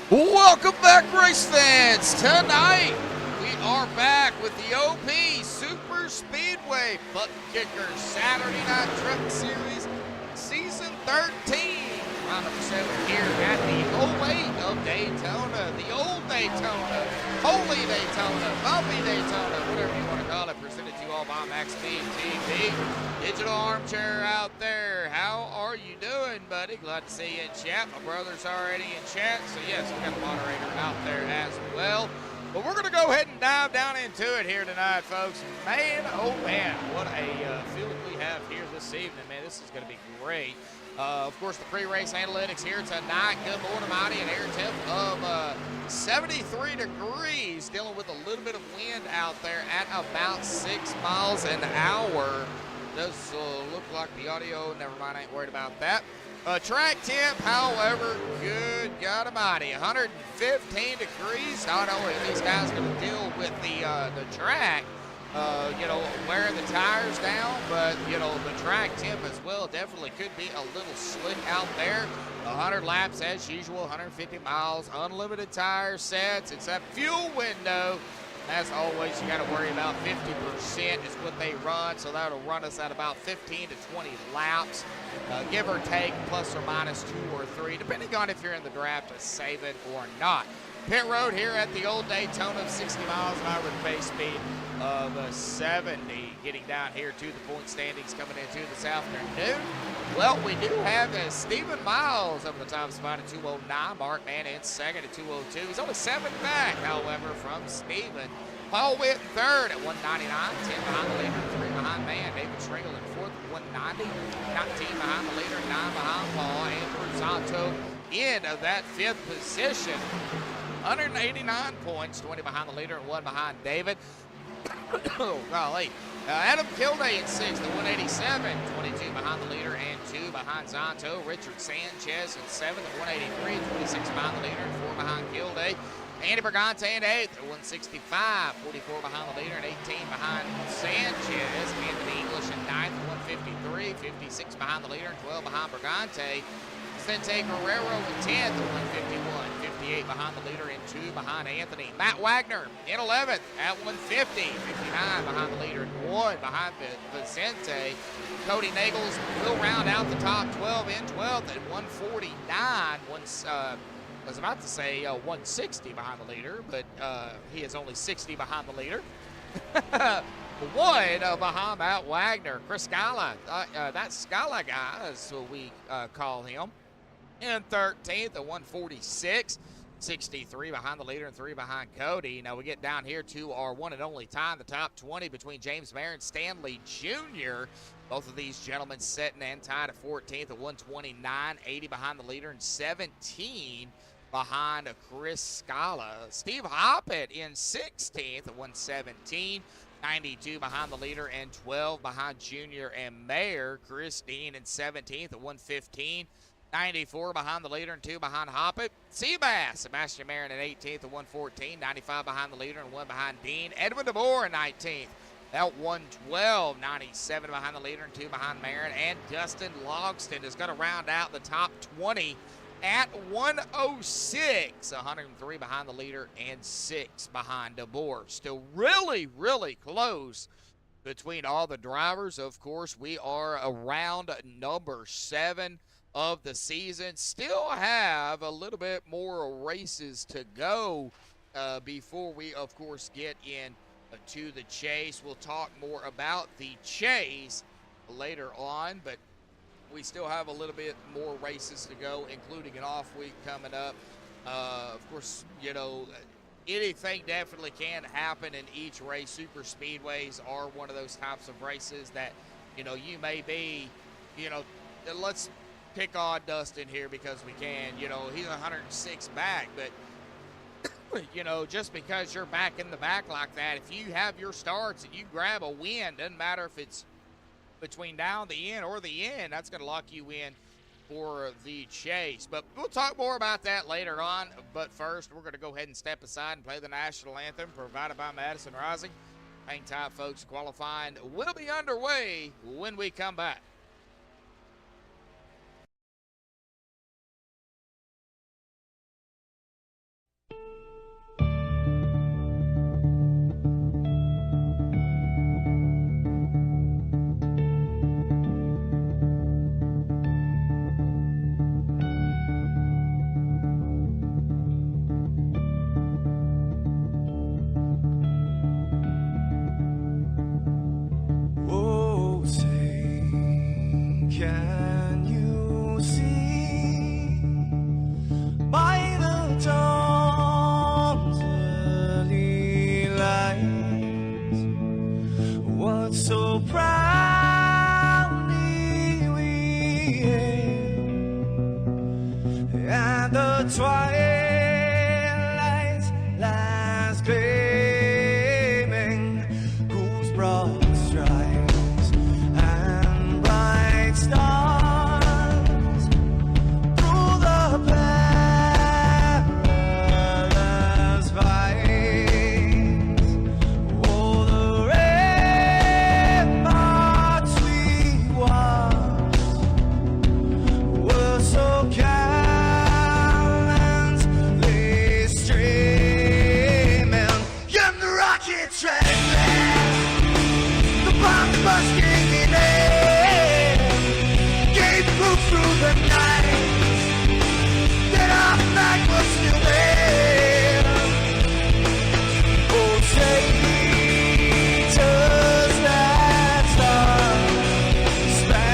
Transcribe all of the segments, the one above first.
Welcome back, race fans. Tonight, we are back with the OP Superspeedway Buttkicker Saturday Night Truck Series, Season 13. Round number 7 here at the 08 of Daytona, the old Daytona, holy Daytona, bumpy Daytona, whatever you want to call it, presented to you all by MaxspeedTV. Digital armchair out there. How are you doing, buddy? Glad to see you in chat. My brother's already in chat, so yes, we got a moderator out there as well. But we're going to go ahead and dive down into it here tonight, folks. Man, oh man, what a field we have here this evening. Man, this is going to be great. Of course, the pre-race analytics here tonight. Good morning, mighty, an air temp of 73 degrees, dealing with a little bit of wind out there at about 6 miles an hour. Does look like the audio, never mind, I ain't worried about that. Track temp, however, good God Almighty, 115 degrees. Not only are these guys going to deal with the track, wearing the tires down, but, the track temp as well definitely could be a little slick out there. 100 laps as usual, 150 miles, unlimited tire sets. It's that fuel window. As always, you got to worry about 50% is what they run, so that'll run us at about 15 to 20 laps, give or take, plus or minus 2 or 3, depending on if you're in the draft to save it or not. Pit road here at the old Daytona of 60 miles an hour with a base speed of 70. Getting down here to the point standings coming into this afternoon. Well, we do have Stephen Miles up in the top spot at 209. Mark Mann in second at 202. He's only 7 back, however, from Stephen. Paul Witt in third at 199. 10 behind the leader, 3 behind Mann. David Stringle in fourth at 190. 19 behind the leader, 9 behind Paul. Andrew Zanto in that 5th position. 189 points, 20 behind the leader and 1 behind David. Oh, golly. Adam Kilday in 6th at 187, 22 behind the leader and 2 behind Zanto. Richard Sanchez in 7th at 183, 26 behind the leader and 4 behind Kilday. Andy Bergante in 8th at 165, 44 behind the leader and 18 behind Sanchez. Anthony English in 9th at 153, 56 behind the leader and 12 behind Bergante. Vicente Guerrero in 10th at 151, 58 behind the leader and 2 behind Anthony. Matt Wagner in 11th at 150, 59 behind the leader and 1 behind Vicente. Cody Nagels will round out the top 12 in 12th at 149. I was about to say 160 behind the leader, but he is only 60 behind the leader. 1 behind Matt Wagner. Chris Scala, that Scala guy is what we call him. In 13th at 146, 63 behind the leader and 3 behind Cody. Now we get down here to our one and only time, the top 20 between James Mayer and Stanley Jr. Both of these gentlemen sitting and tied at 14th at 129, 80 behind the leader and 17 behind Chris Scala. Steve Hoppett in 16th at 117. 92 behind the leader and 12 behind Junior and Mayer. Chris Dean in 17th at 115. 94 behind the leader and 2 behind Hoppett. Seabass, Sebastian Marin at 18th at 114. 95 behind the leader and 1 behind Dean. Edwin DeVore in 19th at 112. 97 behind the leader and 2 behind Marin. And Dustin Logston is going to round out the top 20 at 106. 103 behind the leader and 6 behind DeVore. Still really, really close between all the drivers. Of course, we are around number 7 of the season. Still have a little bit more races to go before we, of course, get in to the chase. We'll talk more about the chase later on, but we still have a little bit more races to go, including an off week coming up. Of course, anything definitely can happen in each race. Super speedways are one of those types of races that, you may be, let's pick on Dustin here because we can. He's 106 back, but just because you're back in the back like that, if you have your starts and you grab a win, doesn't matter if it's between now and the end or the end, that's going to lock you in for the chase. But we'll talk more about that later on. But first, we're going to go ahead and step aside and play the national anthem provided by Madison Rising. Hang tight, folks. Qualifying will be underway when we come back. So proudly we hailed, and the twilight's last gleaming, whose broad stripes and bright stars through the perilous fight. Oh, the were so gallantly streaming, and the rocket train, the bomb busting in air, gave proof through the night that our flag was still there. Oh, traitors that star-spangled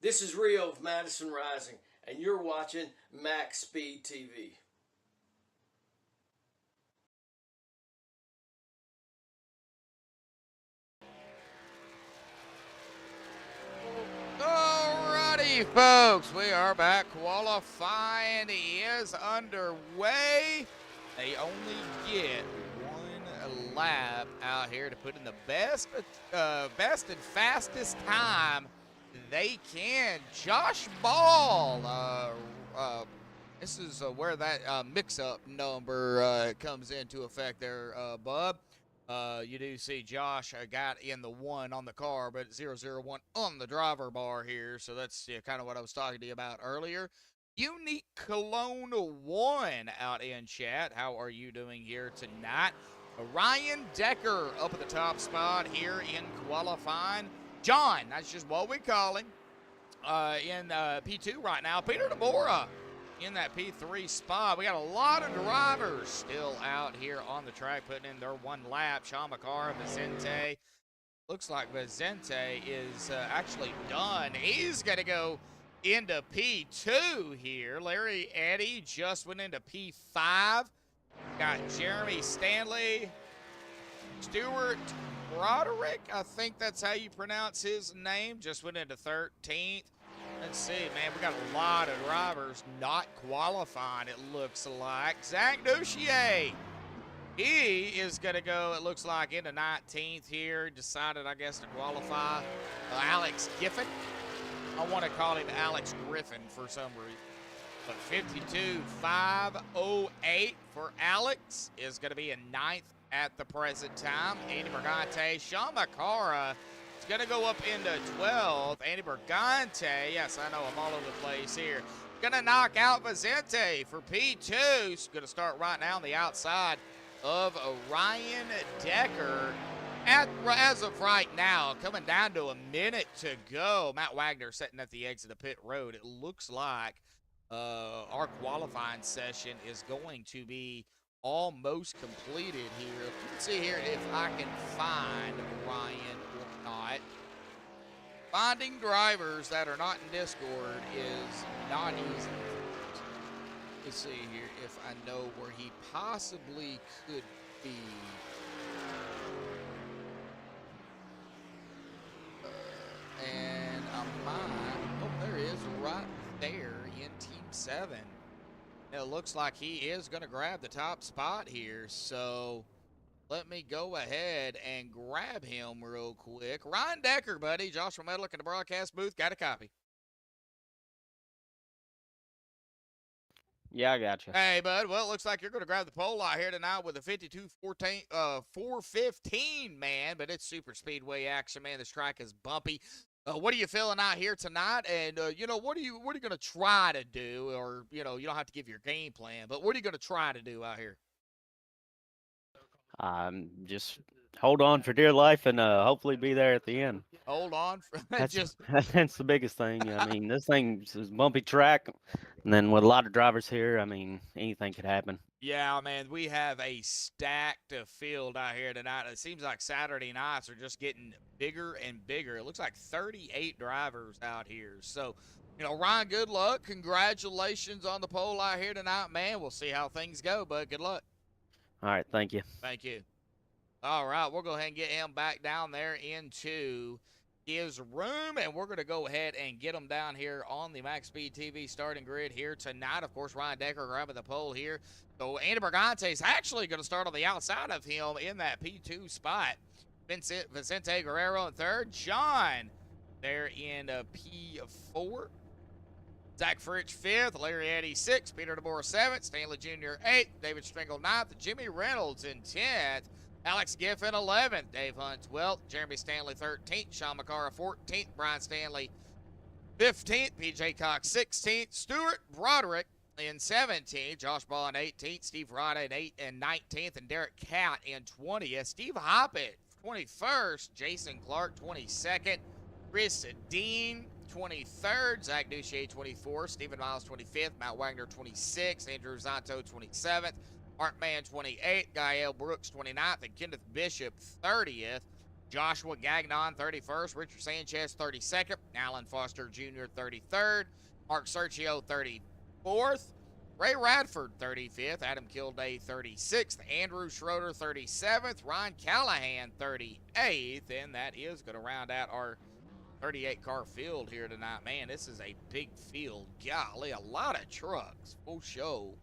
This is Rio of Madison Rising, and you're watching MaxspeedTV. Alrighty, folks, we are back. Qualifying is underway. They only get one lap out here to put in the best and fastest time they can. Josh Ball, this is where that mix-up number comes into effect there, bub. You do see Josh got in the 1 on the car, but 001 on the driver bar here. So that's kind of what I was talking to you about earlier. Unique Cologne 1 out in chat. How are you doing here tonight? Ryan Decker up at the top spot here in qualifying. John, that's just what we call him, in P2 right now. Peter DeBora in that P3 spot. We got a lot of drivers still out here on the track putting in their one lap. Sean McCarr, Vicente. Looks like Vicente is actually done. He's going to go into P2 here. Larry Eddy just went into P5. Got Jeremy Stanley, Stuart Broderick, I think that's how you pronounce his name, just went into 13th. Let's see, man, we got a lot of drivers not qualifying, it looks like. Zach Duchier, he is going to go, it looks like, into 19th here. Decided, I guess, to qualify. Alex Giffen, I want to call him Alex Griffin for some reason. But 52.508 for Alex is going to be in 9th at the present time. Andy Bergante, Sean McCara is going to go up into 12th. Andy Bergante, yes, I know I'm all over the place here. Going to knock out Vicente for P2. He's going to start right now on the outside of Ryan Decker. As of right now, coming down to a minute to go. Matt Wagner sitting at the exit of pit road. It looks like our qualifying session is going to be almost completed here. Let's see here if I can find Ryan or not. Finding drivers that are not in Discord is not easy. Let's see here if I know where he possibly could be. And I might, oh, there he is right there in Team 7. It looks like he is going to grab the top spot here, so let me go ahead and grab him real quick. Ryan Decker, buddy. Joshua Medlick in the broadcast booth. Got a copy. Yeah, I got you. Hey, bud. Well, it looks like you're going to grab the pole out here tonight with a 415, man. But it's super speedway action, man. This track is bumpy. What are you feeling out here tonight? And, you know, what are you going to try to do? Or, you know, you don't have to give your game plan, but what are you going to try to do out here? Just hold on for dear life and hopefully be there at the end. Hold on. That's the biggest thing. I mean, this thing is a bumpy track, and then with a lot of drivers here, I mean, anything could happen. Yeah, man, we have a stacked field out here tonight. It seems like Saturday nights are just getting bigger and bigger. It looks like 38 drivers out here. So, you know, Ryan, good luck. Congratulations on the pole out here tonight, man. We'll see how things go, but good luck. All right, thank you. Thank you. All right, we'll go ahead and get him back down there into his room, and we're going to go ahead and get him down here on the MaxspeedTV starting grid here tonight. Of course, Ryan Decker grabbing the pole here. So Andy Bergante is actually going to start on the outside of him in that P2 spot. Vicente Guerrero in third. John there in P4. Zach Fritch 5th, Larry Eddy 6th, Peter DeBoer 7th, Stanley Jr. 8th, David Stringle 9th, Jimmy Reynolds in 10th, Alex Giffen 11th, Dave Hunt 12th, Jeremy Stanley 13th, Sean McCara 14th, Brian Stanley 15th, PJ Cox 16th, Stuart Broderick in 17th, Josh Ball in 18th, Steve Rada in 19th, and Derek Cat in 20th, Steve Hoppett 21st, Jason Clark 22nd, Chris Dean 23rd, Zach Duchier 24th, Stephen Miles 25th, Matt Wagner 26th, Andrew Zanto 27th, Mark Mann 28th, Gael Brooks 29th, and Kenneth Bishop 30th, Joshua Gagnon 31st, Richard Sanchez 32nd, Alan Foster Jr. 33rd, Mark Sergio 34th, Ray Radford 35th, Adam Kilday 36th, Andrew Schroeder 37th, Ryan Callahan 38th, and that is going to round out our 38-car field here tonight. Man, this is a big field. Golly, a lot of trucks. Full show.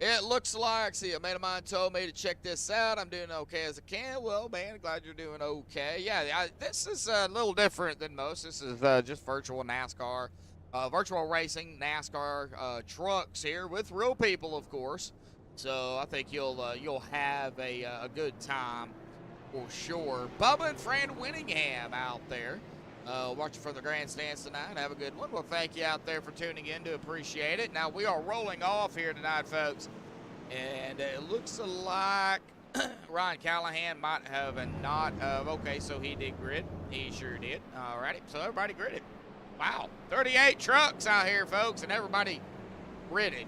It looks like, see, a mate of mine told me to check this out. I'm doing okay as I can. Well, man, glad you're doing okay. Yeah, this is a little different than most. This is just virtual NASCAR, virtual racing NASCAR trucks here with real people, of course. So I think you'll have a good time. For sure. Bubba and Fran Winningham out there watching for the grandstands tonight. Have a good one. Well, thank you out there for tuning in. Do appreciate it. Now, we are rolling off here tonight, folks. And it looks like Ryan Callahan might have not of. Okay, so he did grid. He sure did. Alrighty, so everybody gridded. Wow, 38 trucks out here, folks, and everybody gridded.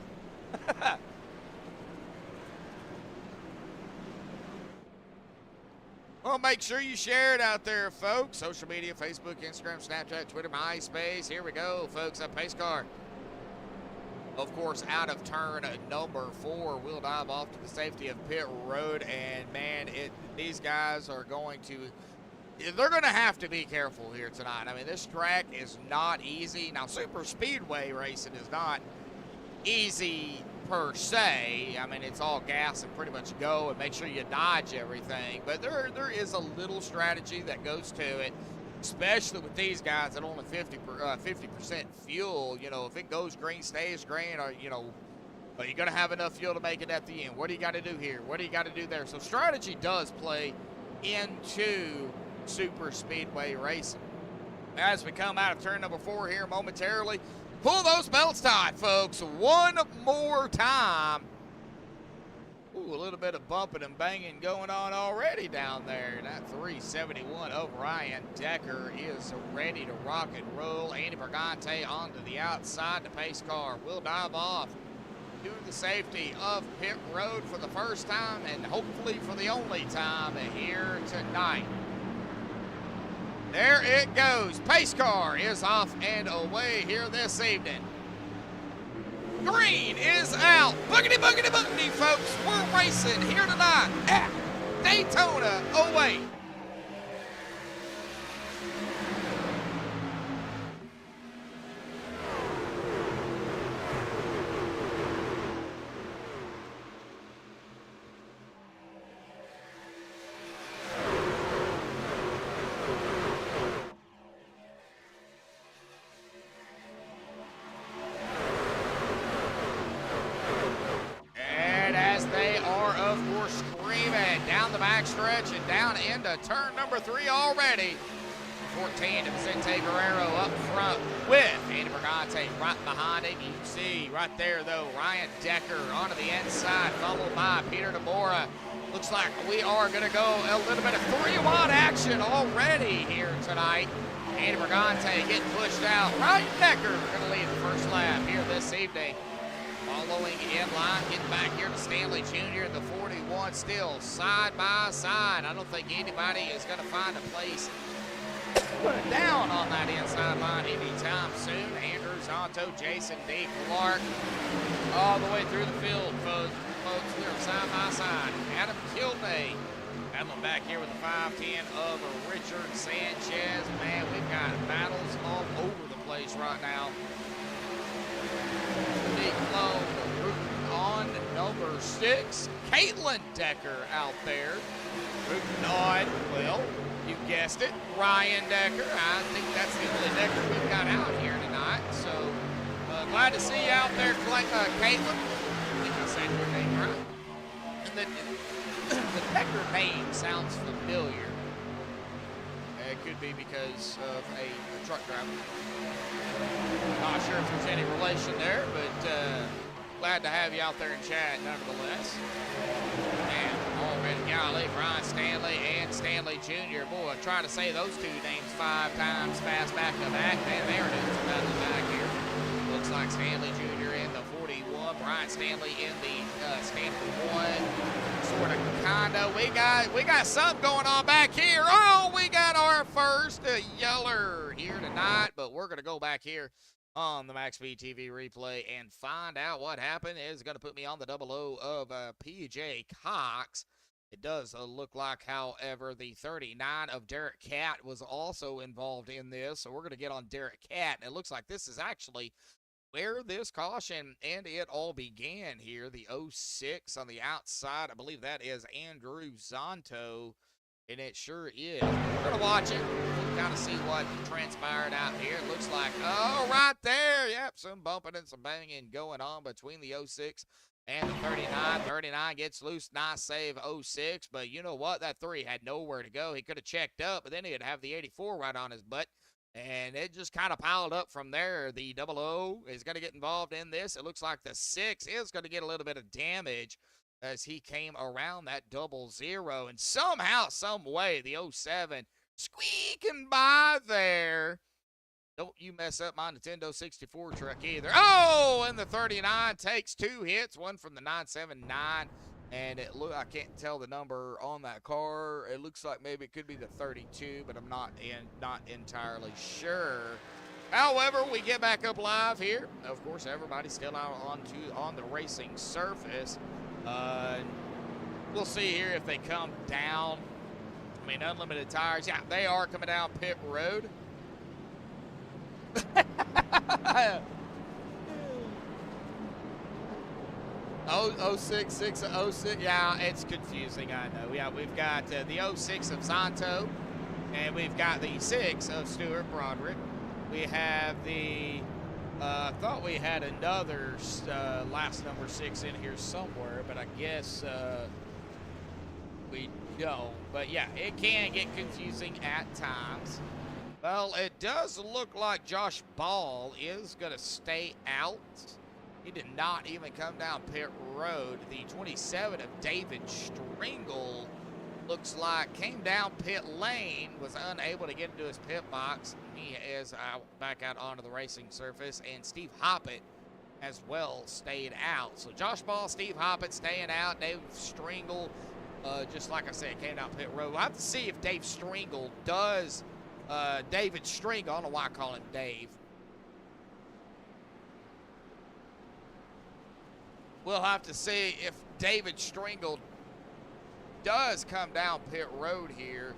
Well, make sure you share it out there, folks. Social media, Facebook, Instagram, Snapchat, Twitter, MySpace. Here we go, folks. That pace car, of course, out of turn number 4. We'll dive off to the safety of pit road. And, man, these guys are going to – they're going to have to be careful here tonight. I mean, this track is not easy. Now, super speedway racing is not easy per se. I mean, it's all gas and pretty much go and make sure you dodge everything. But there is a little strategy that goes to it, especially with these guys at only 50% fuel. You know, if it goes green, stays green, or, you know, are you going to have enough fuel to make it at the end? What do you got to do here? What do you got to do there? So strategy does play into super speedway racing. As we come out of turn number 4 here momentarily, pull those belts tight, folks. One more time. Ooh, a little bit of bumping and banging going on already down there. That 371 of Ryan Decker is ready to rock and roll. Andy Brigante onto the outside. The pace car will dive off to the safety of pit road for the first time and hopefully for the only time here tonight. There it goes. Pace car is off and away here this evening. Green is out. Boogity, boogity, boogity, folks. We're racing here tonight at Daytona 08. Stretch and down into turn number 3 already. 14 to Vicente Guerrero up front with Andy Brigante right behind him. You can see right there, though, Ryan Decker onto the inside, followed by Peter DeMora. Looks like we are going to go a little bit of 3-wide action already here tonight. Andy Brigante getting pushed out. Ryan Decker going to lead the first lap here this evening. Following in line, getting back here to Stanley Jr. in the 41, still side by side. I don't think anybody is going to find a place to put it down on that inside line anytime soon. Andrew Zonto, Jason D. Clark, all the way through the field, folks. We're side by side. Adam Kilday battling back here with the 510 of Richard Sanchez. Man, we've got battles all over the place right now. Big low on number 6, Caitlin Decker out there. Rooting on, well, you guessed it, Ryan Decker. I think that's the only Decker we've got out here tonight. So glad to see you out there, Caitlin. I think I said your name right. And the Decker name sounds familiar. It could be because of a truck driver. Not sure if there's any relation there, but glad to have you out there in chat nonetheless. And already golly, Brian Stanley and Stanley Jr. Boy, trying to say those two names 5 times fast back to back. Man, they are doing some battling back here. Looks like Stanley Jr. in the 41, Brian Stanley in the Stanley 1. Sort of, kinda. We got something going on back here. Oh, we got our first yeller here tonight, but we're gonna go back here on the MaxspeedTV replay and find out what happened. It's going to put me on the 00 of PJ Cox. It does look like, however, the 39 of Derek Catt was also involved in this. So we're going to get on Derek Catt. And it looks like this is actually where this caution and it all began here. The 06 on the outside. I believe that is Andrew Zonto. And it sure is. We're going to watch it. We'll kind of see what transpired out here. It looks like, oh, right there. Yep, some bumping and some banging going on between the 06 and the 39. 39 gets loose. Nice save, 06. But you know what? That 3 had nowhere to go. He could have checked up, but then he'd have the 84 right on his butt. And it just kind of piled up from there. The 00 is going to get involved in this. It looks like the 6 is going to get a little bit of damage as he came around that 00. And somehow, some way, the 07 squeaking by there. Don't you mess up my Nintendo 64 truck either. Oh, and the 39 takes 2 hits, one from the 979. And I can't tell the number on that car. It looks like maybe it could be the 32, but I'm not entirely sure. However, we get back up live here. Of course, everybody's still out on the racing surface. We'll see here if they come down. I mean, unlimited tires. Yeah, they are coming down pit road. 06, yeah, it's confusing, I know. Yeah, we've got the 06 of Zanto, and we've got the 6 of Stuart Broderick. We have the, thought we had another last number 6 in here somewhere, but I guess we don't. But yeah, it can get confusing at times. Well, it does look like Josh Ball is going to stay out. He did not even come down pit road. The 27 of David Stringle looks like came down pit lane, was unable to get into his pit box. He is back out onto the racing surface, and Steve Hoppett as well stayed out. So Josh Ball, Steve Hoppett staying out. Dave Stringle, just like I said, came down pit road. We'll have to see if Dave Stringle does, David Stringle, I don't know why I call him Dave. We'll have to see if David Stringle does come down pit road here.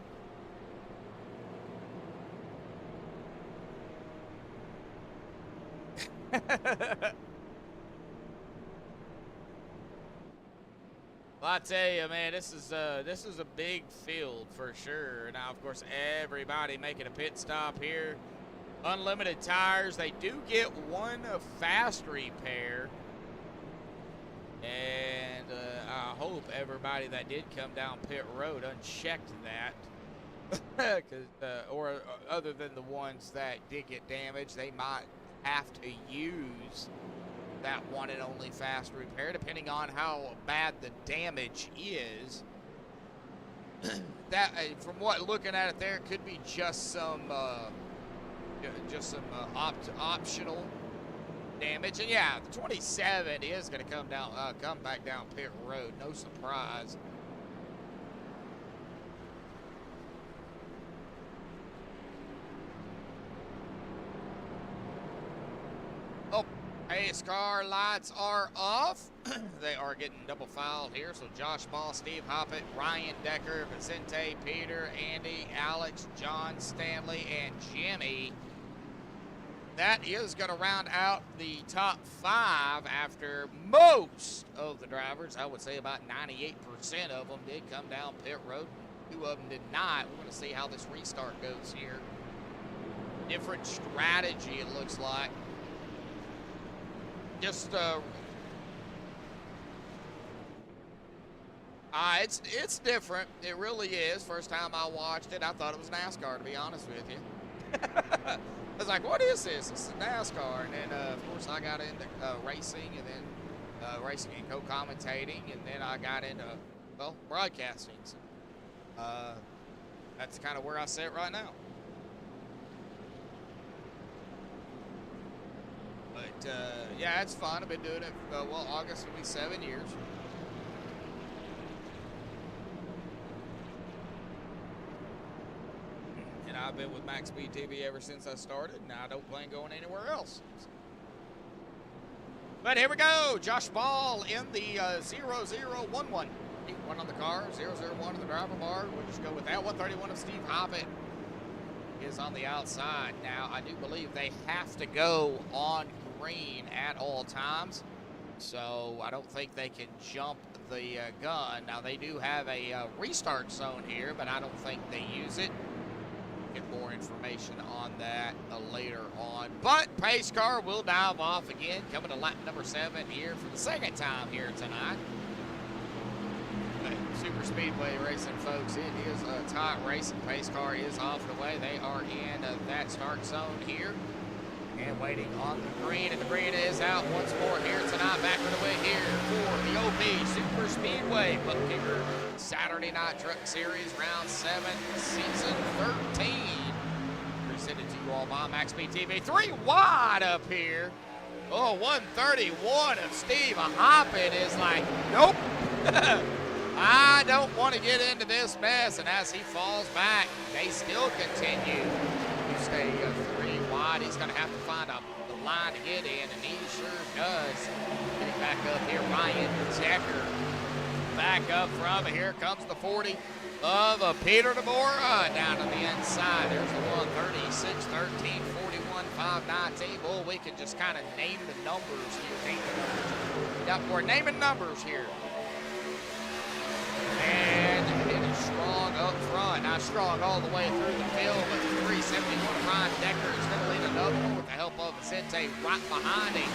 Well, I tell you, man, this is a big field for sure. Now, of course, everybody making a pit stop here. Unlimited tires. They do get one fast repair. And I hope everybody that did come down pit road unchecked that. Or other than the ones that did get damaged, they might have to use that one and only fast repair, depending on how bad the damage is. That, from what looking at it there, it could be just some optional damage. And yeah, the 27 is going to come back down pit road. No surprise. Oh, pace car lights are off. They are getting double filed here. So Josh Ball, Steve Hoppett, Ryan Decker, Vicente, Peter, Andy, Alex, John, Stanley, and Jimmy. That is going to round out the top 5 after most of the drivers, I would say about 98% of them, did come down pit road. 2 of them did not. We're going to see how this restart goes here. Different strategy, it looks like. Just it's different. It really is. First time I watched it, I thought it was NASCAR, to be honest with you. I was like, what is this? This is NASCAR. And then, of course, I got into racing, and then racing and co-commentating, and then I got into, well, broadcasting. So, that's kind of where I sit right now. But, yeah, it's fun. I've been doing it, well, August will be 7 years. And I've been with MaxspeedTV ever since I started, and I don't plan going anywhere else. But here we go. Josh Ball in the 0011. One on the car, 001 on the driver bar. We'll just go with that. 131 of Steve Hoppett is on the outside. Now, I do believe they have to go on green at all times, so I don't think they can jump the gun. Now, they do have a restart zone here, but I don't think they use it. Get more information on that later on. But pace car will dive off again, coming to lap number 7 here for the second time here tonight. Super Speedway racing, folks. It is a tight racing. Pace car is off the way. They are in that start zone here. And waiting on the green, and the green is out once more here tonight. Back on the way here for the OP Super Speedway Buttkicker Saturday Night Truck Series Round 7, Season 13. Presented to you all by MaxspeedTV. 3 wide up here. Oh, 131 of Steve Hoppin is like, nope. I don't want to get into this mess. And as he falls back, they still continue to stay 3 wide. He's going to have to find the line to get in, and he sure does. Getting back up here, Ryan Decker back up from. Here comes the 40 of Peter DeBora down to the inside. There's the 136, 13, 41, 5, 19. Well, we can just kind of name the numbers here. Yep, we're naming numbers here. And it is strong up front. Now strong all the way through the field, but 371 Ryan Decker is going to lead another one with the help of Vicente right behind him.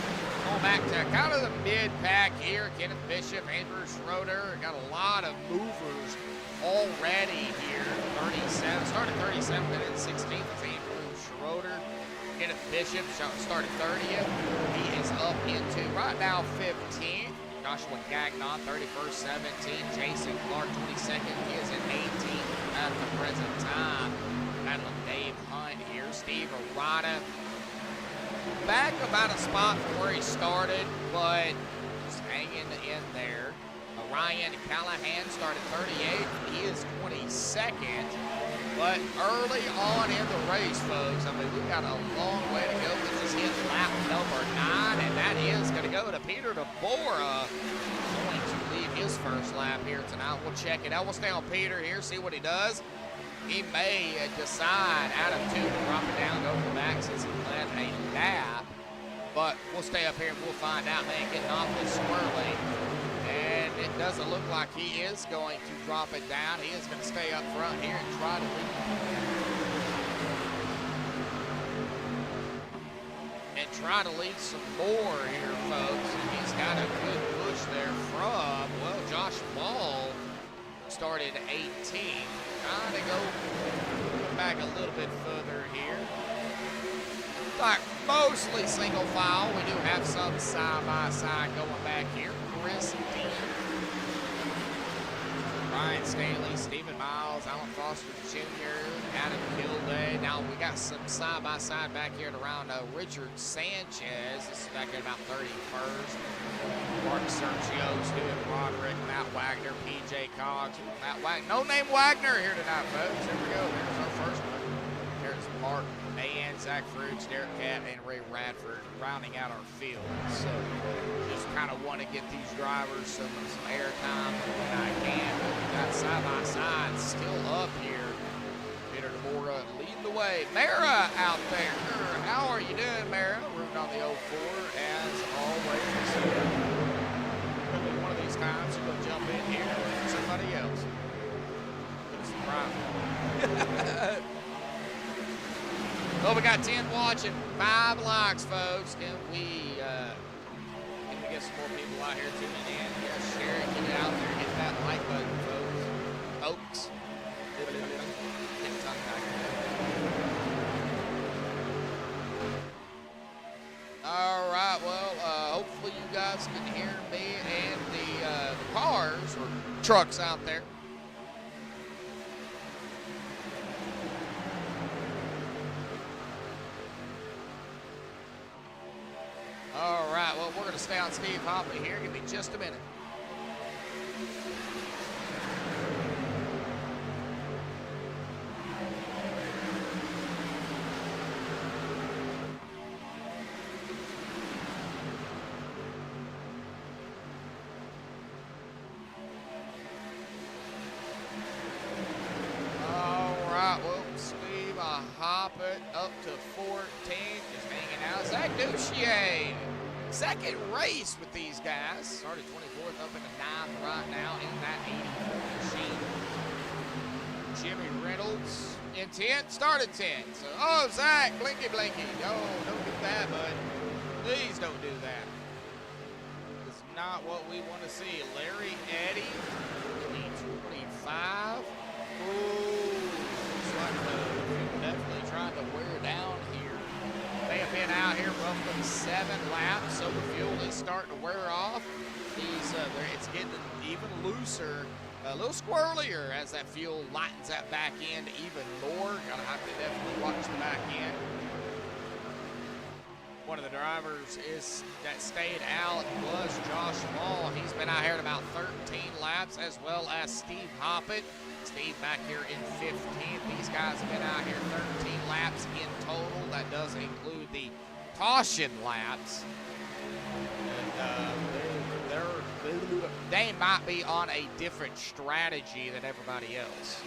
Going back to kind of the mid-pack here. Kenneth Bishop, Andrew Schroeder. Got a lot of movers already here. 37, started 37th and then 16th with Andrew Schroeder. Kenneth Bishop started 30th. He is up into right now 15th. Joshua Gagnon, 31st, 17th. Jason Clark, 22nd. He is in 18th at the present time. Battling Dave Hunt here. Steve Arata back about a spot from where he started, but just hanging in there. Ryan Callahan started 38th. He is 22nd. But early on in the race, folks, I mean, we've got a long way to go. We just hit lap number 9, and that is going to go to Peter DeBora. Going to leave his first lap here tonight. We'll check it out. We'll stay on Peter here, see what he does. He may decide out of 2 to drop it down, go for back since he led a lap. But we'll stay up here and we'll find out, man, getting awfully swirly. And it doesn't look like he is going to drop it down. He is going to stay up front here and try to lead. And try to lead some more here, folks. And he's got a good push there from, well, Josh Ball started 18th. Trying to go back a little bit further here. Like mostly single file. We do have some side-by-side going back here. Chris Dean, Ryan Staley, Stephen Miles, Alan Foster Jr., Adam Kilday. Now we got some side-by-side back here at around Richard Sanchez. This is back at about 31st. Mark Sergio, Stuart Roderick, Matt Wagner, PJ Cox, Matt Wagner. No name Wagner here tonight, folks. There we go. There's our first one. There's Mark Mann, Zach Fruits, Derek Cat, and Ray Radford rounding out our field. So just kind of want to get these drivers some airtime when I can. But we got side-by-side still up here. Peter DeBora leading the way. Mara out there. How are you doing, Mara? Rooting on the 04 as always. One of these times you're going to jump in here and somebody else. Surprise. Well, we got 10 watching, 5 likes, folks. Can we get some more people out here tuning in? Yeah, share it, get it out there, hit that like button, folks. Get the tongue back. All right, well, hopefully you guys can hear me and the cars or trucks out there. All right, well, we're going to stay on Steve Hoppy here. Give me just a minute. All right, well, Steve Hoppy up to 14, just hanging out. Zach Duchier. Second race with these guys. Started 24th, up into 9th right now in that 84 machine. Jimmy Reynolds in 10th, started 10th. So, oh, Zach, blinky, blinky. No, don't do that, bud. Please don't do that. It's not what we want to see. Larry Eddy leads it's getting even looser, a little squirrelier as that fuel lightens that back end even more. Gotta have to definitely watch the back end. One of the drivers that stayed out was Josh Ball. He's been out here at about 13 laps, as well as Steve Hoppett. Steve back here in 15th. These guys have been out here 13 laps in total. That does include the caution laps. And they might be on a different strategy than everybody else.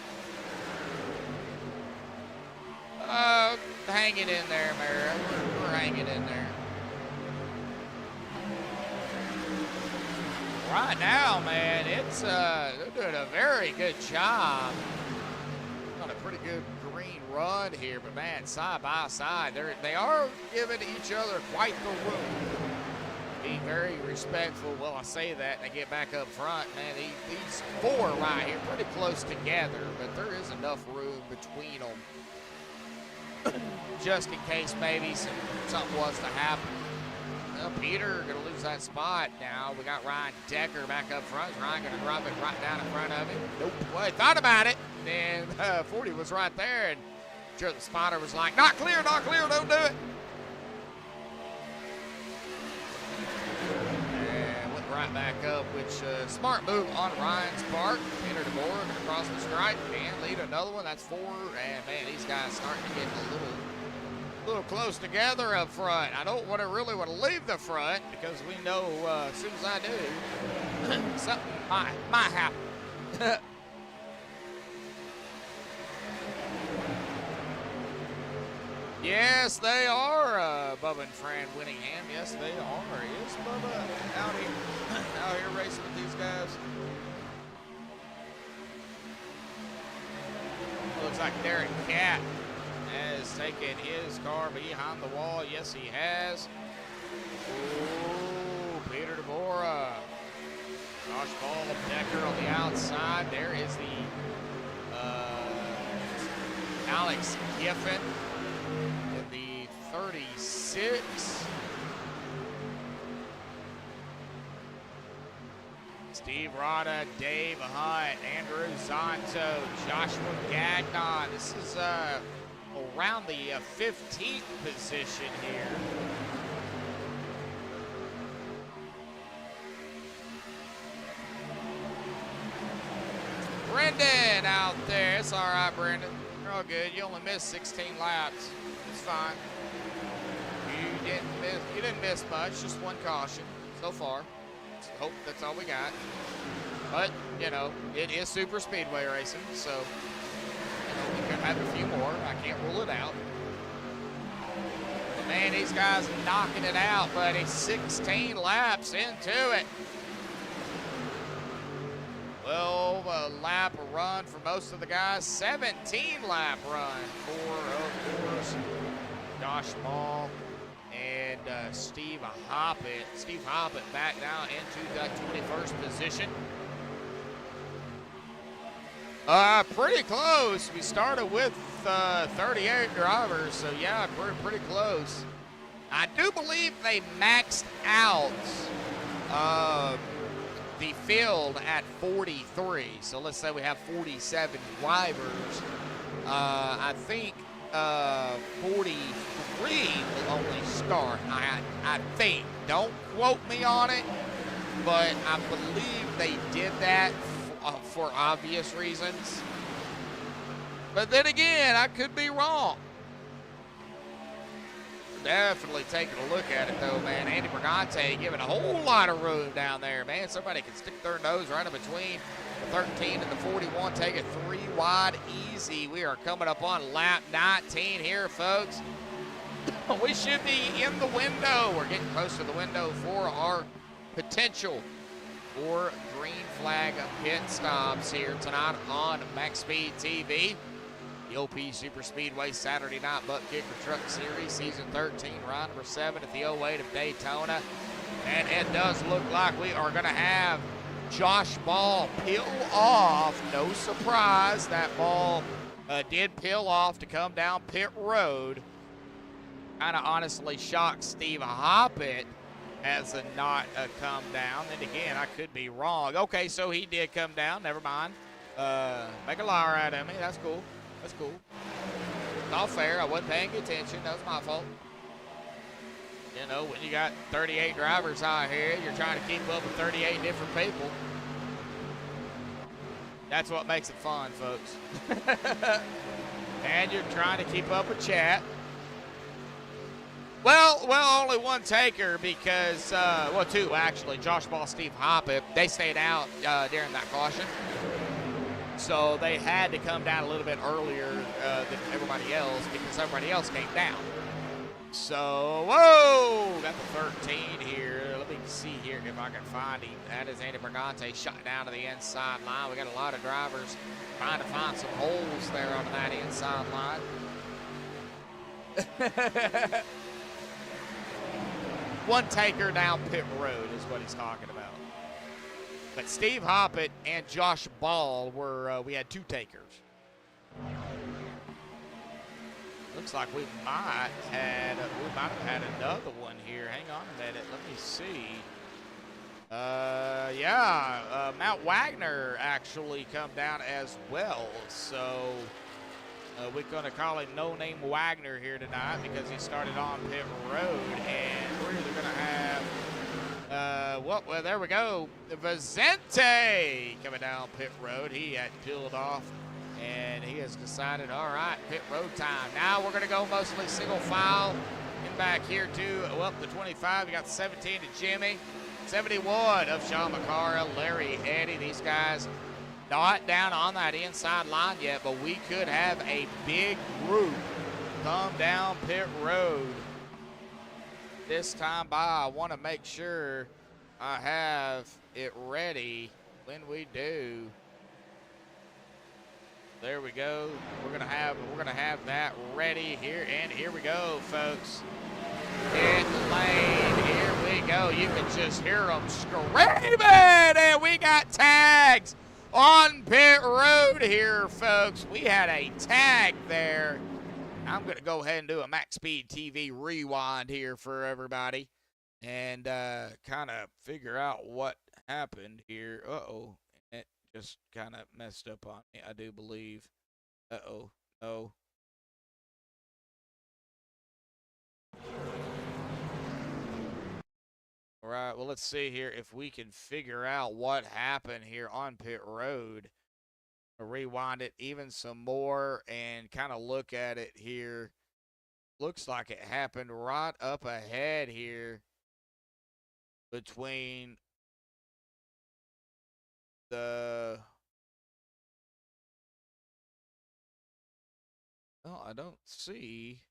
Hanging in there, Mara. We're hanging in there. Right now, man, it's they're doing a very good job. On a pretty good green run here, but man, side by side, they are giving each other quite the room. Being very respectful. Well, I say that, they get back up front, man. These four right here, pretty close together, but there is enough room between them. Just in case maybe something was to happen. Well, Peter gonna lose that spot now. We got Ryan Decker back up front. Is Ryan gonna drop it right down in front of him? Nope. Well, he thought about it. And 40 was right there, and sure the spotter was like, not clear, don't do it. And went right back up, which smart move on Ryan's part. Peter DeBoer gonna cross the stripe and lead another one. That's 4. And man, these guys starting to get a little close together up front. I don't really want to leave the front because we know as soon as I do, something might happen. Yes, they are, Bubba and Fran Winningham. Yes, they are. Yes, Bubba out here racing with these guys. Looks like Derek Catt has taken his car behind the wall. Yes, he has. Ooh, Peter DeBoer. Josh Ball, Decker on the outside. There is the Alex Giffen in the 36. Steve Rada, Dave Hunt, Andrew Zonto, Joshua Gagnon. This is around the 15th position here. Brendan out there. It's all right, Brendan. You're all good. You only missed 16 laps. It's fine. You didn't miss much. Just one caution so far. Hope that's all we got. But, you know, it is super speedway racing, so we could have a few more. I can't rule it out. But man, these guys are knocking it out, buddy. 16 laps into it. Well, a lap run for most of the guys. 17 lap run for, of course, Josh Ball and Steve Hoppett. Steve Hoppett back down into the 21st position. Pretty close. We started with 38 drivers, so yeah, we're pretty close. I do believe they maxed out the field at 43. So let's say we have 47 drivers. I think 43 will only start. I think. Don't quote me on it, but I believe they did that for obvious reasons. But then again, I could be wrong. Definitely taking a look at it, though, man. Andy Brigante giving a whole lot of room down there, man. Somebody can stick their nose right in between the 13 and the 41. Take it 3 wide easy. We are coming up on lap 19 here, folks. We should be in the window. We're getting close to the window for our potential for green flag pit stops here tonight on MaxspeedTV. The OP Super Speedway Saturday Night Buttkicker Truck Series, Season 13, round number 7 at the 08 of Daytona. And it does look like we are going to have Josh Ball peel off. No surprise, that Ball did peel off to come down pit road. Kind of honestly shocked Steve Hoppett has not come down. And again, I could be wrong. Okay, so he did come down. Never mind. Make a liar out of me. That's cool. That's cool. It's all fair. I wasn't paying attention. That was my fault. You know, when you got 38 drivers out here, you're trying to keep up with 38 different people. That's what makes it fun, folks. And you're trying to keep up with chat. Well, only one taker because, well, two actually. Josh Ball, Steve Hoppett, they stayed out during that caution. So they had to come down a little bit earlier than everybody else because everybody else came down. So, whoa, got the 13 here. Let me see here if I can find him. That is Andy Brigante shot down to the inside line. We got a lot of drivers trying to find some holes there on that inside line. One taker down pit road is what he's talking about. But Steve Hoppett and Josh Ball were, we had two takers. Looks like we might have had another one here. Hang on a minute. Let me see. Yeah, Matt Wagner actually come down as well. So we're going to call him No Name Wagner here tonight because he started on pit road. And we're either going to have, well, there we go. Vicente coming down pit road. He had peeled off. And he has decided, all right, pit road time. Now we're going to go mostly single file. And back here to, well, the 25. You got the 17 to Jimmy. 71 of Sean McCara, Larry Eddy. These guys not down on that inside line yet, but we could have a big group come down pit road this time by. I want to make sure I have it ready when we do. There we go. We're gonna have that ready here, and here we go, folks. Pit lane. Here we go. You can just hear them screaming, and we got tags on pit road here, folks. We had a tag there. I'm gonna go ahead and do a MaxspeedTV rewind here for everybody, and kind of figure out what happened here. Uh-oh. Just kind of messed up on me, I do believe. Uh-oh. No. All right, well, let's see here if we can figure out what happened here on pit road. Rewind it even some more and kind of look at it here. Looks like it happened right up ahead here between the, oh, I don't see.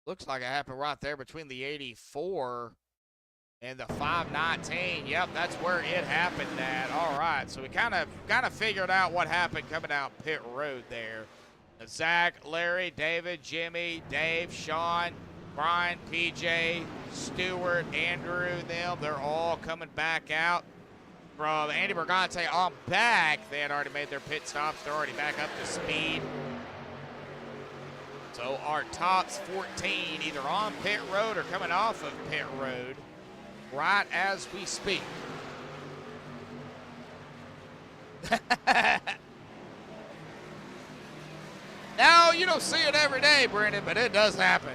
Looks like it happened right there between the 84 and the 519. Yep, that's where it happened at. All right, so we kind of figured out what happened coming out pit road there. Zach, Larry, David, Jimmy, Dave, Sean, Brian, PJ, Stewart, Andrew, them, they're all coming back out from Andy Brigante on back. They had already made their pit stops. They're already back up to speed. So our tops 14 either on pit road or coming off of pit road right as we speak. Now, you don't see it every day, Brendan, but it does happen.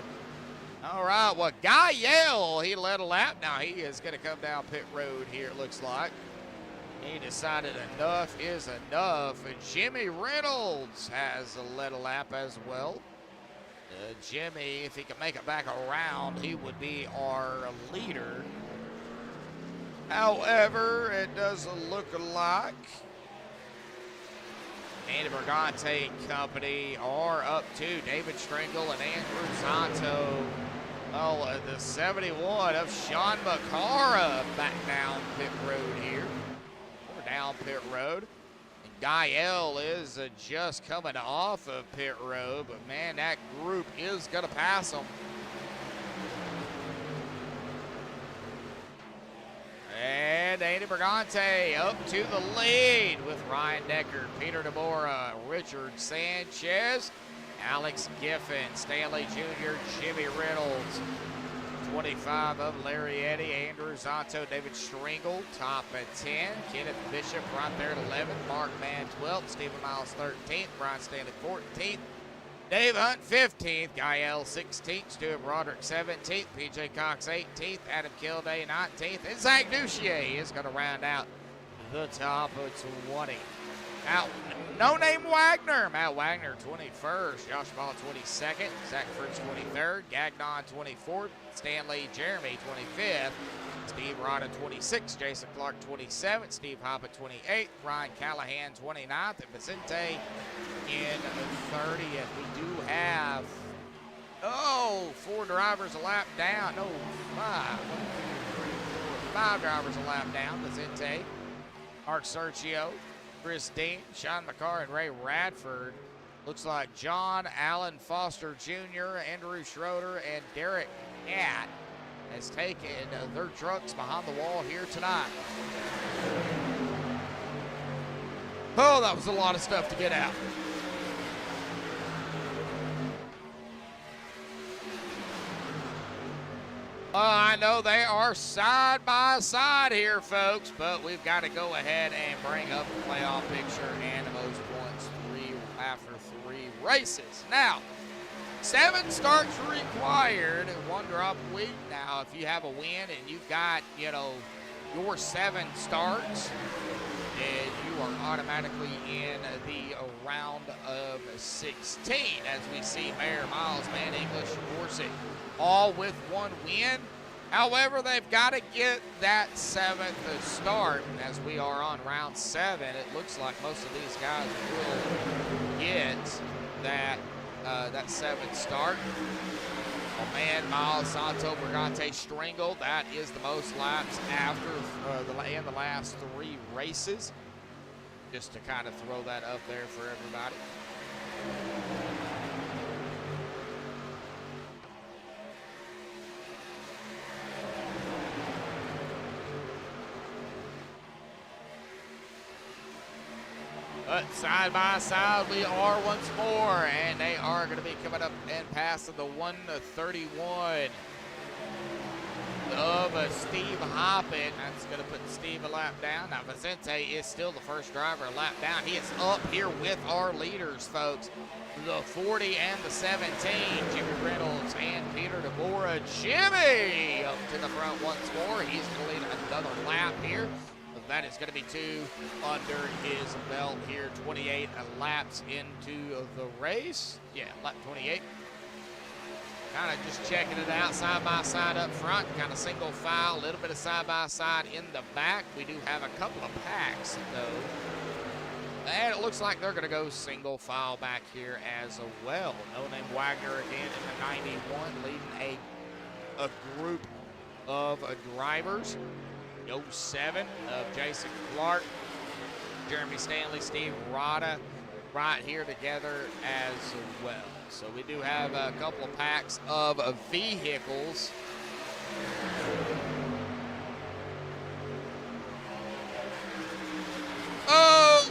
All right, well, Guy Yale, he led a lap. Now he is going to come down pit road here, it looks like. He decided enough is enough. And Jimmy Reynolds has led a lap as well. Jimmy, if he can make it back around, he would be our leader. However, it doesn't look like Andy Brigante and company are up to David Stringle and Andrew Zanto. Well, the 71 of Sean McCara back down pit road here. We're down pit road. And Guy L is just coming off of pit road, but man, that group is going to pass them. And Andy Brigante up to the lead with Ryan Decker, Peter DeBora, Richard Sanchez, Alex Giffen, Stanley Jr., Jimmy Reynolds, 25 of Larry Eddy, Andrew Zonto, David Stringle, top at 10. Kenneth Bishop right there at 11. Mark Mann 12th. Stephen Miles 13th. Brian Stanley 14th. Dave Hunt 15th. Guy L 16th. Stuart Broderick 17th. PJ Cox 18th. Adam Kilday 19th. And Zach Duchier is going to round out the top of 20. Now, No Name Wagner. Matt Wagner 21st. Josh Ball 22nd. Zach Fruits 23rd. Gagnon 24th. Stanley Jeremy 25th. Steve Rada 26th. Jason Clark 27th. Steve Hoppett 28th. Ryan Callahan 29th. And Vicente in 30th. We do have, 4 drivers a lap down. No, 5. 5 drivers a lap down. Vicente, Mark Sergio, Chris Dean, Sean McCarr, and Ray Radford. Looks like John Allen Foster Jr., Andrew Schroeder, and Derek Gatt has taken their trucks behind the wall here tonight. Oh, that was a lot of stuff to get out. I know they are side by side here, folks, but we've got to go ahead and bring up the playoff picture and the most points after 3 races. Now, 7 starts required, 1 drop a week. Now, if you have a win and you've got, your 7 starts, then you are automatically in the round of 16, as we see Mayor Miles, Man English, Dorsey, all with 1 win. However, they've got to get that 7th start. As we are on round 7, it looks like most of these guys will get that 7th start. Oh man, Miles, Santo, Brigante, Stringle, that is the most laps after in the last 3 races. Just to kind of throw that up there for everybody. But side by side we are once more, and they are going to be coming up and passing the 131 of Steve Hoppett. That's going to put Steve a lap down. Now Vicente is still the first driver a lap down. He is up here with our leaders, folks. The 40 and the 17, Jimmy Reynolds and Peter DeBora. Jimmy up to the front once more. He's going to lead another lap here. That is going to be 2 under his belt here. 28 laps into the race. Yeah, lap 28. Kind of just checking it out side by side up front. Kind of single file, a little bit of side by side in the back. We do have a couple of packs though. And it looks like they're going to go single file back here as well. No Name Wagner again in the 91, leading a group of drivers. 07 of Jason Clark, Jeremy Stanley, Steve Rada right here together as well. So we do have a couple of packs of vehicles. Oh,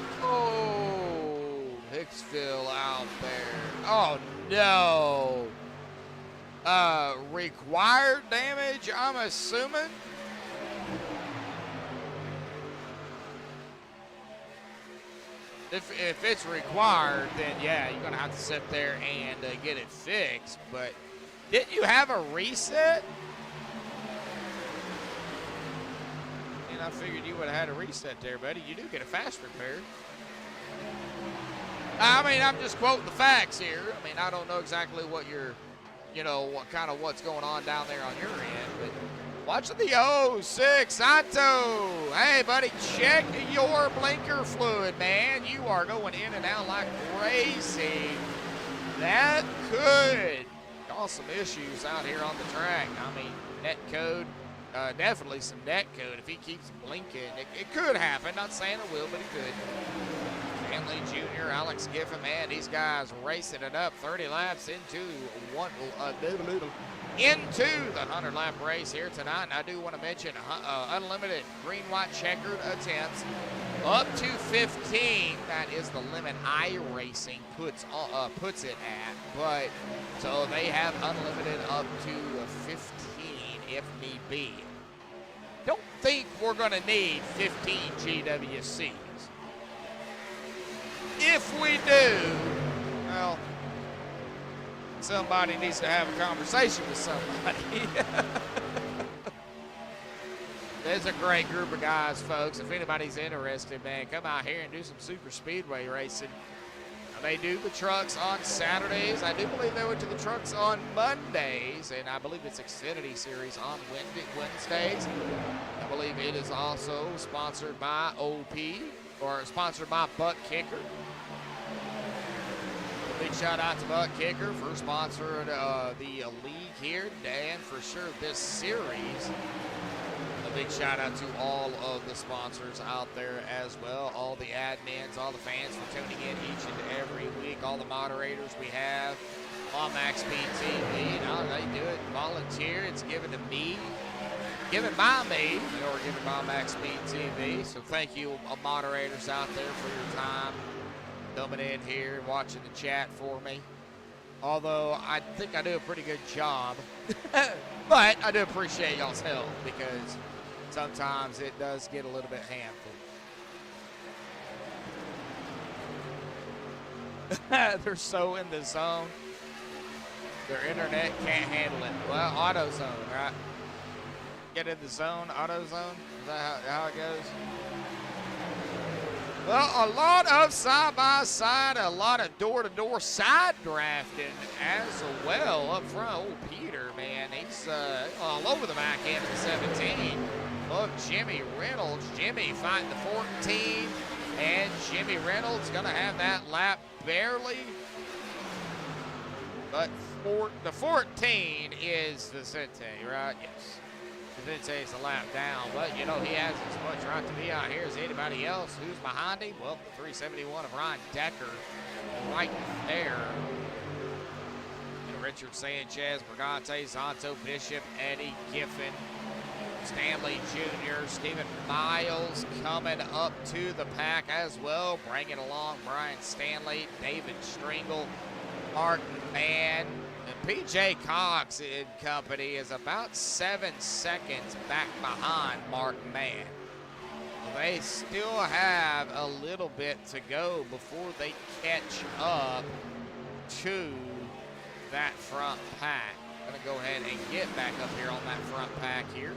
Hicksville out there. Oh no. Required damage, I'm assuming. If it's required, then yeah, you're going to have to sit there and get it fixed. But didn't you have a reset? And I figured you would have had a reset there, buddy. You do get a fast repair. I mean, I'm just quoting the facts here. I mean, I don't know exactly what you're, what's going on down there on your end, but watching the 06 Santo. Hey, buddy, check your blinker fluid, man. You are going in and out like crazy. That could cause some issues out here on the track. I mean, net code, definitely some net code. If he keeps blinking, it could happen. Not saying it will, but it could. Stanley Jr., Alex Giffen, man, these guys racing it up 30 laps into into the 100-lap race here tonight. And I do want to mention unlimited green-white checkered attempts up to 15. That is the limit iRacing puts it at. But so they have unlimited up to 15 if need be. Don't think we're going to need 15 GWCs. If we do, well, somebody needs to have a conversation with somebody. There's a great group of guys, folks. If anybody's interested, man, come out here and do some super speedway racing. They do the trucks on Saturdays. I do believe they went to the trucks on Mondays, and I believe it's Xfinity Series on Wednesdays. I believe it is also sponsored by OP, or sponsored by Buttkicker. Big shout out to Buttkicker for sponsoring the league here, and for sure this series. A big shout out to all of the sponsors out there as well, all the admins, all the fans for tuning in each and every week, all the moderators we have on MaxspeedTV. You know, they do it volunteer. It's given to me, given by me, or given by MaxspeedTV. So thank you, moderators out there, for your time coming in here and watching the chat for me. Although I think I do a pretty good job, but I do appreciate y'all's help because sometimes it does get a little bit handful. They're so in the zone. Their internet can't handle it. Well, auto zone, right? Get in the zone, auto zone. Is that how it goes? Well, a lot of side-by-side, a lot of door-to-door side drafting as well up front. Oh, Peter, man, he's all over the back end of the 17. Look, Jimmy Reynolds. Jimmy fighting the 14, and Jimmy Reynolds going to have that lap barely. But the 14 is Vicente, right? Yes. Vicente is a lap down, but you know he has as much right to be out here as anybody else. Who's behind him? Well, the 371 of Ryan Decker right there. And Richard Sanchez, Brigante, Zonto, Bishop, Eddie Giffen, Stanley Jr., Stephen Miles coming up to the pack as well, bringing along Brian Stanley, David Stringle, Martin Mann. PJ Cox and company is about 7 seconds back behind Martin Mann. They still have a little bit to go before they catch up to that front pack. I'm going to go ahead and get back up here on that front pack here.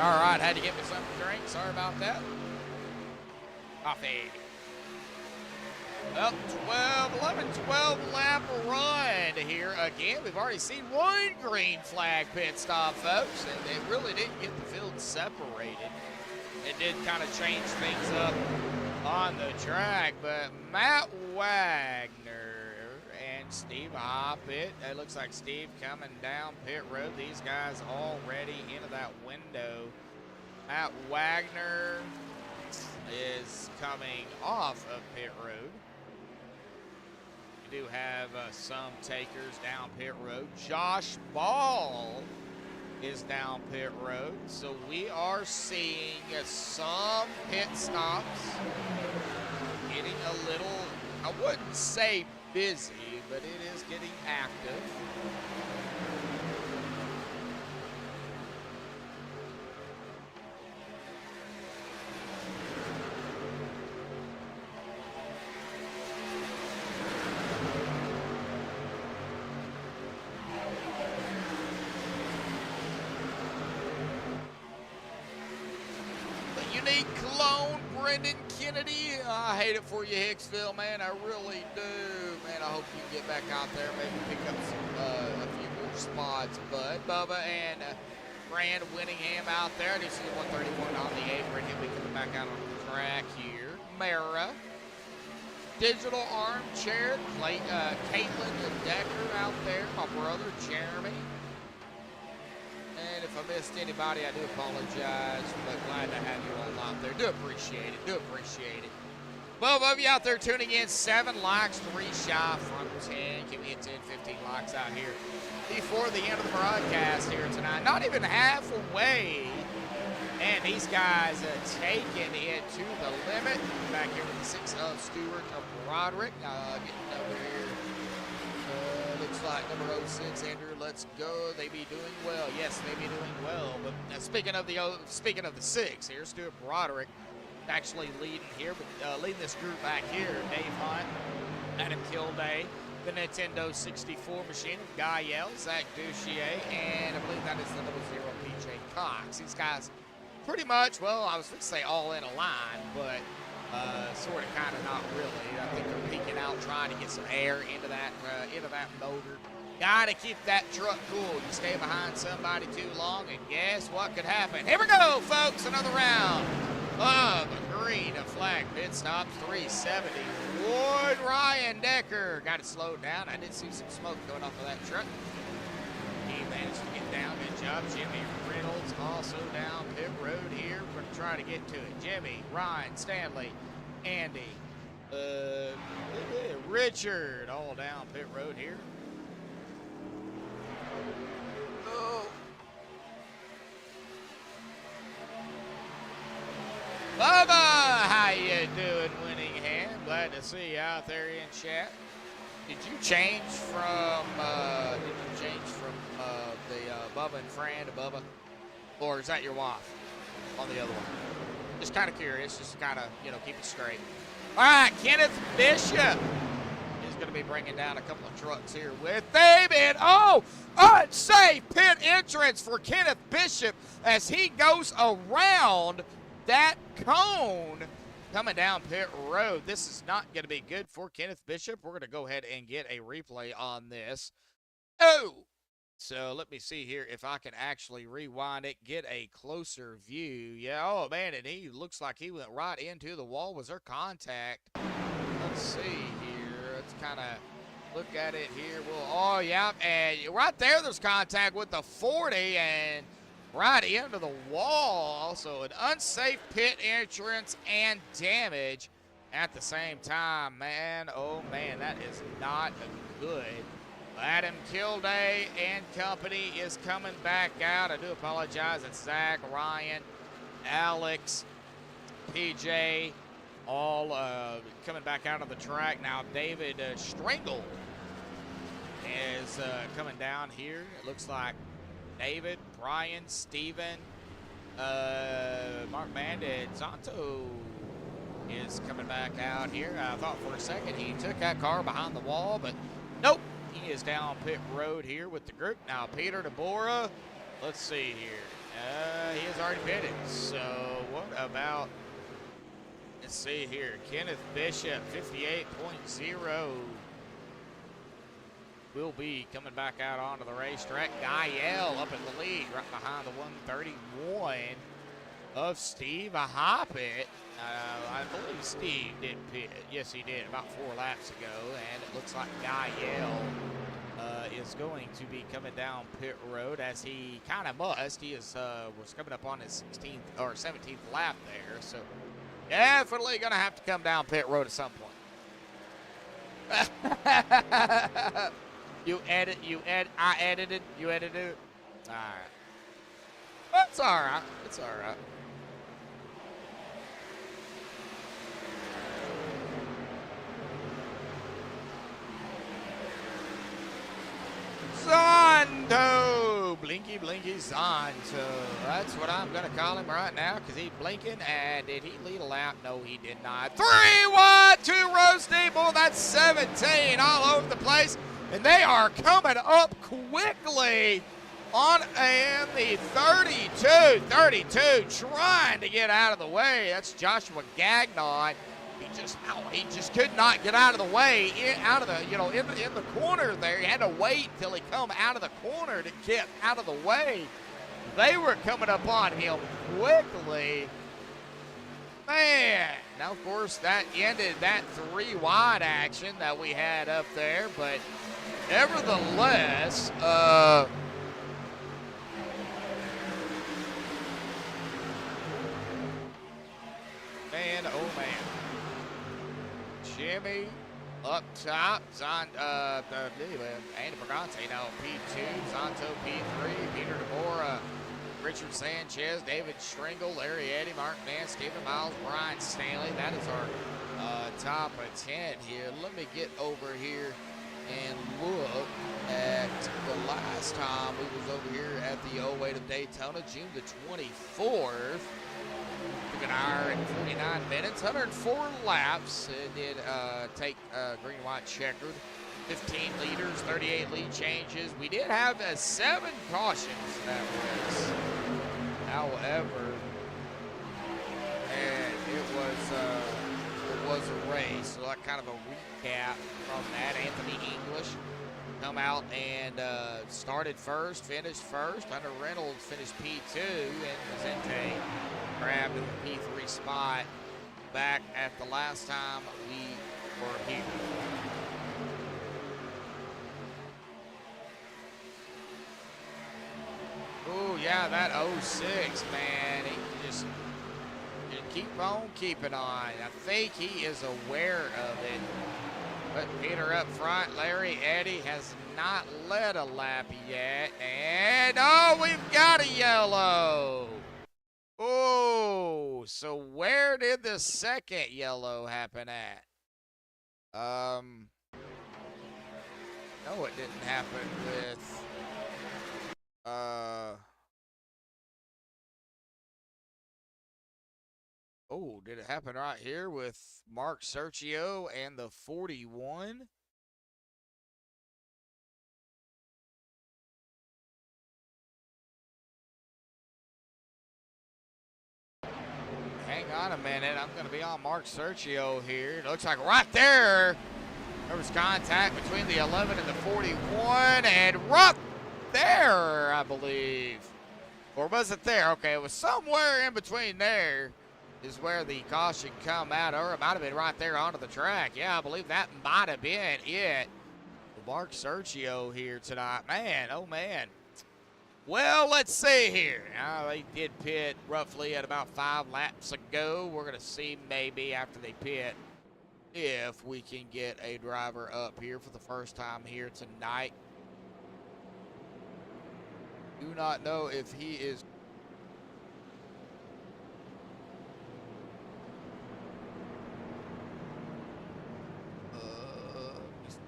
All right, had to get me something to drink. Sorry about that. Coffee. Well, 12 lap run here. Again, we've already seen one green flag pit stop, folks, and it really didn't get the field separated. It did kind of change things up on the track, but Matt Wagner and Steve Hoppett. It looks like Steve coming down pit road. These guys already into that window. Matt Wagner is coming off of pit road. We do have some takers down pit road. Josh Ball is down pit road. So we are seeing some pit stops getting a little, I wouldn't say busy, but it is getting active. The unique clone, Brendan Kennedy. I hate it for you, Hicksville, man. I really do. Man, I hope you can get back out there, maybe pick up some, a few more spots. But Bubba and Brand Winningham out there. This is 131 on the apron. He'll be coming back out on the track here. Mara digital armchair, Caitlin Decker out there, my brother Jeremy. And if I missed anybody, I do apologize, but glad to have you all out there. Do appreciate it. Do appreciate it. 12 of you out there tuning in, 7 likes, 3 shy from 10. Give me a 10, 15 likes out here before the end of the broadcast here tonight. Not even halfway. And these guys taking it to the limit. Back here with the 6 of Stewart of Broderick. Getting over here. Looks like number 06, Andrew. Let's go. They be doing well. Yes, they be doing well. But speaking of the 6 here, Stewart Broderick actually leading here, but leading this group back here. Dave Hunt, Adam Kilday, the Nintendo 64 machine of Guy Yell, Zach Duchier, and I believe that is the number 0 PJ Cox. These guys pretty much, well, I was going to say all in a line, but sort of, kind of, not really. I think they're peeking out, trying to get some air into that motor. Got to keep that truck cool. You stay behind somebody too long, and guess what could happen? Here we go, folks. Another round of green flag pit stops. 370. Ward Ryan Decker got it slowed down. I did see some smoke going off of that truck. He managed to get down. Good job. Jimmy Reynolds also down pit road here. We're going to try to get to it. Jimmy, Ryan, Stanley, Andy, Richard, all down pit road here. Oh. Bubba, how you doing, Winningham? Glad to see you out there in chat. Did you change from the Bubba and Fran to Bubba? Or is that your wife on the other one? Just kind of curious, just kind of, keep it straight. All right, Kenneth Bishop is going to be bringing down a couple of trucks here with David. Oh, unsafe pit entrance for Kenneth Bishop as he goes around that cone coming down pit road. This is not going to be good for Kenneth Bishop. We're going to go ahead and get a replay on this. Oh, so let me see here if I can actually rewind it, get a closer view. Yeah, oh man, and he looks like he went right into the wall. Was there contact? Let's see here. Let's kind of look at it here. Well, oh yeah, and right there's contact with the 40 and right into the wall. So an unsafe pit entrance and damage at the same time, man. Oh man, that is not good. Adam Kilday and company is coming back out. I do apologize. It's Zach, Ryan, Alex, PJ, all coming back out of the track. Now David Strangled is coming down here. It looks like David, Brian, Steven, Mark Bandit, Zanto is coming back out here. I thought for a second he took that car behind the wall, but nope. He is down pit road here with the group. Now Peter DeBora, let's see here. He has already pitted. So what about, let's see here, Kenneth Bishop, 58.0. will be coming back out onto the racetrack. Gael up in the lead, right behind the 131 of Steve Hoppett. I believe Steve did pit. Yes, he did, about 4 laps ago. And it looks like Gael is going to be coming down pit road, as he kind of must. He is was coming up on his 16th or 17th lap there. So definitely going to have to come down pit road at some point. I edited it. All right. That's all right. It's all right. Zonto! Blinky Zonto. That's what I'm going to call him right now, because he's blinking. And did he lead a lap? No, he did not. 3 wide, 2 row steeple. That's 17 all over the place. And they are coming up quickly on the 32, trying to get out of the way. That's Joshua Gagnon. He just could not get out of the way, in the corner there. He had to wait until he come out of the corner to get out of the way. They were coming up on him quickly. Man, Now, of course, that ended that 3 wide action that we had up there, but nevertheless, man, oh man. Jimmy up top, Andy Brigante now P2, Zonto P3, Peter DeBora, Richard Sanchez, David Stringle, Larry Eddy, Mark Nance, Stephen Miles, Brian Stanley. That is our top of 10 here. Let me get over here and look at the last time we was over here at the 08 of Daytona, June the 24th. Took an hour and 49 minutes, 104 laps. It did take green, white, checkered. 15 leaders, 38 lead changes. We did have 7 cautions that race. However, and it was a race. So like kind of a recap from that. Anthony English come out and started first, finished first. Hunter Reynolds finished P2, and Vicente grabbed the P3 spot back at the last time we were here. Oh yeah, that 06, man, he just keep on keeping on. I think he is aware of it. But Peter up front, Larry Eddy has not led a lap yet. And, oh, we've got a yellow. Oh, so where did the second yellow happen at? No, it didn't happen with, oh, did it happen right here with Mark Sergio and the 41? Hang on a minute. I'm going to be on Mark Sergio here. It looks like right there, there was contact between the 11 and the 41. And right there, I believe. Or was it there? Okay, it was somewhere in between there is where the caution come out. Or it might have been right there onto the track. Yeah, I believe that might have been it. Mark Sergio here tonight. Man, oh man. Well, let's see here. They did pit roughly at about 5 laps ago. We're going to see maybe after they pit if we can get a driver up here for the first time here tonight. Do not know if he is.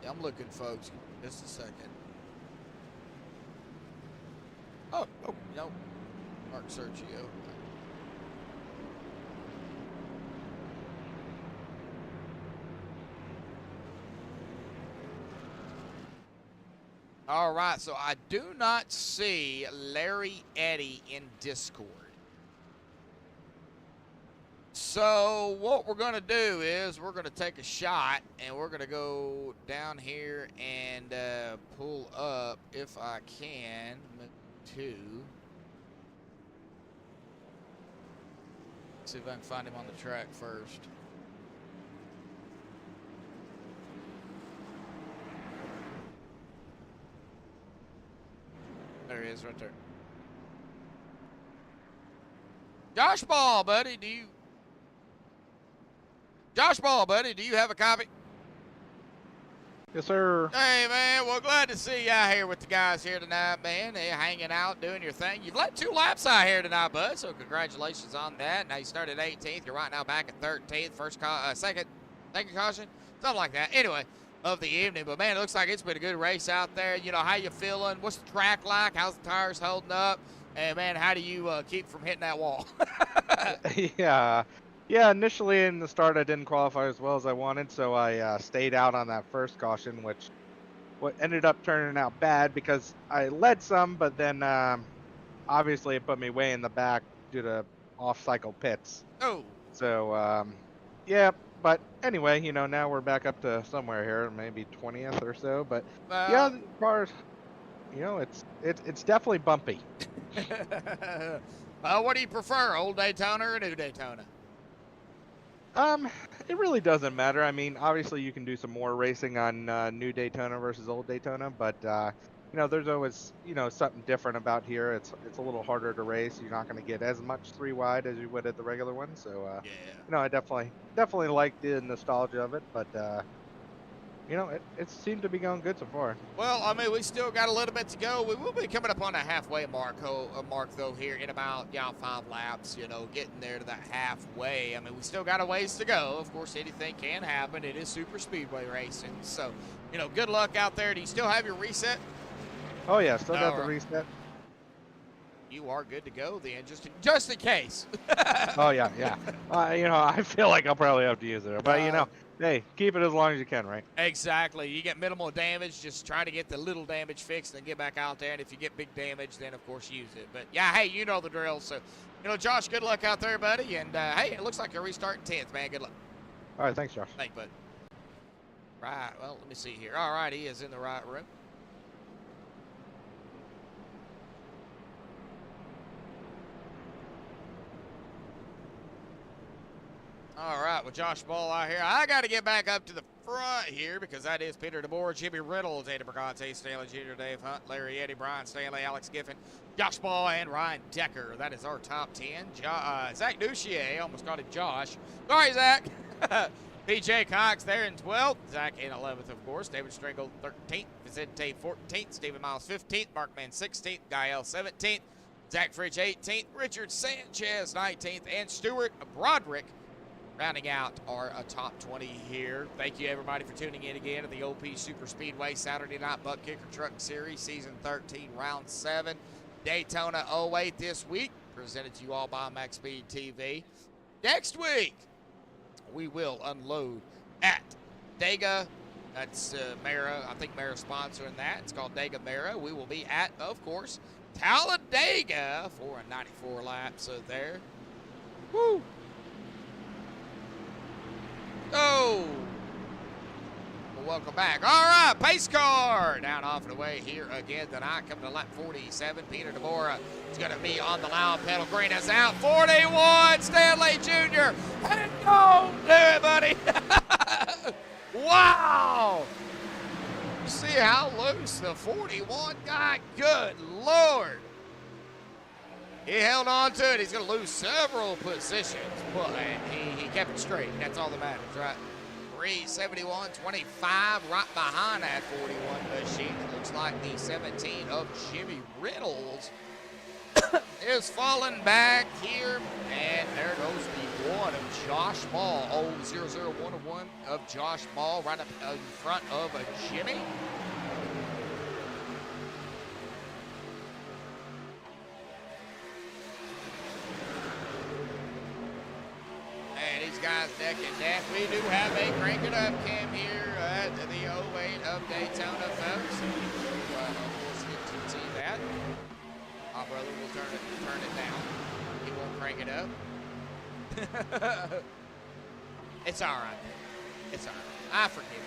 I'm looking, folks. Just a second. Oh, no. Mark Sergio. All right, so I do not see Larry Eddy in Discord. So what we're going to do is we're going to take a shot, and we're going to go down here and pull up, if I can, to see if I can find him on the track first. There he is right there. Josh Ball, buddy, do you have a copy? Yes, sir. Hey, man, well, glad to see you out here with the guys here tonight, man. They're hanging out, doing your thing. You've led 2 laps out here tonight, bud, so congratulations on that. Now you started 18th. You're right now back at 13th. Second caution, something like that. Anyway, of the evening. But, man, it looks like it's been a good race out there. You know, how you feeling? What's the track like? How's the tires holding up? And, man, how do you keep from hitting that wall? Yeah, initially in the start I didn't qualify as well as I wanted, so I stayed out on that first caution, which ended up turning out bad because I led some, but then obviously it put me way in the back due to off-cycle pits. Oh. So, yeah, but anyway, you know, now we're back up to somewhere here, maybe 20th or so, but yeah, the cars, you know, it's definitely bumpy. What do you prefer, old Daytona or new Daytona? It really doesn't matter. I mean, obviously you can do some more racing on new Daytona versus old Daytona, but there's always something different about here. It's a little harder to race. You're not going to get as much three wide as you would at the regular one. So Yeah. I definitely like the nostalgia of it, but it seemed to be going good so far. Well, I mean, we still got a little bit to go. We will be coming up on a halfway mark, though, here in about 5 laps. Getting there to that halfway. I mean, we still got a ways to go. Of course, anything can happen. It is super speedway racing, so good luck out there. Do you still have your reset? Oh yeah, still got All the right. reset. You are good to go then, just in case. Oh yeah, yeah. I feel like I'll probably have to use it, but hey, keep it as long as you can, right? Exactly. You get minimal damage, just try to get the little damage fixed and then get back out there. And if you get big damage, then of course use it. But yeah, hey, you know the drill. So, Josh, good luck out there, buddy. And hey, it looks like you're restarting 10th, man. Good luck. All right, thanks, Josh. Thanks, bud. Right. Well, let me see here. All right, he is in the right room. All right, with Josh Ball out here, I got to get back up to the front here because that is Peter DeBoer, Jimmy Reynolds, Eddie Brigante, Stanley Jr., Dave Hunt, Larry Eddy, Brian Stanley, Alex Giffen, Josh Ball, and Ryan Decker. That is our top 10. Zach Duchier, almost got it, Josh. Sorry, Zach. PJ Cox there in 12th. Zach in 11th, of course. David Stringle 13th. Vicente 14th. Stephen Miles 15th. Markman 16th. Gael 17th. Zach Fridge 18th. Richard Sanchez 19th. And Stuart Broderick rounding out our top 20 here. Thank you, everybody, for tuning in again to the OP Super Speedway Saturday Night Buttkicker Truck Series, Season 13, Round 7, Daytona 08 this week, presented to you all by MaxspeedTV. Next week, we will unload at Dega. That's Mara. I think Mara's sponsoring that. It's called Dega Mara. We will be at, of course, Talladega for a 94 laps there. Woo! Oh, well, welcome back. All right, pace car down off and away here again tonight. Coming to lap 47. Peter DeBoer is going to be on the loud pedal. Green is out. 41. Stanley Jr. Hang on to it, buddy. Wow. You see how loose the 41 got? Good Lord. He held on to it. He's going to lose several positions, but he kept it straight. That's all that matters, right? 371.25 right behind that 41 machine. It looks like the 17 of Jimmy Reynolds is falling back here. And there goes the 1 of Josh Ball. Oh, 001 of Josh Ball right up in front of Jimmy. Guys neck and neck. We do have a crank it up cam here at the 08 of Daytona, folks. Of course, get to see that. My brother will turn it down. He won't crank it up. It's all right. It's all right. I forgive you.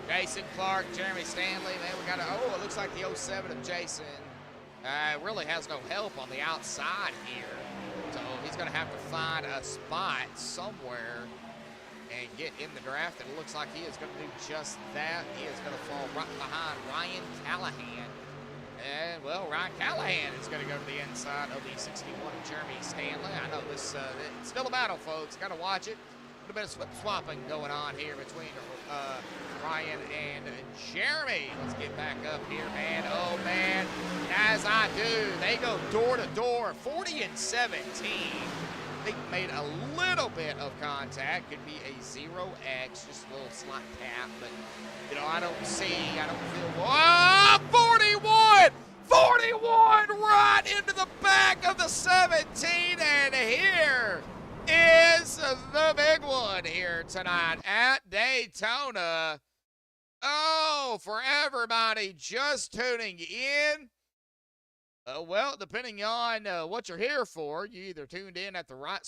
Jason Clark, Jeremy Stanley. Man, we got it looks like the 07 of Jason really has no help on the outside here. So he's going to have to find a spot somewhere and get in the draft. And it looks like he is going to do just that. He is going to fall right behind Ryan Callahan. And, well, Ryan Callahan is going to go to the inside of the 61 of Jeremy Stanley. I know this it's still a battle, folks. Got to watch it. A little bit of swapping going on here between Ryan and Jeremy. Let's get back up here, man. Oh, man. As I do, they go door to door, 40 and 17. I think made a little bit of contact. Could be a 0x, just a little slight tap. But, I don't feel. Oh, 41! 41 right into the back of the 17. And here is the big one here tonight at Daytona. Oh, for everybody just tuning in. Well, depending on what you're here for, you either tuned in at the right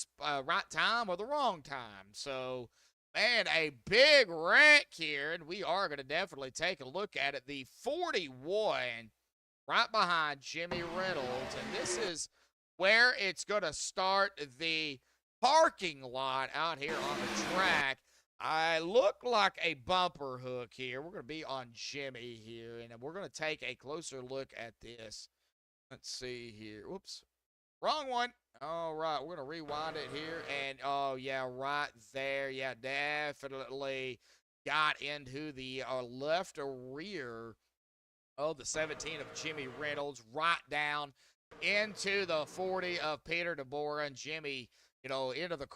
time or the wrong time. So, man, a big wreck here, and we are going to definitely take a look at it. The 41 right behind Jimmy Reynolds, and this is where it's going to start the parking lot out here on the track. I look like a bumper hook here. We're going to be on Jimmy here, and we're going to take a closer look at this. Let's see here. Whoops. Wrong one. All right, we're going to rewind it here. And, oh, yeah, right there. Yeah, definitely got into the left or rear of the 17 of Jimmy Reynolds, right down into the 40 of Peter DeBoer, and Jimmy, into the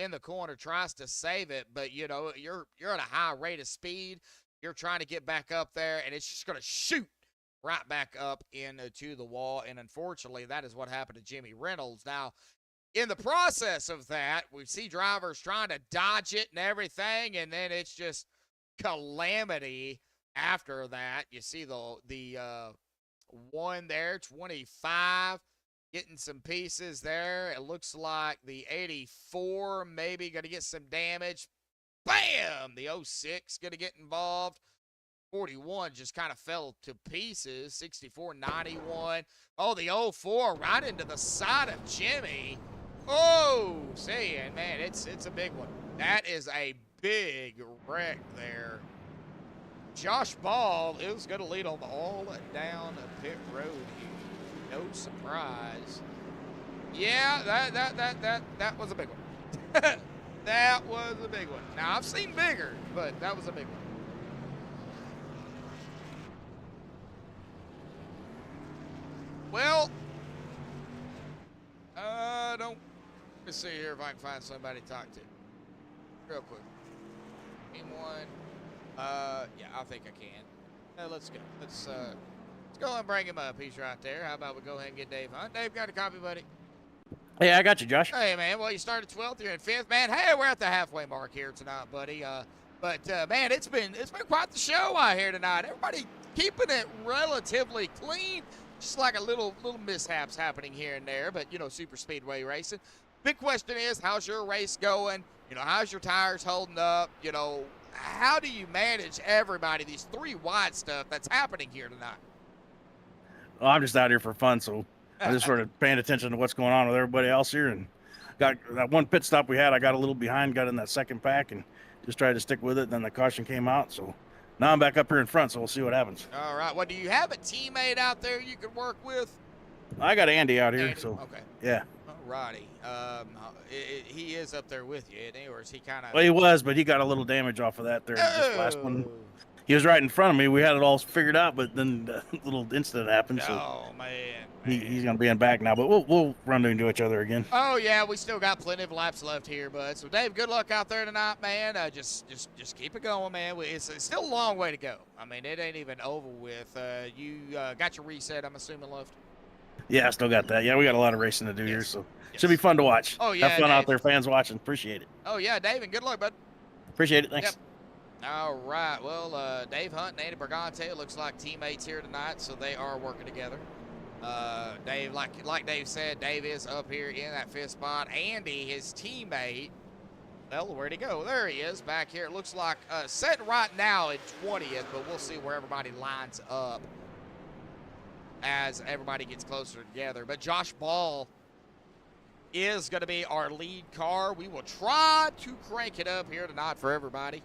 in the corner, tries to save it, but you're at a high rate of speed. You're trying to get back up there, and it's just going to shoot right back up into the wall. And unfortunately, that is what happened to Jimmy Reynolds. Now, in the process of that, we see drivers trying to dodge it and everything, and then it's just calamity. After that, you see the one there, 25, getting some pieces there. It looks like the 84 maybe going to get some damage. Bam! The 06 going to get involved. 41 just kind of fell to pieces. 64, 91. Oh, the 04 right into the side of Jimmy. Oh, saying, man, it's a big one. That is a big wreck there. Josh Ball is going to lead them all down pit road here. No surprise. Yeah, that was a big one. That was a big one. Now, I've seen bigger, but that was a big one. Well, let me see here if I can find somebody to talk to. Real quick. Team one. Yeah, I think I can. Let's go. Let's go ahead and bring him up. He's right there. How about we go ahead and get Dave Hunt? Dave, got a copy, buddy? Yeah, I got you, Josh. Hey, man. Well, you started 12th. You're in 5th, man. Hey, we're at the halfway mark here tonight, buddy. But man, it's been quite the show out here tonight. Everybody keeping it relatively clean. Just like a little mishaps happening here and there, but super speedway racing. Big question is, how's your race going? How's your tires holding up? How do you manage everybody, these 3 wide stuff that's happening here tonight? Well, I'm just out here for fun, so I just sort of paying attention to what's going on with everybody else here. And got that one pit stop we had, I got a little behind, got in that second pack, and just tried to stick with it. Then the caution came out, so now I'm back up here in front, so we'll see what happens. All right. Well, do you have a teammate out there you could work with? I got Andy out here, Andy? so Okay. yeah. All righty. He is up there with you, isn't he? Or is he kind of... Well, he was, but he got a little damage off of that there. This last one. He was right in front of me. We had it all figured out, but then the little incident happened. So oh, man. he's going to be in back now, but we'll run into each other again. Oh, yeah, we still got plenty of laps left here, bud. So, Dave, good luck out there tonight, man. Just keep it going, man. It's still a long way to go. I mean, it ain't even over with. You got your reset, I'm assuming, left? Yeah, I still got that. Yeah, we got a lot of racing to do here, so Yes. should be fun to watch. Oh, yeah, Have fun Dave. out there, fans watching. Appreciate it. Oh, yeah, Dave, and good luck, bud. Appreciate it. Thanks. Yep. All right. Well, Dave Hunt and Andy Bergante looks like teammates here tonight, so they are working together. Dave, like Dave said, Dave is up here in that 5th spot. Andy, his teammate, well, where'd he go? There he is back here. It looks like set right now at 20th, but we'll see where everybody lines up as everybody gets closer together. But Josh Ball is going to be our lead car. We will try to crank it up here tonight for everybody.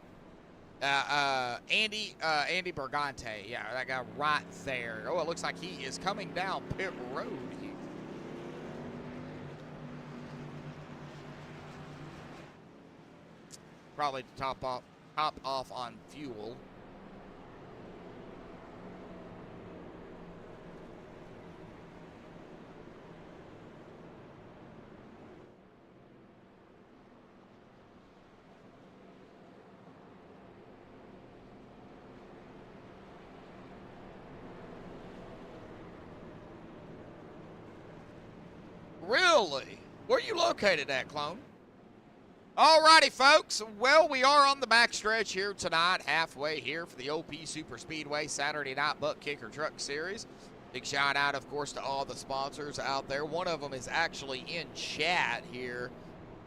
Andy Bergante, yeah, that guy right there. Oh, it looks like he is coming down pit road here. Probably to top off on fuel. Really? Where are you located at, clone? Alrighty, folks. Well, we are on the backstretch here tonight, halfway here for the OP Superspeedway Saturday Night Buttkicker Truck Series. Big shout out, of course, to all the sponsors out there. One of them is actually in chat here.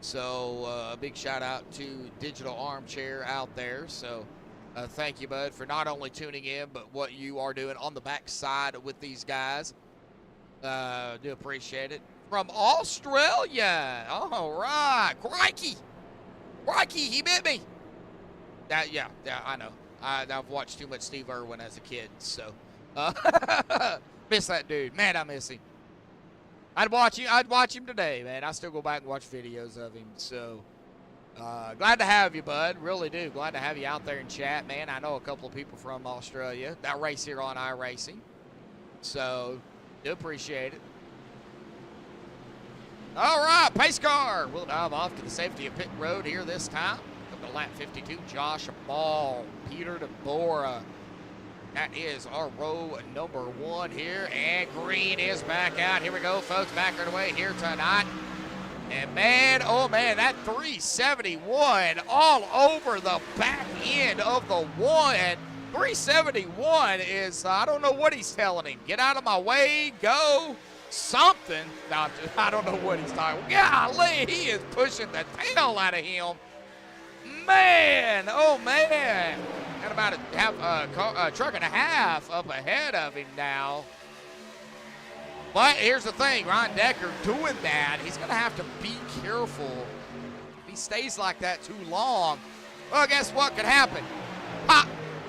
So, a big shout out to Digital Armchair out there. So, thank you, bud, for not only tuning in, but what you are doing on the backside with these guys. Do appreciate it. From Australia. All right. Crikey. Crikey, he bit me. Yeah, I know. I've watched too much Steve Irwin as a kid, so miss that dude. Man, I miss him. I'd watch him today, man. I still go back and watch videos of him. So glad to have you, bud. Really do. Glad to have you out there in chat, man. I know a couple of people from Australia that race here on iRacing. So do appreciate it. All right, pace car. We'll dive off to the safety of pit road here this time. Come to lap 52, Josh Ball, Peter DeBora. That is our row number 1 here. And green is back out. Here we go, folks. Back right away here tonight. And man, oh man, that 371 all over the back end of the one. 371 is, I don't know what he's telling him. Get out of my way, go, something. No, I don't know what he's talking. Golly, he is pushing the tail out of him. Man, oh man. Got about a truck and a half up ahead of him now. But here's the thing, Ron Decker doing that, he's going to have to be careful. If he stays like that too long, well, guess what could happen? Ha!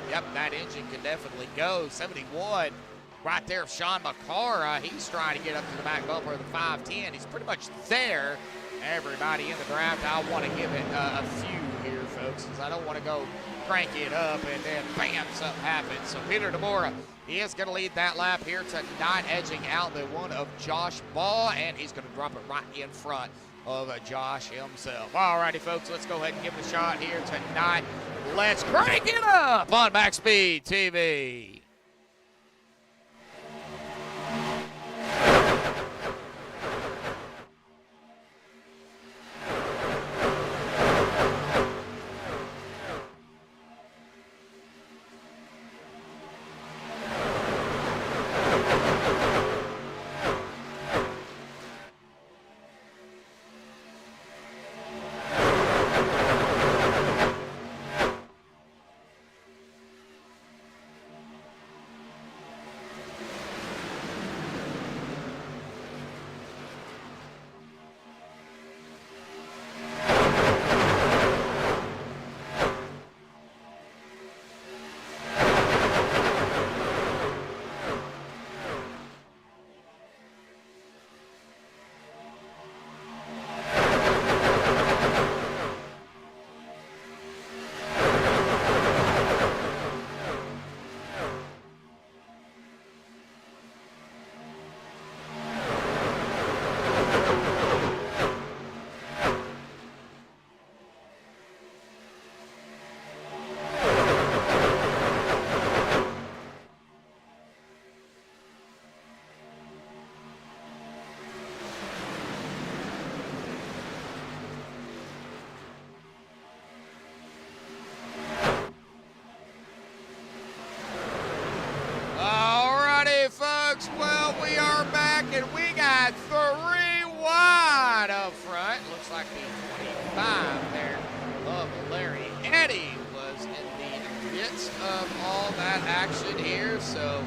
Yep, that engine could definitely go. 71 right there of Sean McCara. He's trying to get up to the back bumper of the 510. He's pretty much there. Everybody in the draft, I want to give it a few here, folks, because I don't want to go crank it up and then bam, something happens. So Peter DeBora, he is going to lead that lap here tonight, edging out the one of Josh Ball, and he's going to drop it right in front of Josh himself. All righty, folks, let's go ahead and give it a shot here tonight. Let's crank it up on MaxspeedTV. Well, we are back, and we got 3 wide up front. Looks like the 25 there of Larry Eddy was in the midst of all that action here. So,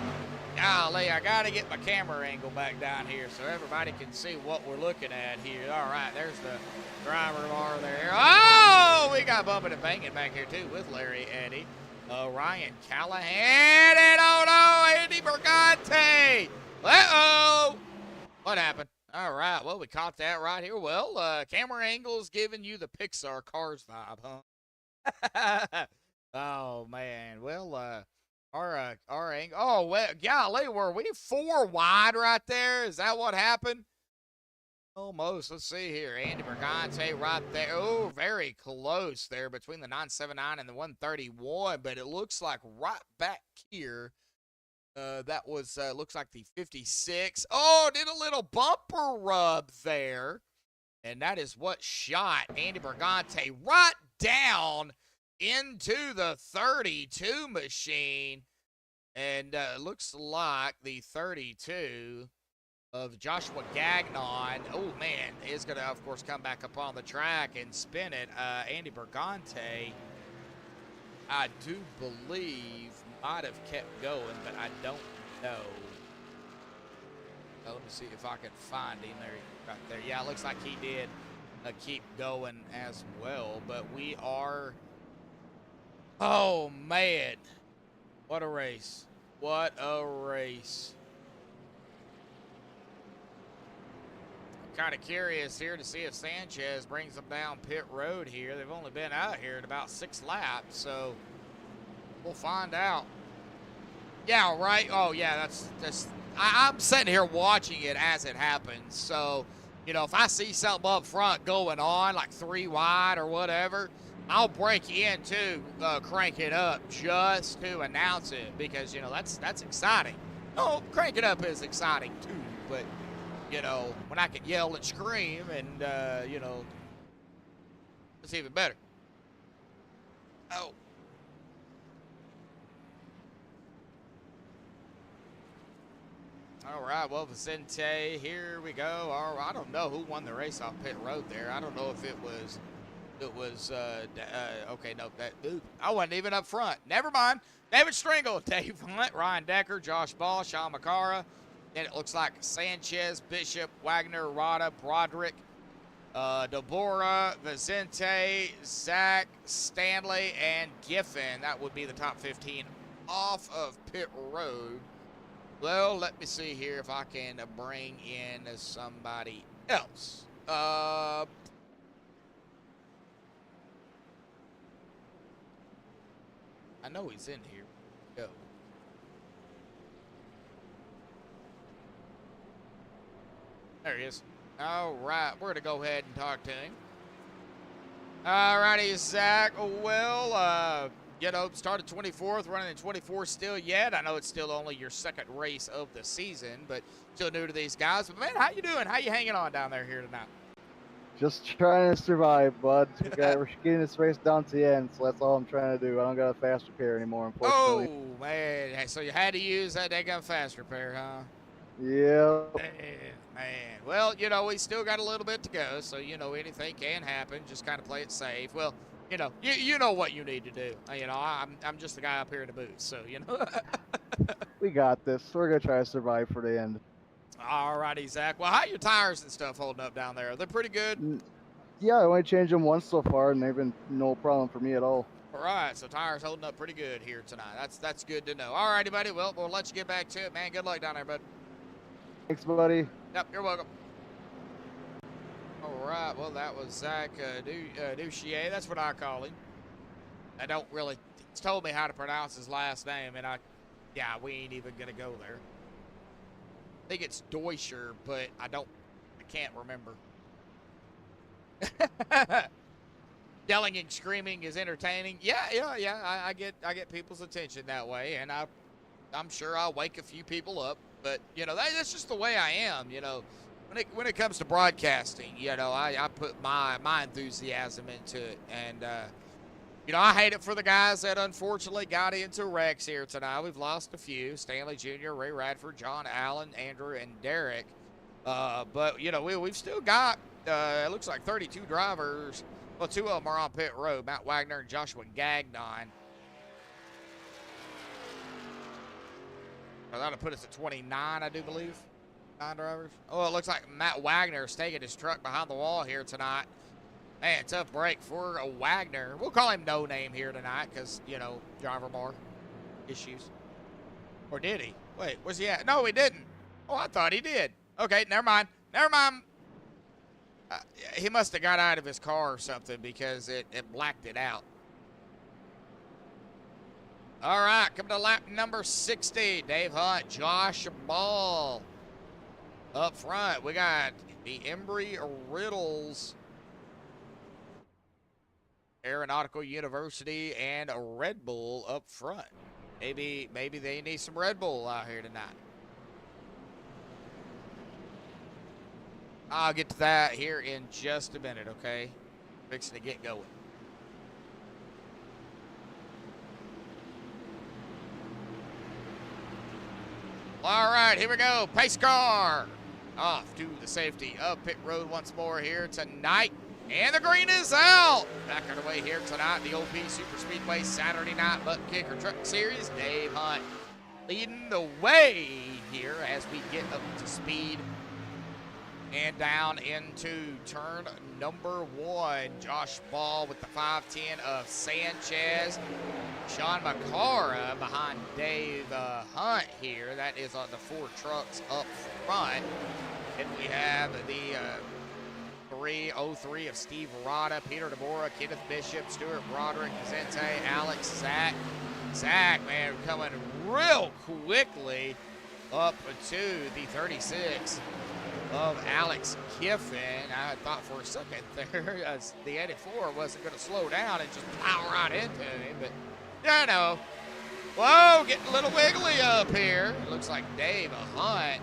golly, I got to get my camera angle back down here so everybody can see what we're looking at here. All right, there's the driver bar there. Oh, we got bumping and banging back here, too, with Larry Eddy. Ryan Callahan, and oh no, Andy Bergante. Uh-oh. What happened? All right, well, we caught that right here. Well, camera angle's giving you the Pixar Cars vibe, huh? Oh, man. Well, our angle. Oh, well, golly, were we 4 wide right there? Is that what happened? Almost. Let's see here. Andy Bergante right there. Oh, very close there between the 979 and the 131. But it looks like right back here, that was, looks like the 56. Oh, did a little bumper rub there. And that is what shot Andy Bergante right down into the 32 machine. And looks like the 32 of Joshua Gagnon, oh man, is going to, of course, come back up on the track and spin it. Andy Bergante, I do believe, might have kept going, but I don't know. Let me see if I can find him there, right there. Yeah, it looks like he did keep going as well. But we are, oh man, what a race. What a race. I'm kind of curious here to see if Sanchez brings them down pit road here. They've only been out here at about 6 laps, so we'll find out. Yeah, right. Oh, yeah, that's I'm sitting here watching it as it happens. So, you know, if I see something up front going on, like 3 wide or whatever, I'll break in to crank it up just to announce it because, you know, that's exciting. Oh, crank it up is exciting too, but, you know, when I can yell and scream and, you know, it's even better. Oh. All right, well, Vicente, here we go. I don't know who won the race off pit road there. I don't know if it was, okay, no, I wasn't even up front. Never mind. David Stringle, Dave Hunt, Ryan Decker, Josh Ball, Sean McCara. Then it looks like Sanchez, Bishop, Wagner, Rada, Broderick, Deborah, Vicente, Zach, Stanley, and Giffen. That would be the top 15 off of pit road. Well, let me see here if I can bring in somebody else. I know he's in here. Go. There he is. All right, we're going to go ahead and talk to him. All righty, Zach. Well, you know, started 24th, running in 24 still yet. I know it's still only your second race of the season, but still new to these guys. But, man, how you doing? How you hanging on down there here tonight? Just trying to survive, bud. We're getting this race down to the end, so that's all I'm trying to do. I don't got a fast repair anymore, unfortunately. Oh, man. So you had to use that daggone fast repair, huh? Yeah. Man. Well, you know, we still got a little bit to go, so, you know, anything can happen. Just kind of play it safe. Well, you know, you know what you need to do. You know, I'm just the guy up here in the booth, so, you know. We got this. We're going to try to survive for the end. All righty, Zach. Well, how are your tires and stuff holding up down there? Are they pretty good? Yeah, I only changed them once so far, and they've been no problem for me at all. All right, so tires holding up pretty good here tonight. That's good to know. All righty, buddy. Well, we'll let you get back to it, man. Good luck down there, bud. Thanks, buddy. Yep, you're welcome. All right, well, that was Zach Duchier. That's what I call him. I don't really, he's told me how to pronounce his last name, and we ain't even going to go there. I think it's Deutscher, but I can't remember. Yelling and screaming is entertaining. Yeah. I get people's attention that way, and I'm sure I'll wake a few people up. But you know, that's just the way I am. You know, when it comes to broadcasting, you know, I put my enthusiasm into it, and you know, I hate it for the guys that unfortunately got into wrecks here tonight. We've lost a few: Stanley Jr., Ray Radford, John Allen, Andrew, and Derek. But you know, we've still got it looks like 32 drivers. Well, 2 of them are on pit road: Matt Wagner and Joshua Gagnon. Well, that'll put us at 29, I do believe. 9 drivers. Oh, it looks like Matt Wagner is taking his truck behind the wall here tonight. Man, tough break for a Wagner. We'll call him No Name here tonight because, you know, driver bar issues. Or did he? Wait, where's he at? No, he didn't. Oh, I thought he did. Okay, never mind. Never mind. He must have got out of his car or something because it blacked it out. All right, coming to lap number 60. Dave Hunt, Josh Ball. Up front, we got the Embry-Riddles Aeronautical University and a Red Bull up front. Maybe they need some Red Bull out here tonight. I'll get to that here in just a minute, okay? Fixing to get going. All right, here we go. Pace car off to the safety of pit road once more here tonight. And the green is out. Back underway here tonight, the OP Superspeedway Saturday Night Buttkicker Truck Series. Dave Hunt leading the way here as we get up to speed and down into turn number 1. Josh Ball with the 510 of Sanchez. Sean McCara behind Dave Hunt here. That is on the 4 trucks up front. And we have the 303 of Steve Rada, Peter DeBora, Kenneth Bishop, Stuart Broderick, Zente, Alex, Zach. Zach, man, coming real quickly up to the 36 of Alex Kiffin. I thought for a second there the 84 wasn't going to slow down and just plow right into him, but no. Whoa, getting a little wiggly up here. It looks like Dave Hunt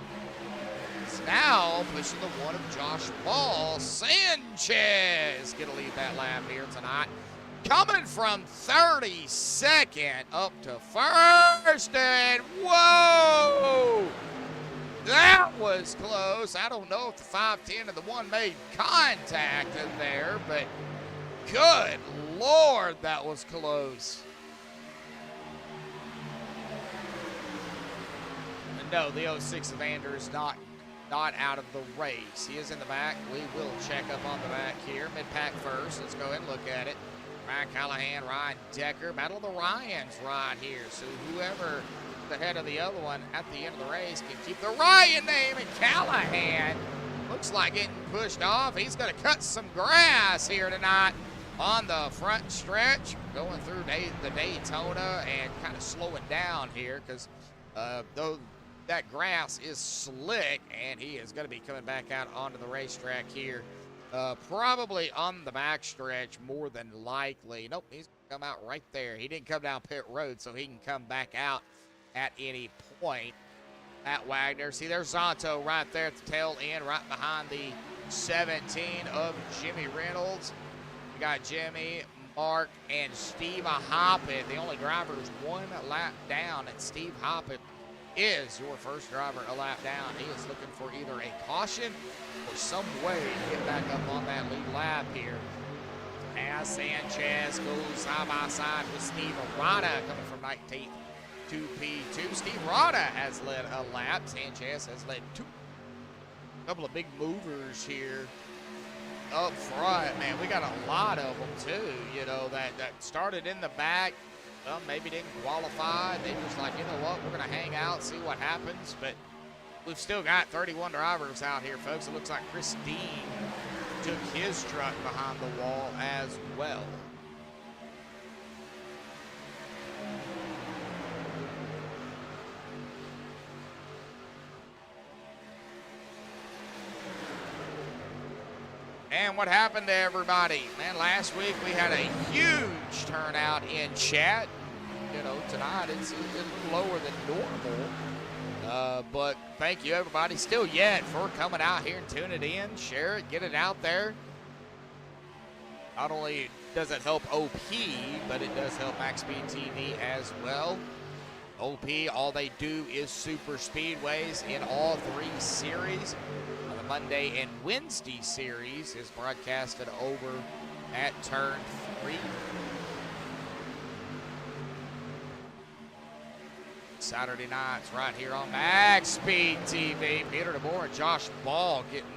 is now pushing the 1 of Josh Ball. Sanchez going to lead that lap here tonight. Coming from 32nd up to first, and whoa! That was close. I don't know if the 510 and the 1 made contact in there, but good Lord, that was close. And no, the 06 Evander is not out of the race. He is in the back. We will check up on the back here. Mid-pack first. Let's go ahead and look at it. Ryan Callahan, Ryan Decker. Battle of the Ryans right here. So whoever the head of the other one at the end of the race can keep the Ryan name, and Callahan looks like getting pushed off. He's going to cut some grass here tonight on the front stretch, going through the Daytona and kind of slowing down here because though that grass is slick, and he is going to be coming back out onto the racetrack here probably on the back stretch more than likely. Nope, he's going to come out right there. He didn't come down pit road, so he can come back out at any point at Wagner. See, there's Zonto right there at the tail end, right behind the 17 of Jimmy Reynolds. We got Jimmy, Mark, and Steve Hoppett. The only driver is 1 lap down, and Steve Hoppett is your first driver a lap down. He is looking for either a caution or some way to get back up on that lead lap here. As Sanchez goes side by side with Steve Arada coming from 19th to P2. Steve Rada has led a lap. Sanchez has led 2. A couple of big movers here up front. Man, we got a lot of them too, you know, that started in the back. Well, maybe didn't qualify. They just like, you know what, we're going to hang out, see what happens. But we've still got 31 drivers out here, folks. It looks like Chris Dean took his truck behind the wall as well. And what happened to everybody? Man, last week we had a huge turnout in chat. You know, tonight it's a little lower than normal. But thank you, everybody, still yet for coming out here and tuning it in. Share it, get it out there. Not only does it help OP, but it does help MaxspeedTV as well. OP, all they do is super speedways in all 3 series. The Monday and Wednesday series is broadcasted over at turn 3. Saturday nights right here on MaxspeedTV. Peter DeBoer and Josh Ball getting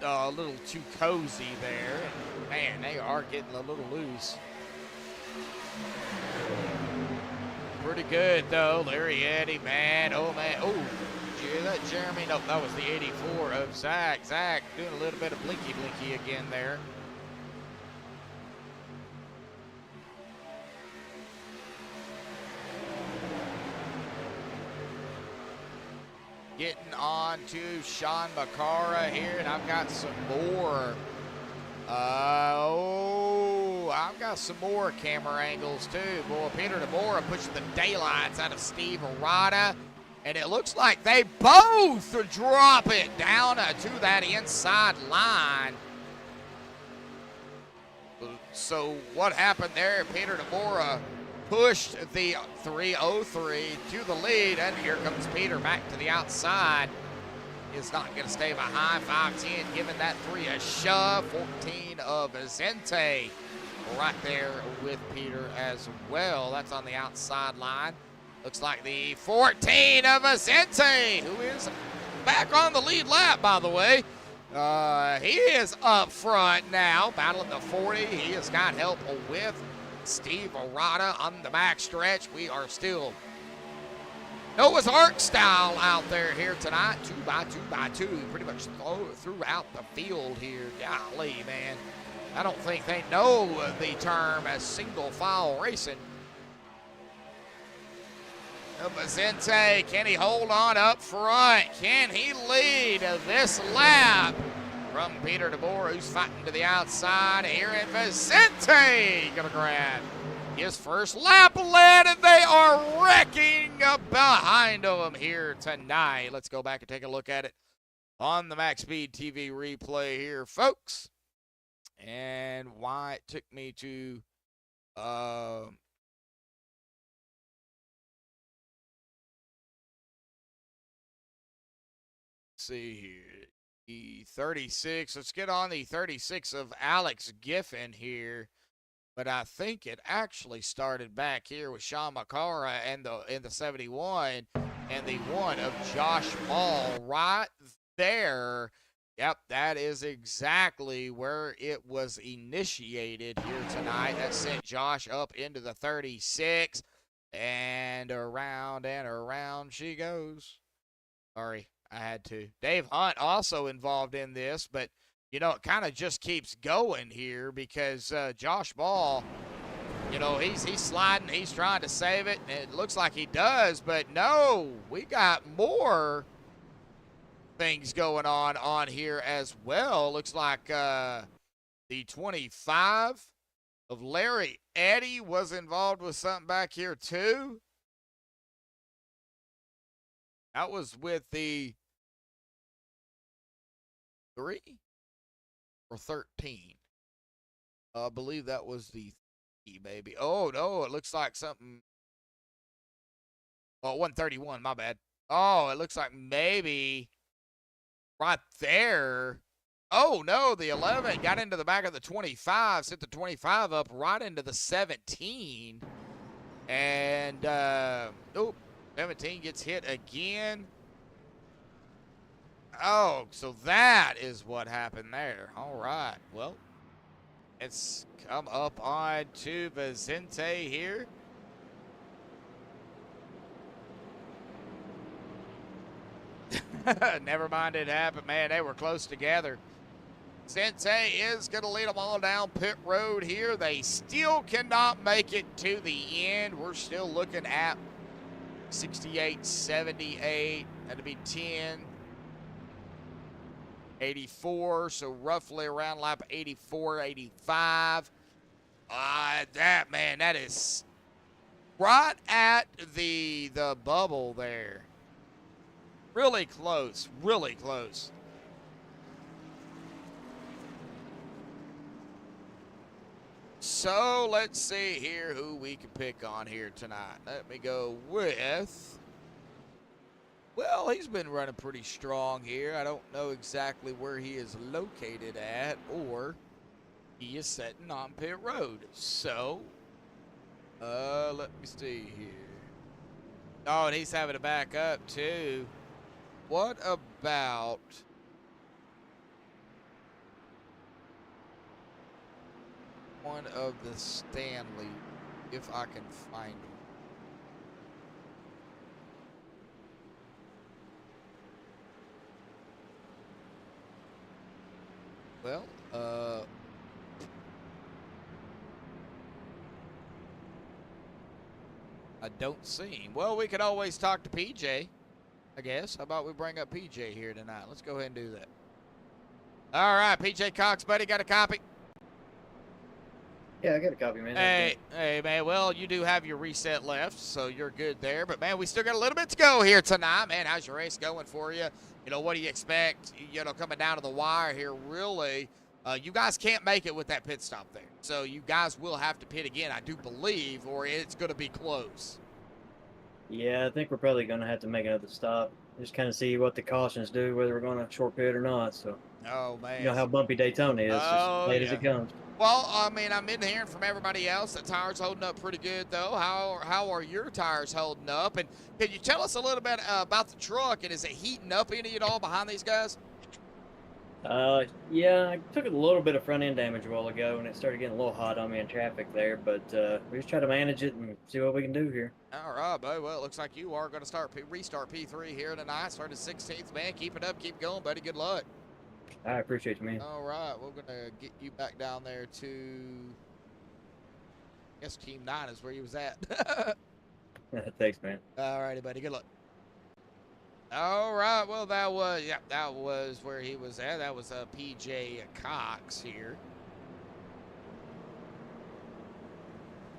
a little too cozy there. And man, they are getting a little loose. Pretty good though. Larry Eddy, man. Oh man. Oh, did you hear that, Jeremy? Nope, that was the 84 of Zach. Zach doing a little bit of blinky again there. Getting on to Sean McCara here, and I've got some more. I've got some more camera angles too. Boy, Peter DeBora pushing the daylights out of Steve Arada, and it looks like they both drop it down to that inside line. So what happened there? Peter DeBora pushed the 303 to the lead, and here comes Peter back to the outside. Is not going to stay behind. 510 giving that 3 a shove. 14 of Zente right there with Peter as well. That's on the outside line. Looks like the 14 of Vicente, who is back on the lead lap, by the way. He is up front now, battling the 40. He has got help with Steve Arata on the back stretch. We are still Noah's Ark style out there here tonight. 2x2x2, pretty much throughout the field here. Golly, man. I don't think they know the term as single file racing. Vicente, can he hold on up front? Can he lead this lap from Peter DeBoer, who's fighting to the outside here? And Vicente gonna grab his first lap lead, and they are wrecking behind him here tonight. Let's go back and take a look at it on the MaxspeedTV replay here, folks. And why it took me to see here, the 36. Let's get on the 36 of Alex Giffen here. But I think it actually started back here with Sean McCara and in the 71 and the one of Josh Ball right there. Yep, that is exactly where it was initiated here tonight. That sent Josh up into the 36, and around she goes. Sorry, I had to. Dave Hunt also involved in this, but you know, it kind of just keeps going here because Josh Ball, you know, he's sliding, he's trying to save it, and it looks like he does, but no, we got more things going on here as well. Looks like the 25 of Larry Eddy was involved with something back here too. That was with the 3 or 13. I believe that was the 3, maybe. Oh, no, it looks like something. Oh, 131, my bad. Oh, it looks like maybe right there. Oh, no, the 11 got into the back of the 25, sent the 25 up right into the 17. And, 17 gets hit again. Oh, so that is what happened there. All right. Well, it's come up on to Vicente here. Never mind, it happened, man. They were close together. Vicente is going to lead them all down pit road here. They still cannot make it to the end. We're still looking at 68, 78. That'd be 10. 84, so roughly around lap 84, 85. That is right at the bubble there. Really close, really close. So let's see here who we can pick on here tonight. Let me go with, well, he's been running pretty strong here. I don't know exactly where he is located at, or he is sitting on pit road. So, let me see here. Oh, and he's having to back up too. What about one of the Stanley, if I can find him? Well, I don't see him. Well, we could always talk to PJ, I guess. How about we bring up PJ here tonight? Let's go ahead and do that. All right, PJ Cox, buddy, got a copy? Yeah, I got a copy, man. Hey, man. Well, you do have your reset left, so you're good there. But, man, we still got a little bit to go here tonight, man. How's your race going for you? You know, what do you expect, you know, coming down to the wire here, really? You guys can't make it with that pit stop there. So you guys will have to pit again, I do believe, or it's going to be close. Yeah, I think we're probably going to have to make another stop. just kind of see what the cautions do, whether we're going to short pit or not. So Oh, man. you know how bumpy Daytona is, just Oh, late as yeah. it comes. Well, I mean, I'm in hearing from everybody else that tires holding up pretty good, though. How are your tires holding up? And can you tell us a little bit about the truck? And is it heating up any at all behind these guys? Yeah, I took a little bit of front end damage a while ago, and it started getting a little hot on me in traffic there. But we just try to manage it and see what we can do here. All right, buddy. Well, it looks like you are going to restart P3 here tonight. Started 16th, man. Keep it up. Keep going, buddy. Good luck. I appreciate you, man. All right, we're going to get you back down there to, I guess Team 9 is where you was at. Thanks, man. All righty, buddy. Good luck. All right, well, that was where he was at. That was PJ Cox here.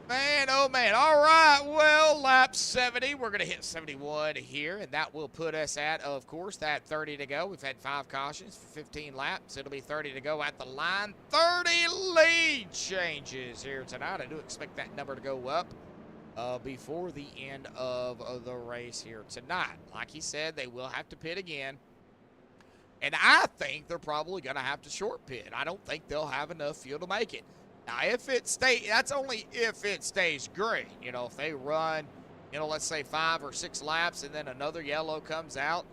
Man, oh, man. All right, well, lap 70. We're going to hit 71 here, and that will put us at, of course, that 30 to go. We've had 5 cautions for 15 laps. It'll be 30 to go at the line. 30 lead changes here tonight. I do expect that number to go up before the end of the race here tonight. Like he said, they will have to pit again. And I think they're probably going to have to short pit. I don't think they'll have enough fuel to make it. Now, if it stays, that's only if it stays green. You know, if they run, you know, let's say 5 or 6 laps and then another yellow comes out,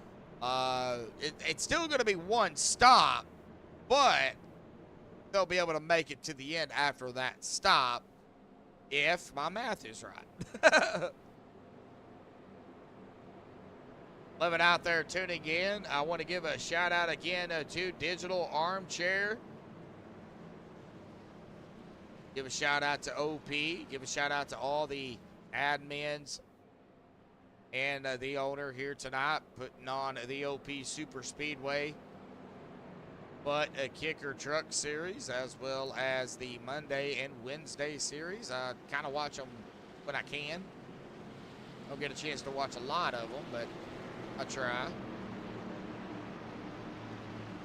it's still going to be one stop, but they'll be able to make it to the end after that stop if my math is right. Living out there tuning in, I want to give a shout out again to Digital Armchair. Give a shout out to OP. Give a shout out to all the admins and the owner here tonight putting on the OP Superspeedway Buttkicker Truck Series, as well as the Monday and Wednesday series. I kind of watch them when I can. Don't get a chance to watch a lot of them, but I try.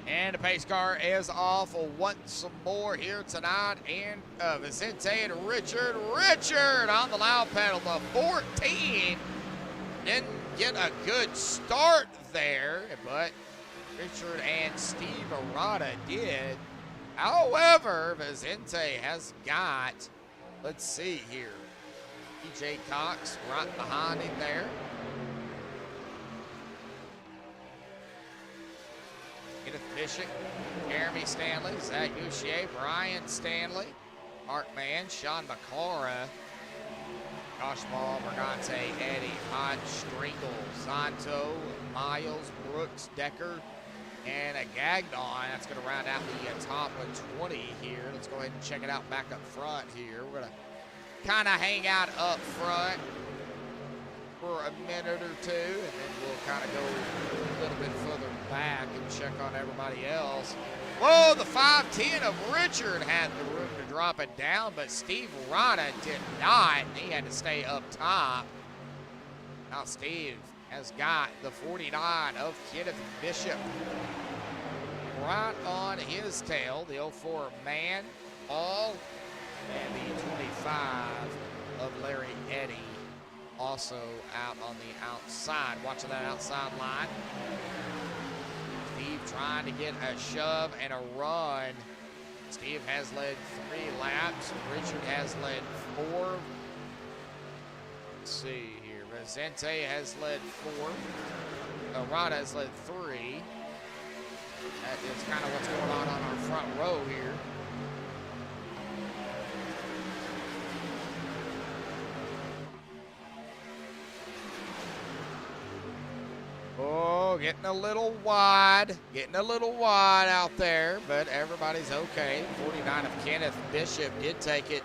And the pace car is off once more here tonight. And Vicente and Richard on the loud pedal. The 14 didn't get a good start there, but Richard and Steve Arata did. However, Vicente has got, let's see here, PJ Cox right behind him there. Kenneth Bishop, Jeremy Stanley, Zach Gouchier, Brian Stanley, Mark Mann, Sean McClara, Josh Ball, Bergante, Eddie, Hot, Stringle, Santo, Miles, Brooks, Decker, and a Gagnon. That's going to round out the top of 20 here. Let's go ahead and check it out back up front here. We're going to kind of hang out up front for a minute or two, and then we'll kind of go a little bit further back and check on everybody else. Whoa, the 510 of Richard had the room to drop it down, but Steve Rada did not, and he had to stay up top. Now Steve has got the 49 of Kenneth Bishop right on his tail, the 04 Man, All, and the 25 of Larry Eddy also out on the outside. Watching that outside line. Steve trying to get a shove and a run. Steve has led 3 laps. Richard has led 4. Let's see here. Vicente has led 4. Arata has led 3. That is kind of what's going on our front row here. Oh, getting a little wide out there, but everybody's okay. 49 of Kenneth Bishop did take it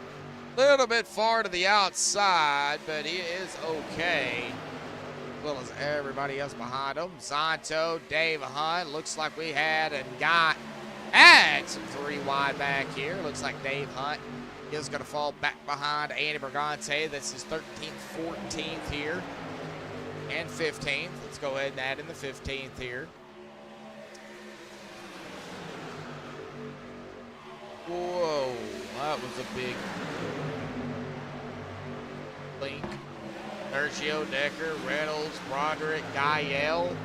a little bit far to the outside, but he is okay, as well as everybody else behind him. Santo, Dave Hunt, looks like we had some 3 wide back here. Looks like Dave Hunt is going to fall back behind Andy Bergante. This is 13th, 14th here, and 15th. Let's go ahead and add in the 15th here. Whoa, that was a big blink. Sergio Decker, Reynolds, Broderick, Gael,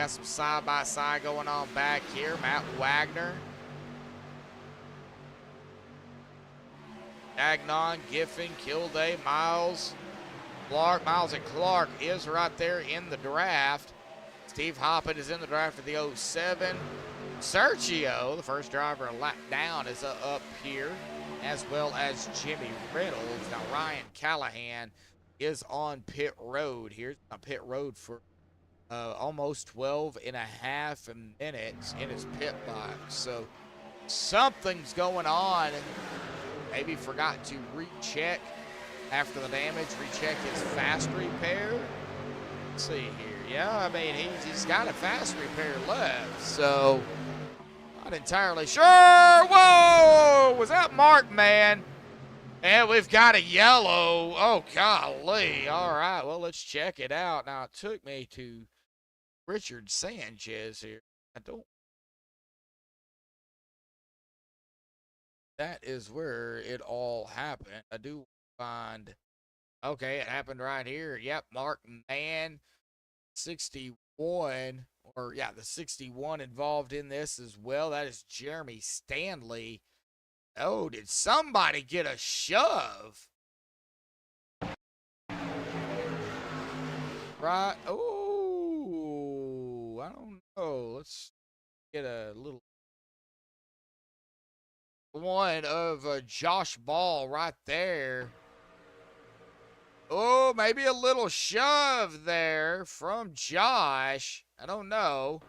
Got some side-by-side going on back here. Matt Wagner. Gagnon, Giffen, Kilday, Miles. Clark. Miles and Clark is right there in the draft. Steve Hoppett is in the draft for the 07. Sergio, the first driver a lap down, is up here, as well as Jimmy Reynolds. Now, Ryan Callahan is on pit road here. On pit road for almost 12 and a half minutes in his pit box. So something's going on, and maybe forgot to recheck after the damage, recheck his fast repair. Let's see here. Yeah, I mean, he's got a fast repair left, so not entirely sure. Whoa! Was that Mark, man? And we've got a yellow. Oh, golly. All right, well, let's check it out. Now, it took me to Richard Sanchez here. That is where it all happened. I do find, okay, it happened right here. Yep, Mark Mann, 61, or yeah, the 61 involved in this as well. That is Jeremy Stanley. Oh, did somebody get a shove? Right. Oh, I don't know. Let's get a little one of Josh Ball right there. Oh, maybe a little shove there from Josh. I don't know.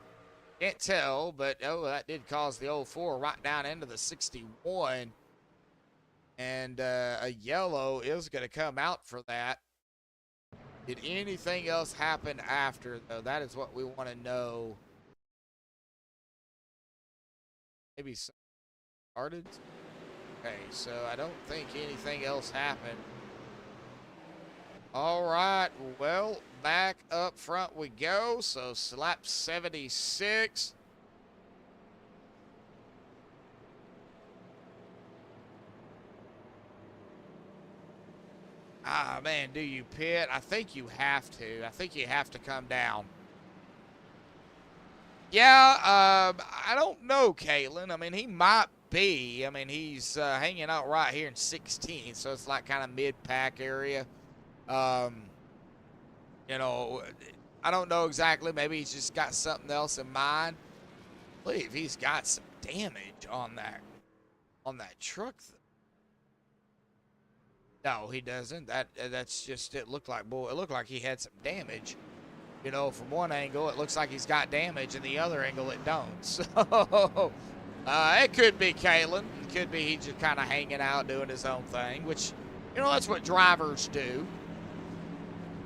Can't tell, but oh, that did cause the 04 right down into the 61. And a yellow is going to come out for that. Did anything else happen after, though? That is what we want to know. Maybe started. Okay, so I don't think anything else happened. All right, well, back up front we go. So lap 76. Ah, man, do you pit? I think you have to. I think you have to come down. Yeah, I don't know, Caitlin. I mean, he might be. I mean, he's hanging out right here in 16, so it's like kind of mid-pack area. You know, I don't know exactly. Maybe he's just got something else in mind. I believe he's got some damage on that truck. No, he doesn't. That's just, it looked like, boy, it looked like he had some damage. You know, from one angle, it looks like he's got damage, and the other angle, it don't. So, it could be Kalen. It could be he's just kind of hanging out, doing his own thing, which, you know, that's what drivers do.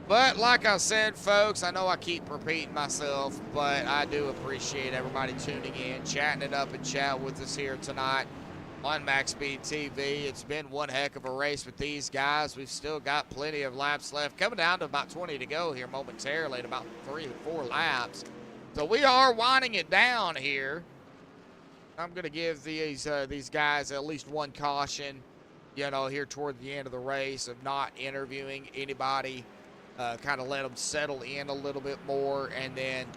But like I said, folks, I know I keep repeating myself, but I do appreciate everybody tuning in, chatting it up and chat with us here tonight on MaxspeedTV. It's been one heck of a race with these guys. We've still got plenty of laps left. Coming down to about 20 to go here momentarily, at about 3 or 4 laps. So we are winding it down here. I'm going to give these guys at least one caution, you know, here toward the end of the race of not interviewing anybody. Kind of let them settle in a little bit more, and then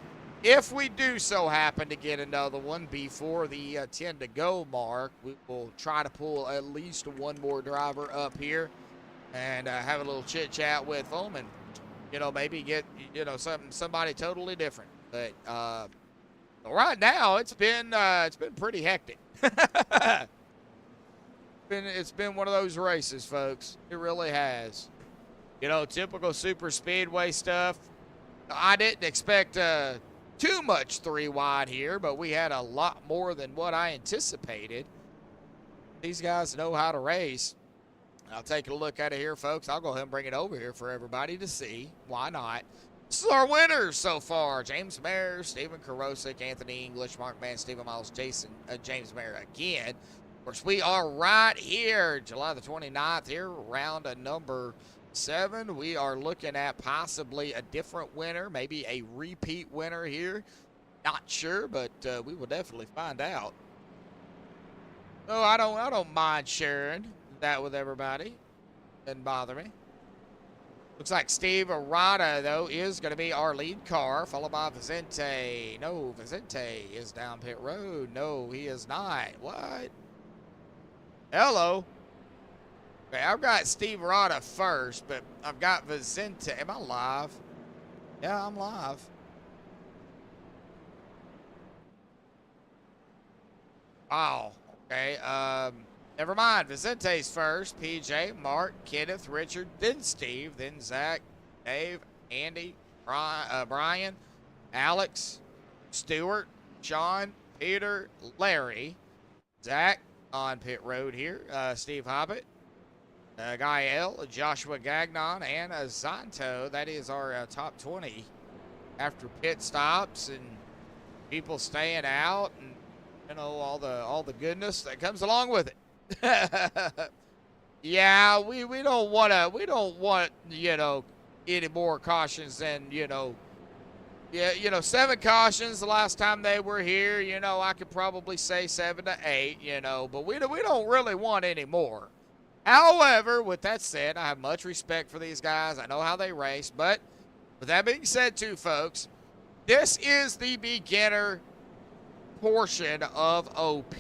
if we do so happen to get another one before the 10 to go mark, we will try to pull at least one more driver up here and have a little chit chat with them, and you know, maybe get, you know, somebody totally different. But right now it's been pretty hectic. It's been one of those races, folks. It really has. You know, typical super speedway stuff. I didn't expect too much 3 wide here, but we had a lot more than what I anticipated. These guys know how to race. I'll take a look at it here, folks. I'll go ahead and bring it over here for everybody to see. Why not? This is our winners so far. James Mayer, Stephen Karosik, Anthony English, Mark Mann, Stephen Miles, James Mayer again. Of course, we are right here, July the 29th here, round number 7. We are looking at possibly a different winner, maybe a repeat winner here. Not sure, but we will definitely find out. Oh, I don't mind sharing that with everybody. Doesn't bother me. Looks like Steve Arata, though, is going to be our lead car, followed by Vicente. No, Vicente is down pit road. No, he is not. What? Hello. Okay, I've got Steve Arata first, but I've got Vicente. Am I live? Yeah, I'm live. Wow. Okay, never mind. Vicente's first. PJ, Mark, Kenneth, Richard, then Steve, then Zach, Dave, Andy, Brian, Alex, Stuart, Sean, Peter, Larry, Zach on pit road here, Steve Hobbit, Gael, Joshua Gagnon, and Zanto. That is our top 20 after pit stops and people staying out and, you know, all the goodness that comes along with it. Yeah, we don't want, you know, any more cautions than, you know, yeah, you know, 7 cautions the last time they were here. You know, I could probably say 7 to 8, you know, but we don't really want any more. However, with that said, I have much respect for these guys. I know how they race, but with that being said too, folks, this is the beginner portion of OP.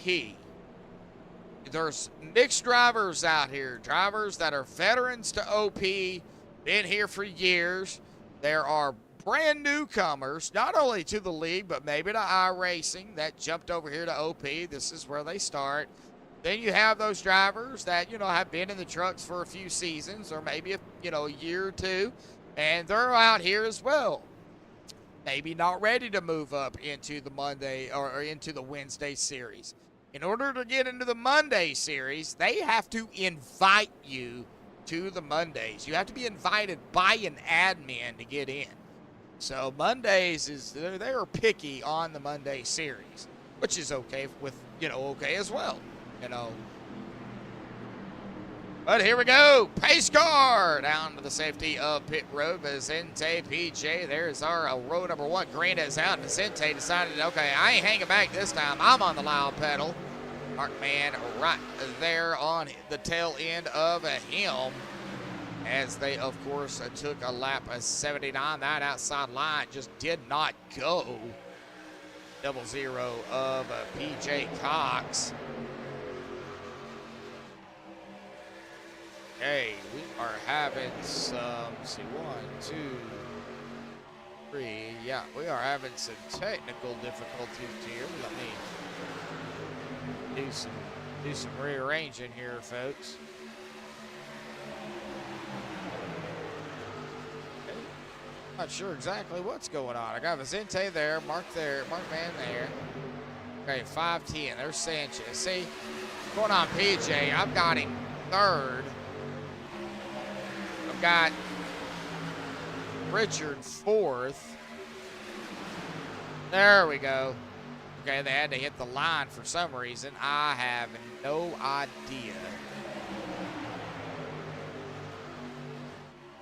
There's mixed drivers out here, drivers that are veterans to OP, been here for years. There are brand newcomers, not only to the league, but maybe to iRacing that jumped over here to OP. This is where they start. Then you have those drivers that, you know, have been in the trucks for a few seasons or maybe, you know, a year or two, and they're out here as well. Maybe not ready to move up into the Monday or into the Wednesday series. In order to get into the Monday series, they have to invite you to the Mondays. You have to be invited by an admin to get in. So Mondays they're picky on the Monday series, which is okay with, you know, okay as well, you know. But here we go. Pace car down to the safety of pit road. Vicente, PJ. There's our row number 1. Green is out. Vicente decided, okay, I ain't hanging back this time. I'm on the loud pedal. Markman right there on the tail end of him. As they, of course, took a lap of 79. That outside line just did not go. 0-0 of PJ Cox. Okay, we are having some, let's see, 1, 2, 3. Yeah, we are having some technical difficulties here. Let me do some rearranging here, folks. Okay. Not sure exactly what's going on. I got Vicente there, Mark Man there. Okay, 5-10. There's Sanchez. See, what's going on, PJ? I've got him 3rd. I've got Richard 4th. There we go. Okay, they had to hit the line for some reason. I have no idea.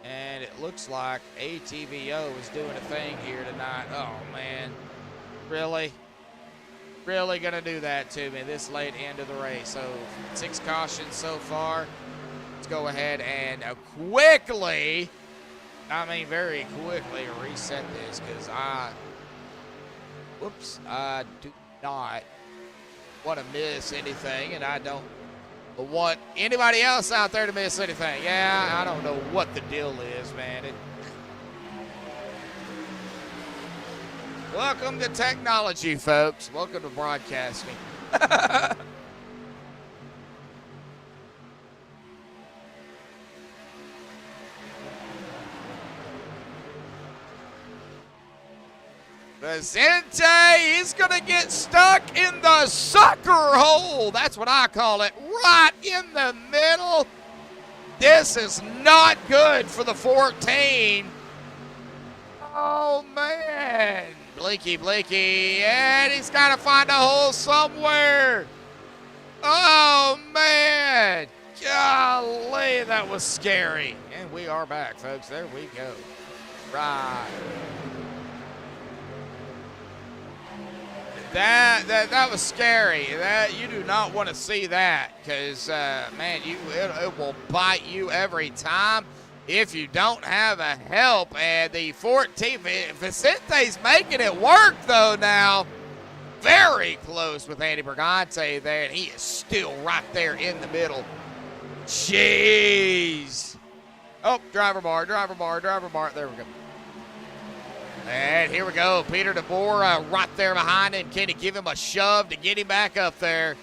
And it looks like ATVO is doing a thing here tonight. Oh, man. Really? Really going to do that to me this late into the race. So 6 cautions so far. Let's go ahead and quickly, I mean very quickly, reset this because I do not want to miss anything, and I don't want anybody else out there to miss anything. Yeah, I don't know what the deal is, man. Welcome to technology, folks. Welcome to broadcasting. Vicente, he's going to get stuck in the sucker hole. That's what I call it, right in the middle. This is not good for the 14. Oh, man. Blinky, and he's got to find a hole somewhere. Oh, man. Golly, that was scary. And we are back, folks. There we go. Right. That was scary. That you do not want to see that, because man, it will bite you every time. if you don't have a help. And the 14th, Vicente's making it work though now. Very close with Andy Brigante there, and he is still right there in the middle. Jeez. Oh, driver bar. There we go. And here we go. Peter DeBoer right there behind him. Can he give him a shove to get him back up there?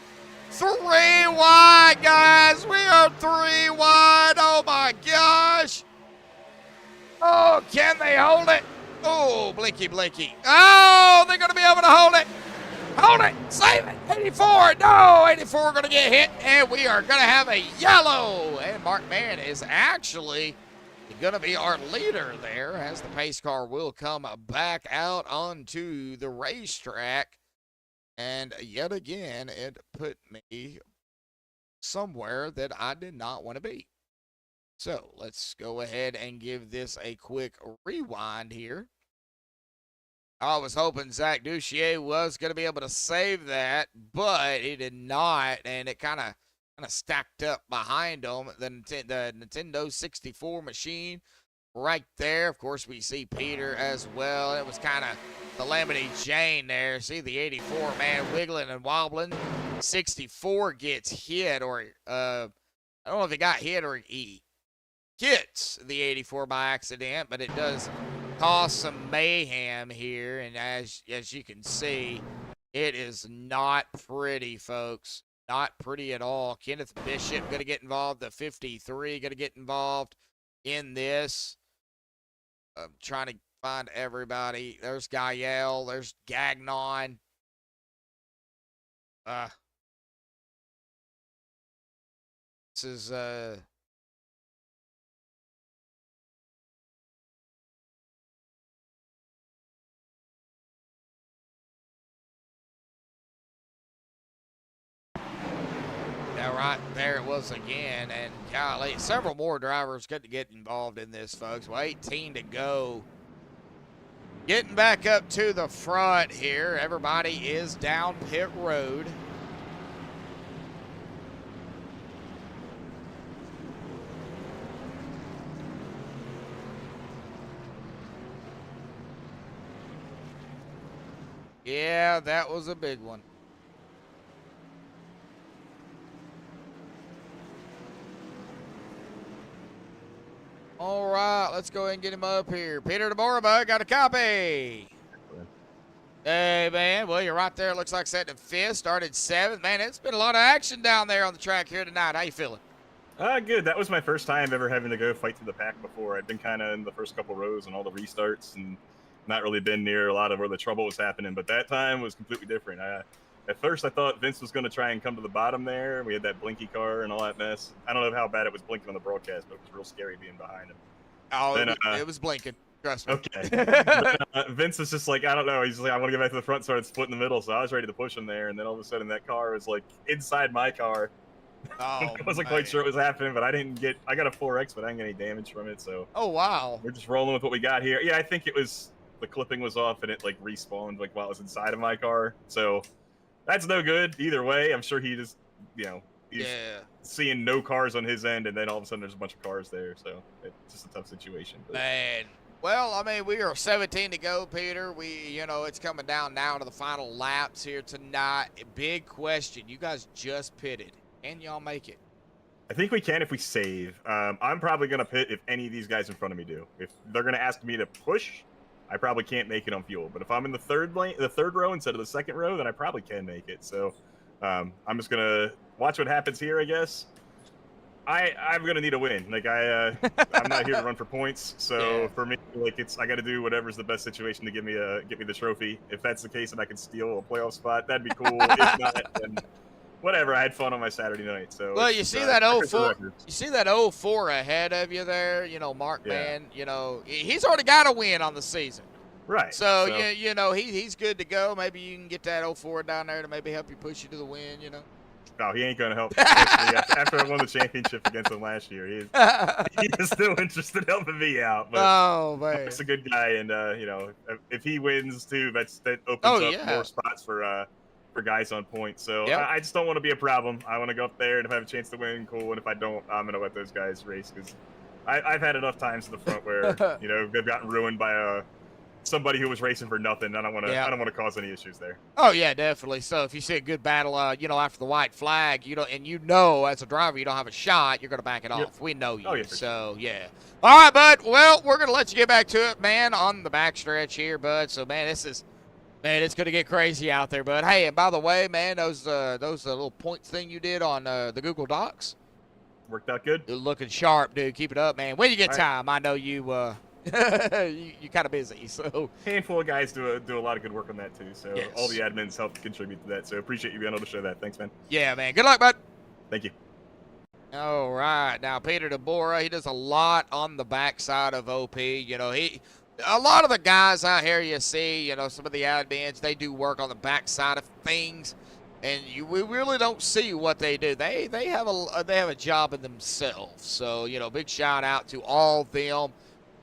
3 wide, guys. We are 3 wide. Oh, my gosh. Oh, can they hold it? Oh, blinky. Oh, they're going to be able to hold it. Hold it. Save it. 84. No, 84 going to get hit, and we are going to have a yellow. And Mark Mann is actually going to be our leader there, as the pace car will come back out onto the racetrack. And yet again, it put me somewhere that I did not want to be. So let's go ahead and give this a quick rewind here. I was hoping Zach Duchier was going to be able to save that, but he did not, and it kind of stacked up behind him. The Nintendo 64 machine right there. Of course, we see Peter as well. It was kind of Calamity Jane there. See the 84 man wiggling and wobbling. 64 gets hit, or I don't know if he got hit or he hits the 84 by accident, but it does cause some mayhem here. And as you can see, it is not pretty, folks. Not pretty at all. Kenneth Bishop going to get involved. The 53 going to get involved in this. I'm trying to find everybody. There's Gael. There's Gagnon. This is right there it was again, and golly, several more drivers got to get involved in this, folks. Well, 18 to go. Getting back up to the front here. Everybody is down pit road. Yeah, that was a big one. All right, let's go ahead and get him up here. Peter DeBoer, got a copy. Hey, man. Well, you're right there. It looks like setting 5th, started 7th. Man, it's been a lot of action down there on the track here tonight. How you feeling? Good. That was my first time ever having to go fight through the pack before. I'd been kind of in the first couple rows and all the restarts and not really been near a lot of where the trouble was happening. But that time was completely different. At first, I thought Vince was going to try and come to the bottom there. We had that blinky car and all that mess. I don't know how bad it was blinking on the broadcast, but it was real scary being behind him. Oh, then, it was blinking. Trust me. Okay. Then, Vince was just like, I don't know. He's like, I want to get back to the front, started splitting the middle. So I was ready to push him there. And then all of a sudden, that car was like inside my car. Oh, I wasn't quite sure what was happening, but I got a 4X, but I didn't get any damage from it. So. Oh, wow. We're just rolling with what we got here. Yeah, I think it was, the clipping was off and it like respawned like while it was inside of my car. So. That's no good either way. I'm sure he just, he's seeing no cars on his end, and then all of a sudden there's a bunch of cars there. So it's just a tough situation. But. Man, well, I mean, we are 17 to go, Peter. It's coming down now to the final laps here tonight. Big question. You guys just pitted. Can y'all make it? I think we can if we save. I'm probably going to pit if any of these guys in front of me do. If they're going to ask me to push, I probably can't make it on fuel, but if I'm in the third row instead of the second row, then I probably can make it. So I'm just gonna watch what happens here, I guess. I'm gonna need a win. Like I'm not here to run for points. So for me, like I got to do whatever's the best situation to get me the trophy. If that's the case, and I can steal a playoff spot, that'd be cool. If not, then whatever. I had fun on my Saturday night. So well, you see that 04. You see that 04 ahead of you there. Mark Mann. He's already got a win on the season. Right. So he's good to go. Maybe you can get that 04 down there to maybe help you push you to the win. No, he ain't gonna help. After I won the championship against him last year, he is still interested in helping me out. But oh man, he's a good guy, and if he wins too, that opens up more spots for guys on points. So I just don't want to be a problem. I want to go up there, and if I have a chance to win, cool. And if I don't, I'm gonna let those guys race because I've had enough times in the front where they've gotten ruined by somebody who was racing for nothing. I don't want to. Yeah. I don't want to cause any issues there. Oh yeah, definitely. So if you see a good battle, after the white flag, as a driver you don't have a shot, you're gonna back it off. We know you. Oh, yeah, for so yeah. All right, bud. Well, we're gonna let you get back to it, man, on the backstretch here, bud. So man, it's gonna get crazy out there, bud. Hey, and by the way, man, those little points thing you did on the Google Docs worked out good. You're looking sharp, dude. Keep it up, man. When you get All time, I know you you kind of busy, so handful of guys do a lot of good work on that too. So Yes. all the admins help contribute to that. So appreciate you being able to show that. Thanks, man. yeah, man. Good luck, bud. Thank you. All right, now Peter DeBora, he does a lot on the backside of OP. A lot of the guys out here you see, some of the admins, they do work on the backside of things, and we really don't see what they do. They have a job in themselves. So big shout out to all of them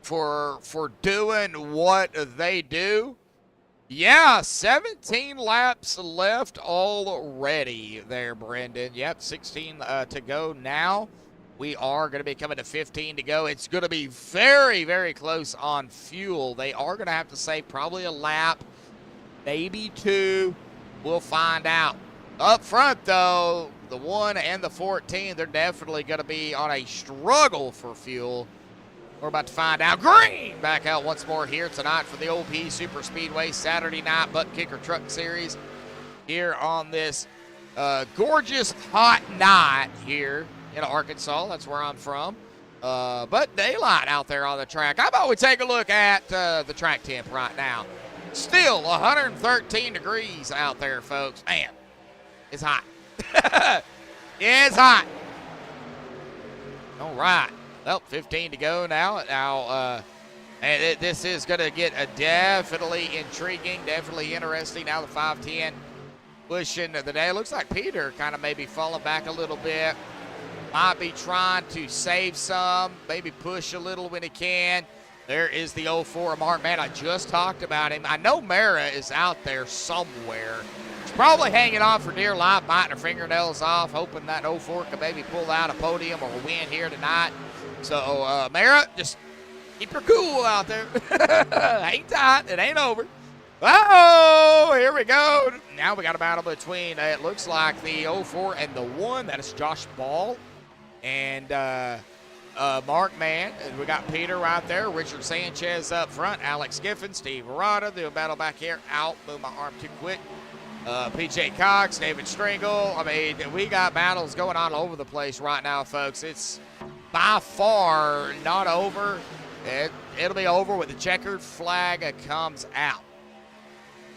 for doing what they do. Yeah, 17 laps left already there, Brendan. Yep, 16 to go now. We are going to be coming to 15 to go. It's going to be very, very close on fuel. They are going to have to save probably a lap, maybe two. We'll find out. Up front, though, the 1 and the 14, they're definitely going to be on a struggle for fuel. We're about to find out. Green back out once more here tonight for the OP Superspeedway Saturday Night Buttkicker Truck Series here on this gorgeous hot night here in Arkansas. That's where I'm from. But daylight out there on the track. How about we take a look at the track temp right now? Still 113 degrees out there, folks. Man, it's hot. It's hot. All right. Well, 15 to go now. And this is going to get definitely intriguing, definitely interesting. Now the 510 pushing the day. Looks like Peter kind of maybe falling back a little bit. Might be trying to save some, maybe push a little when he can. There is the 04 Mark. Man, I just talked about him. I know Mara is out there somewhere. She's probably hanging on for dear life, biting her fingernails off, hoping that 04 can maybe pull out a podium or a win here tonight. So, Mara, just keep your cool out there. Hang tight. It ain't over. Oh, here we go. Now we got a battle between, it looks like the 04 and the 1. That is Josh Ball and Mark Mann. And we got Peter right there. Richard Sanchez up front. Alex Giffen, Steve Arata. Do a battle back here. Out. Move my arm too quick. PJ Cox, David Stringle. I mean, we got battles going on all over the place right now, folks. It's by far not over. It'll be over when the checkered flag comes out.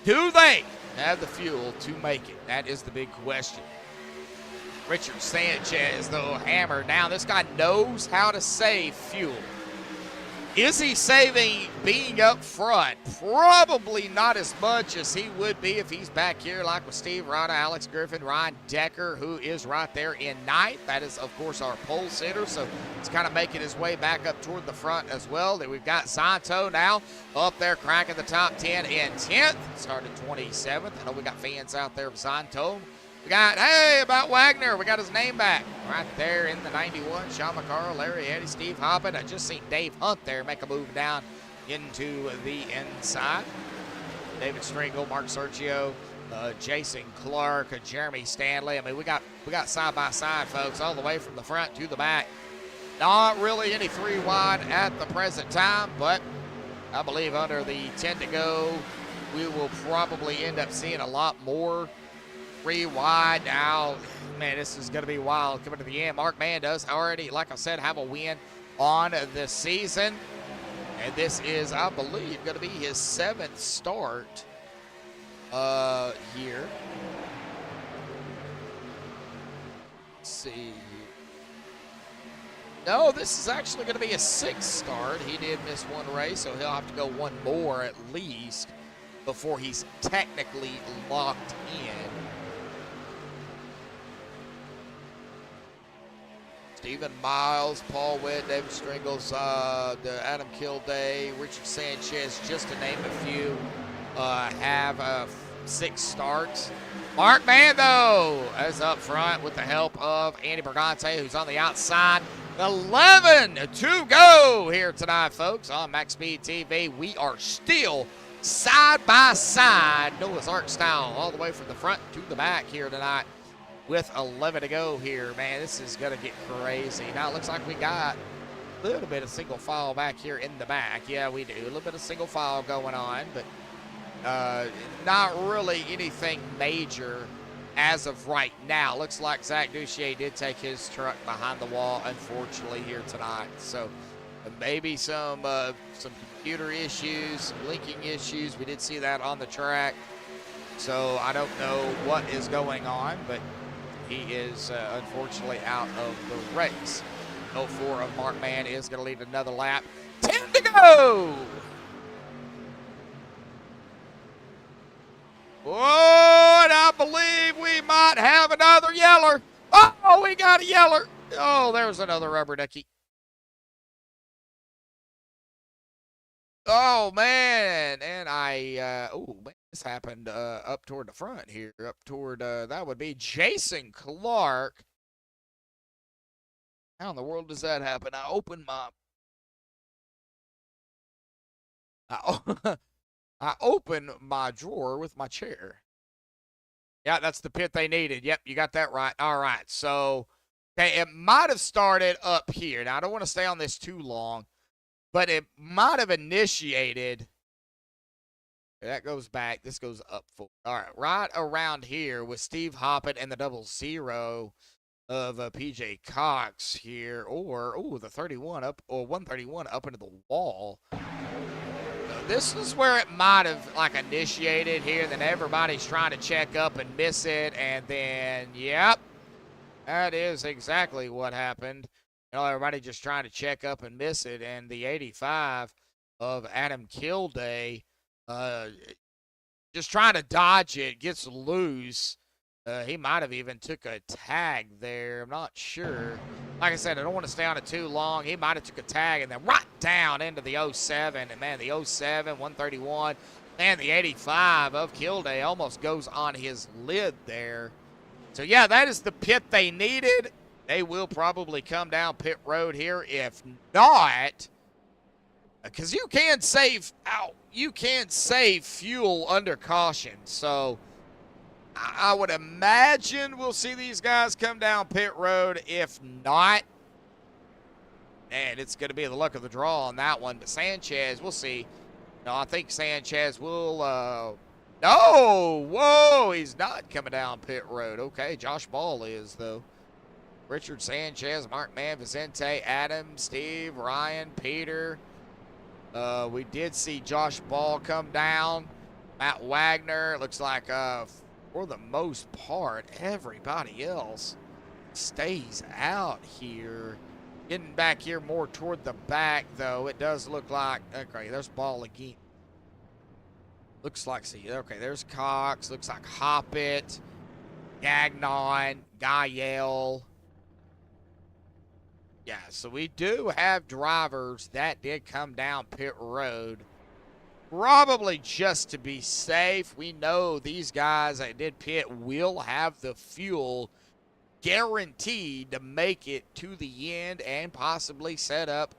Do they have the fuel to make it? That is the big question. Richard Sanchez, though, hammered down. This guy knows how to save fuel. Is he saving being up front? Probably not as much as he would be if he's back here like with Steve Rada, Alex Griffin, Ryan Decker, who is right there in ninth. That is, of course, our pole sitter, so he's kind of making his way back up toward the front as well. Then we've got Zanto now up there cracking the top 10 in 10th. Started 27th. I know we got fans out there of Zanto. We got, hey, about Wagner. We got his name back. Right there in the 91. Sean McCarl, Larry Eddy, Steve Hoppin. I just seen Dave Hunt there make a move down into the inside. David Stringle, Mark Sergio, Jason Clark, Jeremy Stanley. I mean, we got side by side, folks, all the way from the front to the back. Not really any three wide at the present time, but I believe under the 10 to go, we will probably end up seeing a lot more three wide. Now, man, this is going to be wild coming to the end. Mark Mann does already, like I said, have a win on the season. And this is, I believe, going to be his 7th start here. Let's see. No, this is actually going to be a 6th start. He did miss one race, so he'll have to go one more at least before he's technically locked in. Stephen Miles, Paul Witt, David Stringles, Adam Kilday, Richard Sanchez, just to name a few, have 6 starts. Mark Mando is up front with the help of Andy Bergante, who's on the outside. 11 to go here tonight, folks, on Max Speed TV. We are still side by side, Noah's Ark style, all the way from the front to the back here tonight with 11 to go here. Man, this is going to get crazy. Now, it looks like we got a little bit of single file back here in the back. Yeah, we do. A little bit of single file going on, but not really anything major as of right now. Looks like Zach Duchier did take his truck behind the wall, unfortunately, here tonight. So maybe some computer issues, some linking issues. We did see that on the track. So I don't know what is going on, but he is unfortunately out of the race. 04 of Mark Mann is going to lead another lap. 10 to go. Oh, and I believe we might have another yeller. Oh, we got a yeller. Oh, there's another rubber ducky. Oh, man. And oh, man, this happened up toward the front here. Up toward, that would be Jason Clark. How in the world does that happen? I opened my... I opened my drawer with my chair. Yeah, that's the pit they needed. Yep, you got that right. All right, so, okay, it might have started up here. Now, I don't want to stay on this too long, but it might have initiated. That goes back. This goes up. All right around here with Steve Hoppett and the 00 of PJ Cox here, or, oh, the 31 up, or 131 up into the wall. This is where it might have, like, initiated here. Then everybody's trying to check up and miss it. And then, yep, that is exactly what happened. You know, everybody just trying to check up and miss it. And the 85 of Adam Kilday just trying to dodge it, gets loose. He might have even took a tag there. I'm not sure. Like I said, I don't want to stay on it too long. He might have took a tag and then right down into the 07. And, man, the 07, 131, and the 85 of Kilday almost goes on his lid there. So, yeah, that is the pit they needed. They will probably come down pit road here. If not, because you can save fuel under caution. So I would imagine we'll see these guys come down pit road. If not, and it's going to be the luck of the draw on that one. But Sanchez, we'll see. No, I think Sanchez will, no, whoa, he's not coming down pit road. Okay, Josh Ball is, though. Richard Sanchez, Mark Mann, Vicente, Adam, Steve, Ryan, Peter. We did see Josh Ball come down. Matt Wagner, it looks like, for the most part, everybody else stays out here. Getting back here more toward the back, though, it does look like, okay, there's Ball again. Looks like, see, okay, there's Cox. Looks like Hoppett, Gagnon, Guyel. Yeah, so we do have drivers that did come down pit road. Probably just to be safe. We know these guys that did pit will have the fuel guaranteed to make it to the end and possibly set up,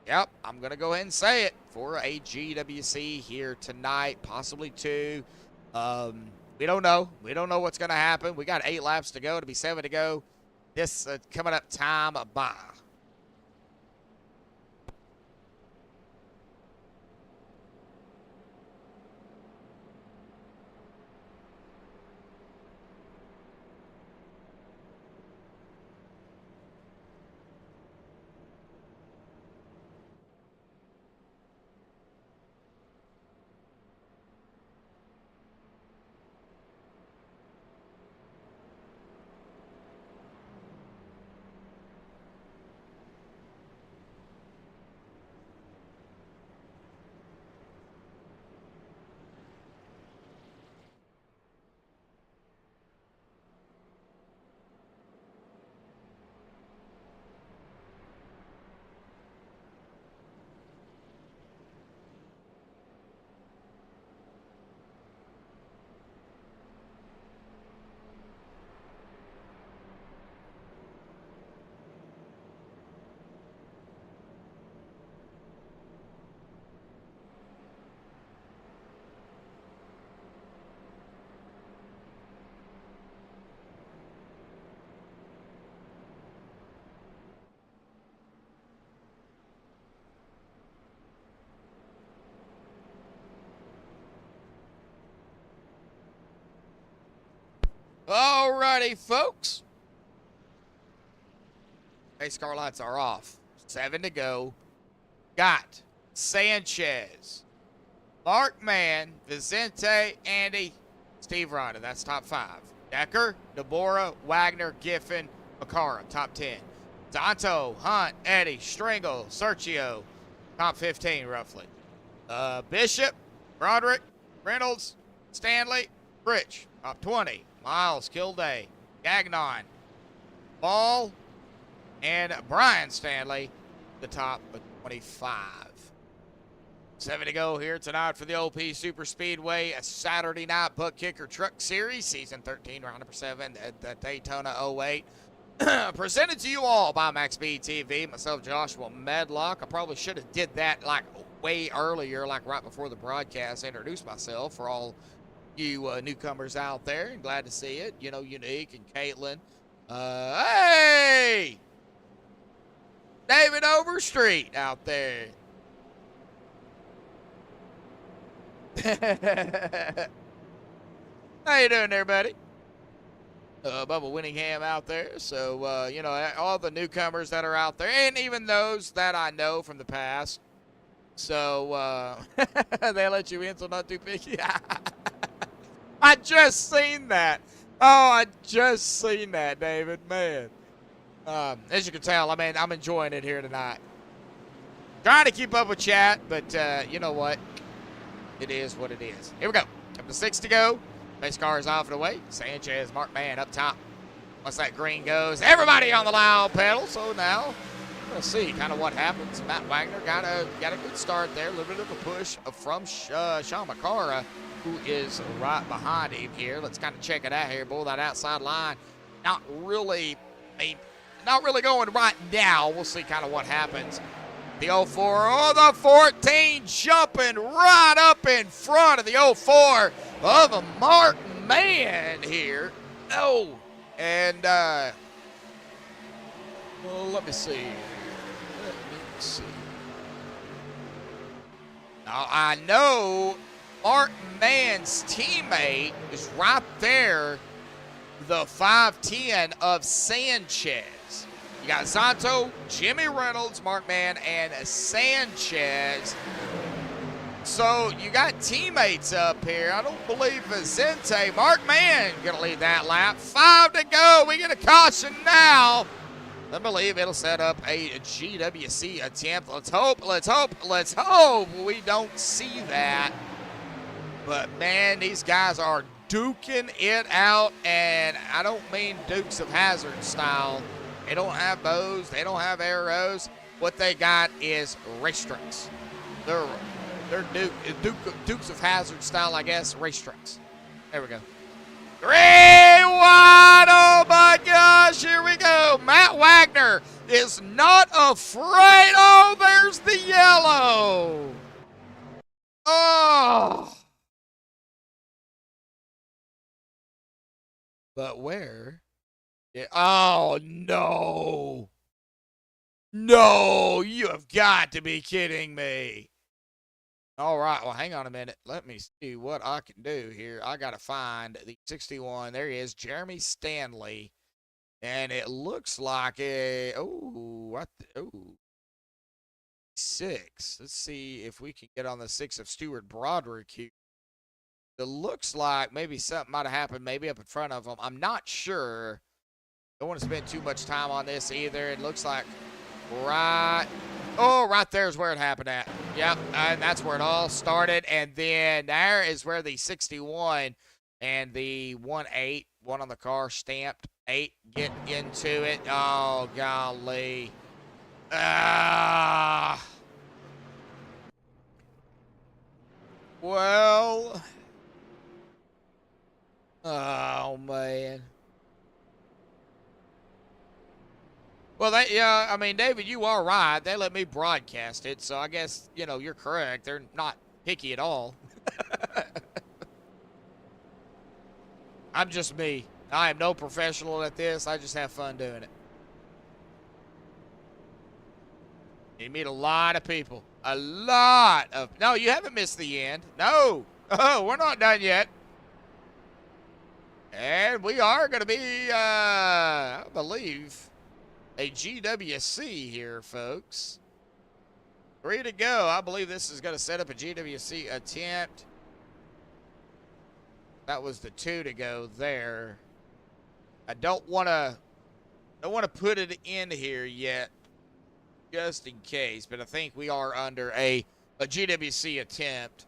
yep, I'm going to go ahead and say it, for a GWC here tonight, possibly two. We don't know. We don't know what's going to happen. We got 8 laps to go to be 7 to go. This coming up time by. Alrighty, folks. Race car lights are off. 7 to go. Got Sanchez, Mark Mann, Vicente, Andy, Steve Ronda. That's top 5. Decker, Deborah, Wagner, Giffen, Macara. Top 10. Zanto, Hunt, Eddie, Stringle, Sergio. Top 15, roughly. Bishop, Broderick, Reynolds, Stanley, Rich. Top 20. Miles, Kilday, Gagnon, Ball, and Brian Stanley, the top of 25. 7 to go here tonight for the OP Super Speedway, a Saturday night Buttkicker Truck Series, Season 13, Round number 7, at the Daytona 08. Presented to you all by MaxspeedTV, myself, Joshua Medlock. I probably should have did that like way earlier, like right before the broadcast, introduce myself for all you newcomers out there. And glad to see it. You know, Unique and Caitlin. Hey! David Overstreet out there. How you doing there, buddy? Bubba Winningham out there. So, you know, all the newcomers that are out there, and even those that I know from the past. So, they let you in, so not too picky. I just seen that. Oh, I just seen that, David. Man. As you can tell, I mean, I'm enjoying it here tonight. Trying to keep up with chat, but you know what? It is what it is. Here we go. Up to 6 to go. Base car is off and away. Sanchez, Mark Mann up top. Once that green goes, everybody on the loud pedal. So now we'll see kind of what happens. Matt Wagner got a good start there. A little bit of a push from Sean Macara, who is right behind him here. Let's kind of check it out here. Boy, that outside line, not really going right now. We'll see kind of what happens. The 04, oh, the 14 jumping right up in front of the 04 of a Mark Mann here. Oh, and, well, let me see. Now, I know Mark Mann's teammate is right there, the 5'10 of Sanchez. You got Zanto, Jimmy Reynolds, Mark Mann, and Sanchez. So you got teammates up here. I don't believe Vicente. Mark Mann gonna lead that lap. 5 to go. We get a caution now. I believe it'll set up a GWC attempt. Let's hope we don't see that. But man, these guys are duking it out, and I don't mean Dukes of Hazzard style. They don't have bows. They don't have arrows. What they got is race trucks. They're Dukes of Hazzard style, I guess, race trucks. There we go. 3 wide. Oh my gosh, here we go. Matt Wagner is not afraid. Oh, there's the yellow. Oh. But where? Yeah. Oh, no. No, you have got to be kidding me. All right, well, hang on a minute. Let me see what I can do here. I got to find the 61. There he is, Jeremy Stanley. And it looks like a, oh, 6. Let's see if we can get on the 6 of Stuart Broderick here. It looks like maybe something might have happened maybe up in front of him. I'm not sure. Don't want to spend too much time on this either. It looks like right there is where it happened at. Yep, and that's where it all started. And then there is where the 61 and the 1-8, one on the car stamped 8, get into it. Oh, golly. Well. Oh, man. Well, I mean, David, you are right. They let me broadcast it, so I guess, you know, you're correct. They're not picky at all. I'm just me. I am no professional at this. I just have fun doing it. You meet a lot of people. A lot of... No, you haven't missed the end. No. Oh, we're not done yet. And we are going to be, I believe, a GWC here, folks. 3 to go. I believe this is going to set up a GWC attempt. That was the 2 to go there. I don't want to put it in here yet, just in case, but I think we are under a GWC attempt.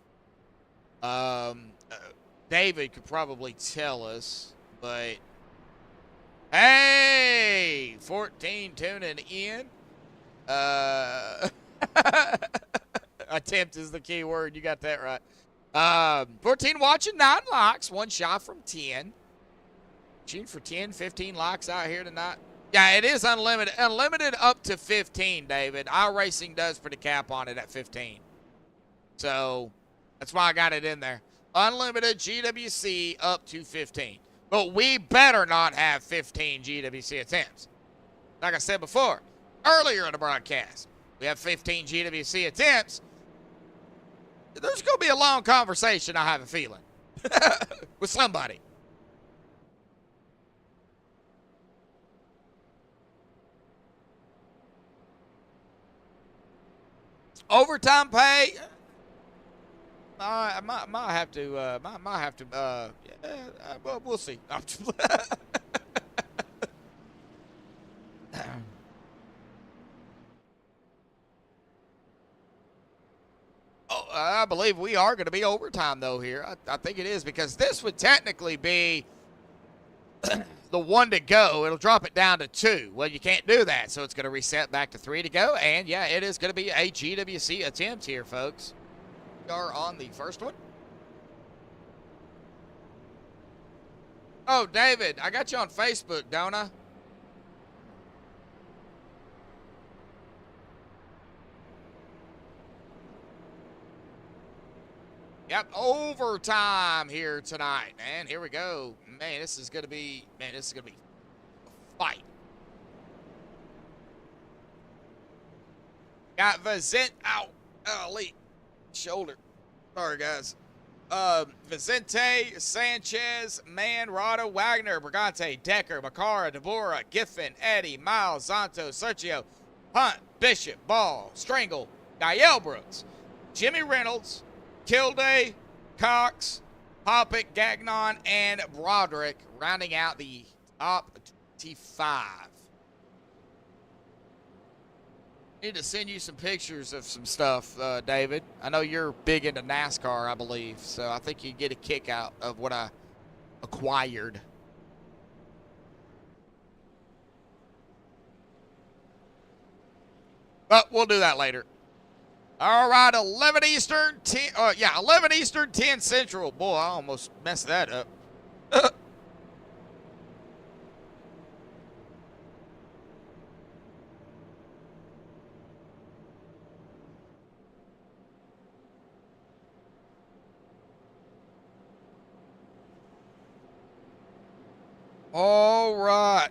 David could probably tell us, but hey, 14 tuning in. Attempt is the key word. You got that right. 14 watching, 9 likes, 1 shot from 10. Shooting for 10, 15 likes out here tonight. Yeah, it is unlimited. Unlimited up to 15, David. iRacing does put a cap on it at 15. So that's why I got it in there. Unlimited GWC up to 15. But we better not have 15 GWC attempts. Like I said before, earlier in the broadcast, we have 15 GWC attempts. There's going to be a long conversation, I have a feeling, with somebody. Overtime pay. I might have to. Well, we'll see. I believe we are going to be overtime though here. I think it is because this would technically be the 1 to go. It'll drop it down to 2. Well, you can't do that, so it's going to reset back to 3 to go. And yeah, it is going to be a GWC attempt here, folks. We are on the first one. Oh, David, I got you on Facebook, don't I? Yep, overtime here tonight, man. Here we go. Man, this is gonna be a fight. Got Vicente out. Lee. Shoulder. Sorry, guys. Vicente, Sanchez, Man, Rada, Wagner, Brigante, Decker, Macara, Deborah, Giffen, Eddie, Miles, Zanto, Sergio, Hunt, Bishop, Ball, Strangle, Gael Brooks, Jimmy Reynolds, Kilday, Cox, Hoppick, Gagnon, and Broderick, rounding out the top 25. Need to send you some pictures of some stuff, David. I know you're big into NASCAR, I believe, so I think you get a kick out of what I acquired. But we'll do that later. All right, 11 Eastern, 10, 11 Eastern, 10 Central. Boy, I almost messed that up. All right.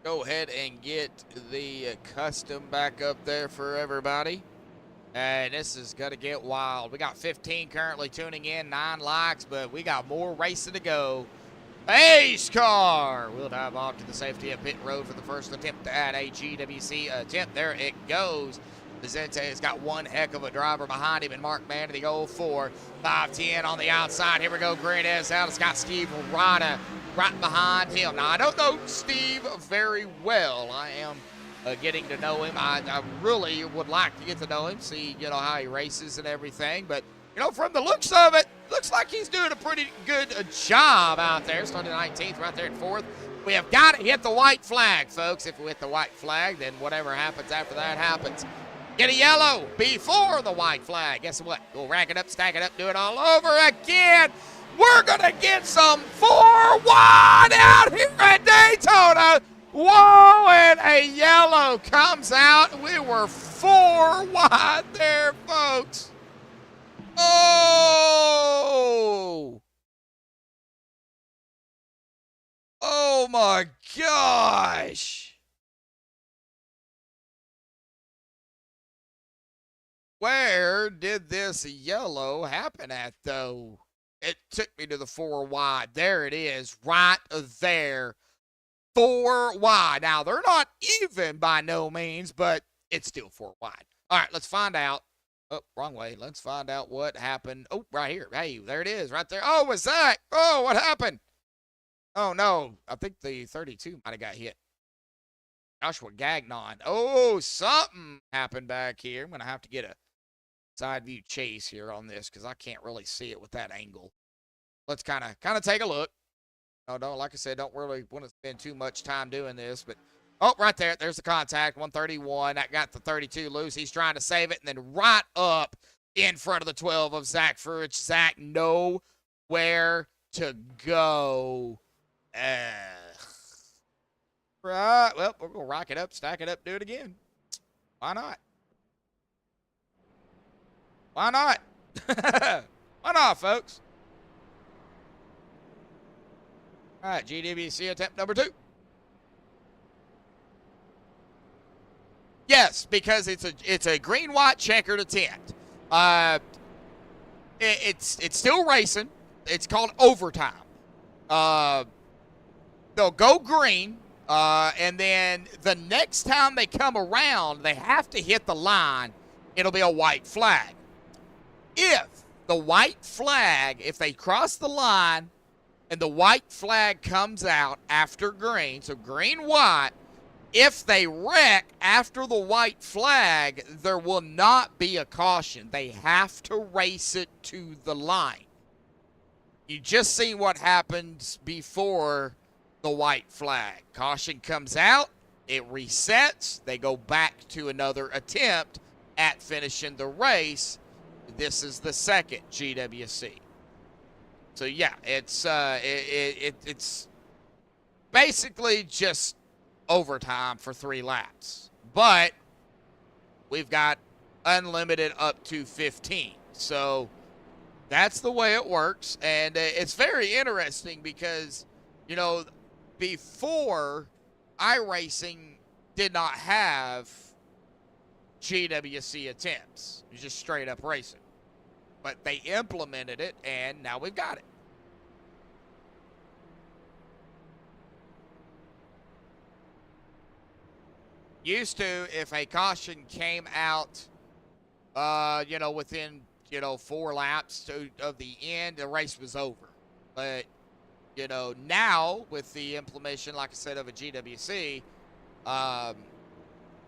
Go ahead and get the custom back up there for everybody. And this is going to get wild. We got 15 currently tuning in, 9 likes, but we got more racing to go. Pace car will dive off to the safety of pit road for the first attempt at a GWC attempt. There it goes. Vicente has got one heck of a driver behind him, and Mark Mann to the 04. 510 on the outside. Here we go. Granez out. It's got Steve Rada right behind him. Now, I don't know Steve very well. I am getting to know him. I really would like to get to know him, see, how he races and everything. But, from the looks of it, looks like he's doing a pretty good job out there. Started 19th, right there in 4th. We have got to hit the white flag, folks. If we hit the white flag, then whatever happens after that happens. Get a yellow before the white flag. Guess what? We'll rack it up, stack it up, do it all over again. We're going to get some 4-1 out here at Daytona. Whoa, and a yellow comes out. We were 4 wide there, folks. Oh! my gosh. Where did this yellow happen at, though? It took me to the 4 wide. There it is, right there. 4 wide. Now, they're not even by no means, but it's still 4 wide. All right, let's find out. Oh, wrong way. Let's find out what happened. Oh, right here. Hey, there it is, right there. Oh, it's Zach. Oh, what happened? Oh, no. I think the 32 might have got hit. Joshua Gagnon. Oh, something happened back here. I'm going to have to get a side view chase here on this because I can't really see it with that angle. Let's kind of take a look. No, like I said, don't really want to spend too much time doing this, but oh, right there, there's the contact, 131. That got the 32 loose. He's trying to save it, and then right up in front of the 12 of Zach Furich. Zach, nowhere to go. Right, well, we're going to rock it up, stack it up, do it again. Why not? Why not? Why not, folks? All right, GWC attempt number 2. Yes, because it's a green-white checkered attempt. It's still racing. It's called overtime. They'll go green, and then the next time they come around, they have to hit the line. It'll be a white flag. If the white flag, if they cross the line and the white flag comes out after green, so green-white, if they wreck after the white flag, there will not be a caution. They have to race it to the line. You just seen what happens before the white flag. Caution comes out, it resets, they go back to another attempt at finishing the race. This is the second GWC. So yeah, it's basically just overtime for 3 laps. But we've got unlimited up to 15. So that's the way it works. And it's very interesting because, you know, before iRacing did not have GWC attempts. It was just straight up racing. But they implemented it, and now we've got it. Used to, if a caution came out, you know, within, you know, 4 laps of the end, the race was over. But, you know, now with the implementation, like I said, of a GWC,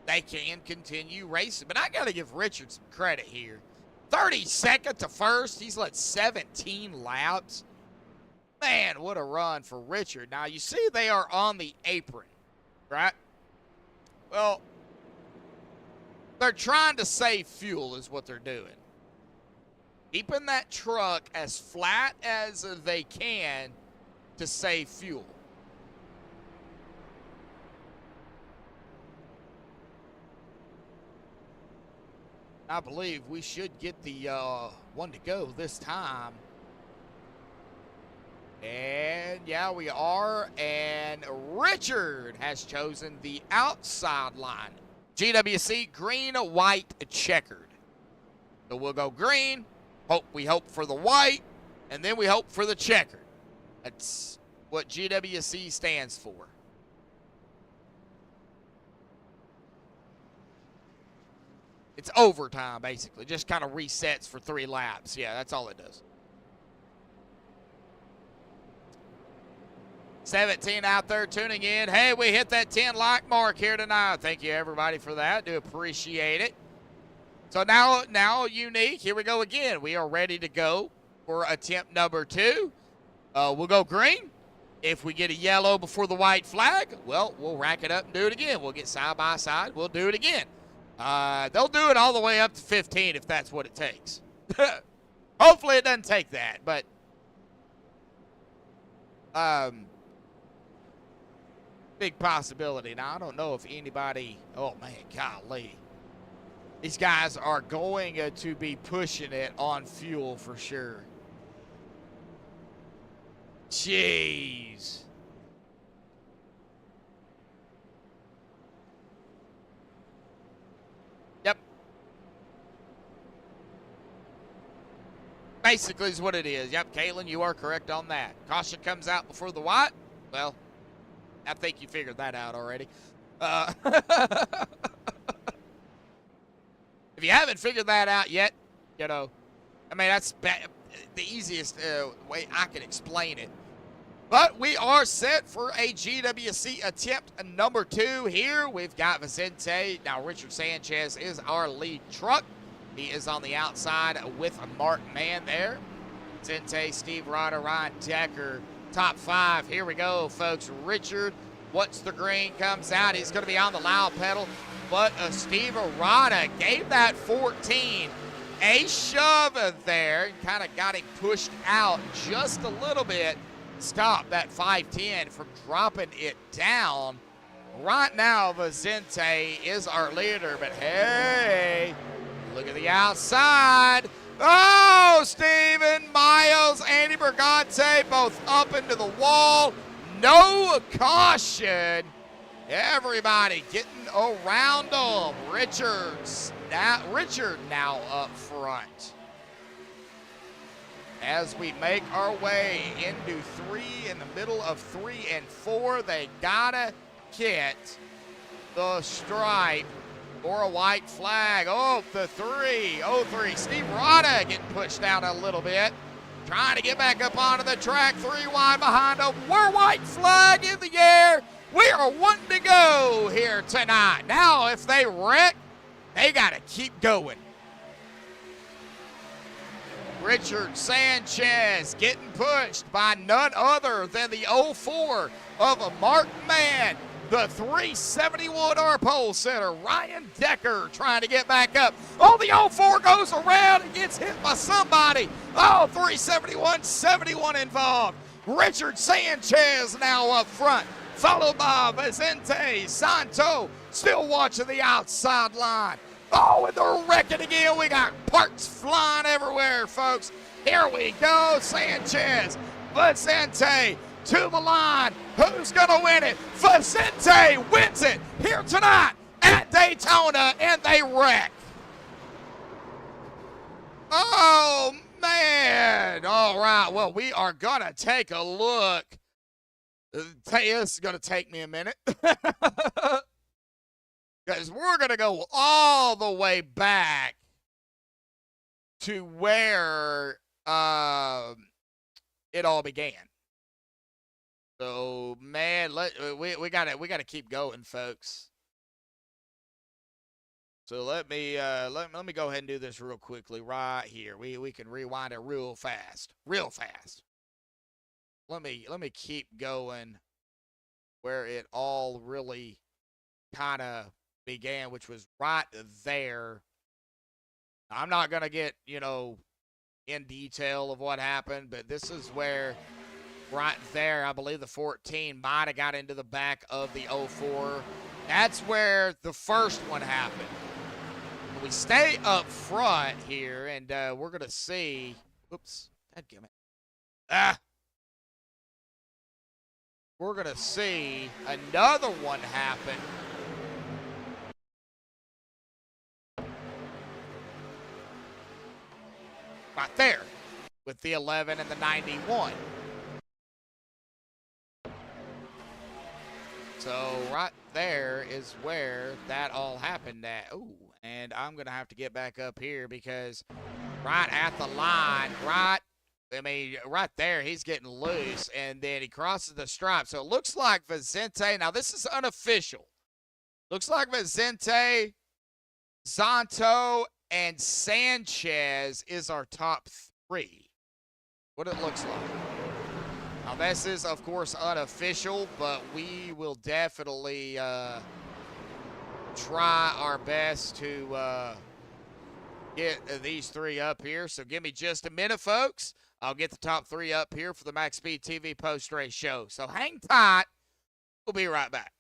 they can continue racing. But I got to give Richard some credit here. 32nd to first. He's led 17 laps. Man, what a run for Richard. Now, you see they are on the apron, right? Well, they're trying to save fuel is what they're doing. Keeping that truck as flat as they can to save fuel. I believe we should get the one to go this time. And yeah, we are. And Richard has chosen the outside line. GWC green, white, checkered. So we'll go green. We hope for the white. And then we hope for the checkered. That's what GWC stands for. It's overtime, basically. Just kind of resets for 3 laps. Yeah, that's all it does. 17 out there tuning in. Hey, we hit that 10 like mark here tonight. Thank you, everybody, for that. Do appreciate it. So now unique. Here we go again. We are ready to go for attempt number 2. We'll go green. If we get a yellow before the white flag, well, we'll rack it up and do it again. We'll get side by side. We'll do it again. They'll do it all the way up to 15 if that's what it takes. Hopefully it doesn't take that, but big possibility. Now, I don't know if anybody, oh man, golly. These guys are going to be pushing it on fuel for sure. Jeez. basically is what it is. Yep, Kalen, you are correct on that. Caution comes out before the white. Well, I think you figured that out already. If you haven't figured that out yet, you know, I mean, that's the easiest way I can explain it. But we are set for a GWC attempt number 2 here. We've got Vicente. Now, Richard Sanchez is our lead truck. He is on the outside with Mark Mann there. Vicente, Steve Ryder, Ryan Decker, top 5. Here we go, folks. Richard, once the green comes out, he's going to be on the loud pedal. But Steve Arata gave that 14 a shove there and kind of got him pushed out just a little bit. Stop that 510 from dropping it down. Right now, Vicente is our leader, but hey, look at the outside. Oh, Steven, Miles, Andy Bergante, both up into the wall. No caution. Everybody getting around them. Richard now up front. As we make our way into 3, in the middle of 3 and 4, they gotta get the stripe or a white flag. Oh, the 3. Oh, 3. Steve Rada getting pushed out a little bit. Trying to get back up onto the track. 3 wide behind them. We're white flag in the air. We are 1 to go here tonight. Now, if they wreck, they got to keep going. Richard Sanchez getting pushed by none other than the 04 of a Mark Mann. The 371 our pole center, Ryan Decker, trying to get back up. Oh, the 04 goes around and gets hit by somebody. Oh, 371, 71 involved. Richard Sanchez now up front, followed by Vicente Santo, still watching the outside line. Oh, and they're wrecking again. We got parts flying everywhere, folks. Here we go. Sanchez, Vicente to the line. Who's going to win it? Vicente wins it here tonight at Daytona, and they wreck. Oh, man. All right. Well, we are going to take a look. This is going to take me a minute. Because we're going to go all the way back to where it all began. So, man, we gotta keep going, folks. So let me go ahead and do this real quickly right here. We can rewind it real fast. Let me keep going where it all really kind of began, which was right there. I'm not going to get, in detail of what happened, but this is where right there, I believe the 14 might have got into the back of the 04. That's where the first one happened. We stay up front here, and we're going to see. Oops. Dadgummit. We're going to see another one happen. Right there with the 11 and the 91. So right there is where that all happened at. Ooh, and I'm going to have to get back up here because right at the line, right there, he's getting loose, and then he crosses the stripe. So it looks like Vicente, now this is unofficial. Looks like Vicente, Santo, and Sanchez is our top 3. What it looks like. Now, this is, of course, unofficial, but we will definitely try our best to get these 3 up here. So give me just a minute, folks. I'll get the top 3 up here for the MaxspeedTV post-race show. So hang tight. We'll be right back.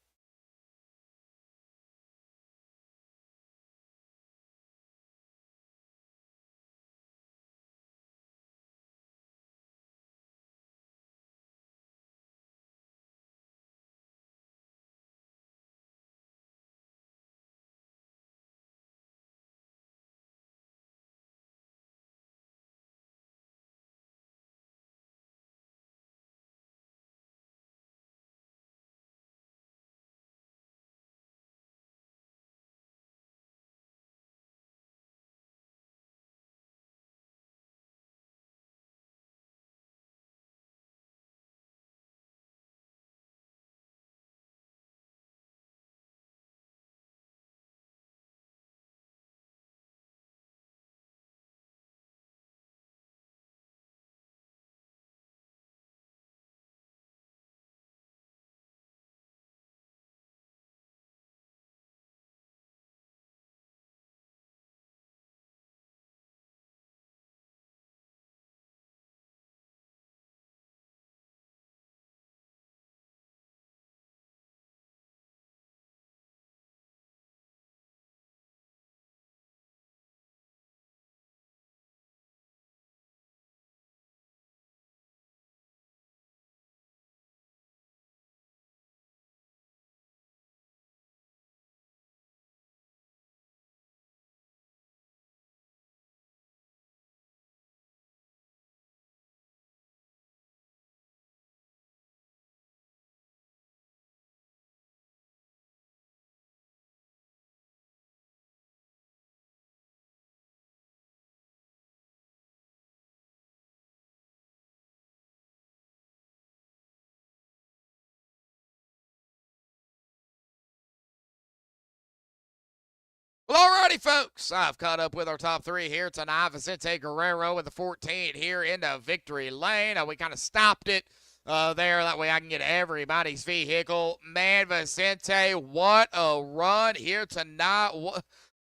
Well, alrighty, folks. I've caught up with our top 3 here tonight. Vicente Guerrero with the 14 here into victory lane. We kind of stopped it there. That way I can get everybody's vehicle. Man, Vicente, what a run here tonight.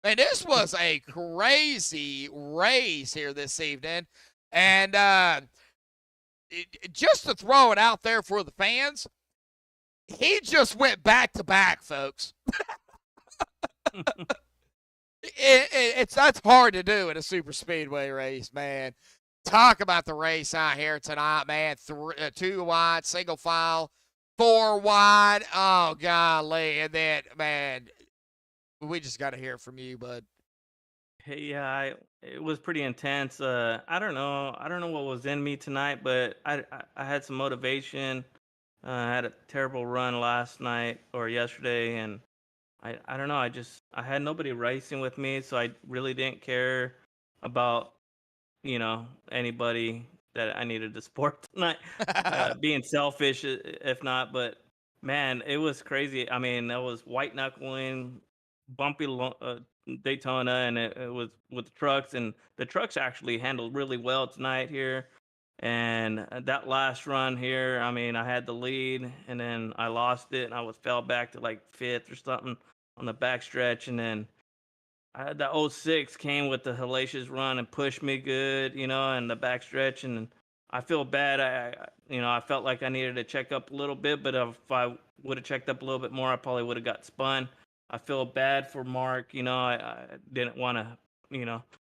Man, this was a crazy race here this evening. And just to throw it out there for the fans, he just went back-to-back, folks. That's hard to do in a super speedway race, man. Talk about the race out here tonight, man. 2 wide, single file, 4 wide. Oh, golly. And then, man, we just got to hear from you, bud. Hey, yeah, it was pretty intense. I don't know what was in me tonight, but I had some motivation. I had a terrible run last night or yesterday, and I don't know. I had nobody racing with me, so I really didn't care about anybody that I needed to support tonight. Being selfish, if not, but man, it was crazy. I mean, that was white knuckling, bumpy Daytona, and it was with the trucks, and the trucks actually handled really well tonight here. And that last run here, I mean, I had the lead, and then I lost it, and I fell back to like 5th or something on the backstretch, and then I had the 06 came with the hellacious run and pushed me good, in the backstretch, and I feel bad. I felt like I needed to check up a little bit, but if I would have checked up a little bit more, I probably would have got spun. I feel bad for Mark. I didn't want to,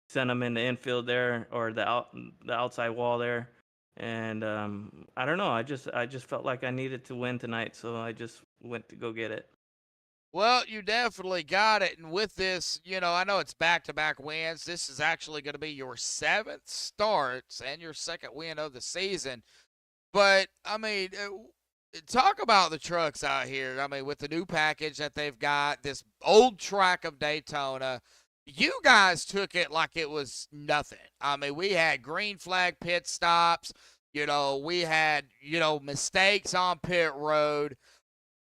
send him in the infield there or the outside wall there. And I don't know. I just felt like I needed to win tonight, so I just went to go get it. Well, you definitely got it. And with this, I know it's back-to-back wins. This is actually going to be your 7th starts and your 2nd win of the season. But, I mean, talk about the trucks out here. I mean, with the new package that they've got, this old track of Daytona, you guys took it like it was nothing. I mean, we had green flag pit stops. We had, mistakes on pit road.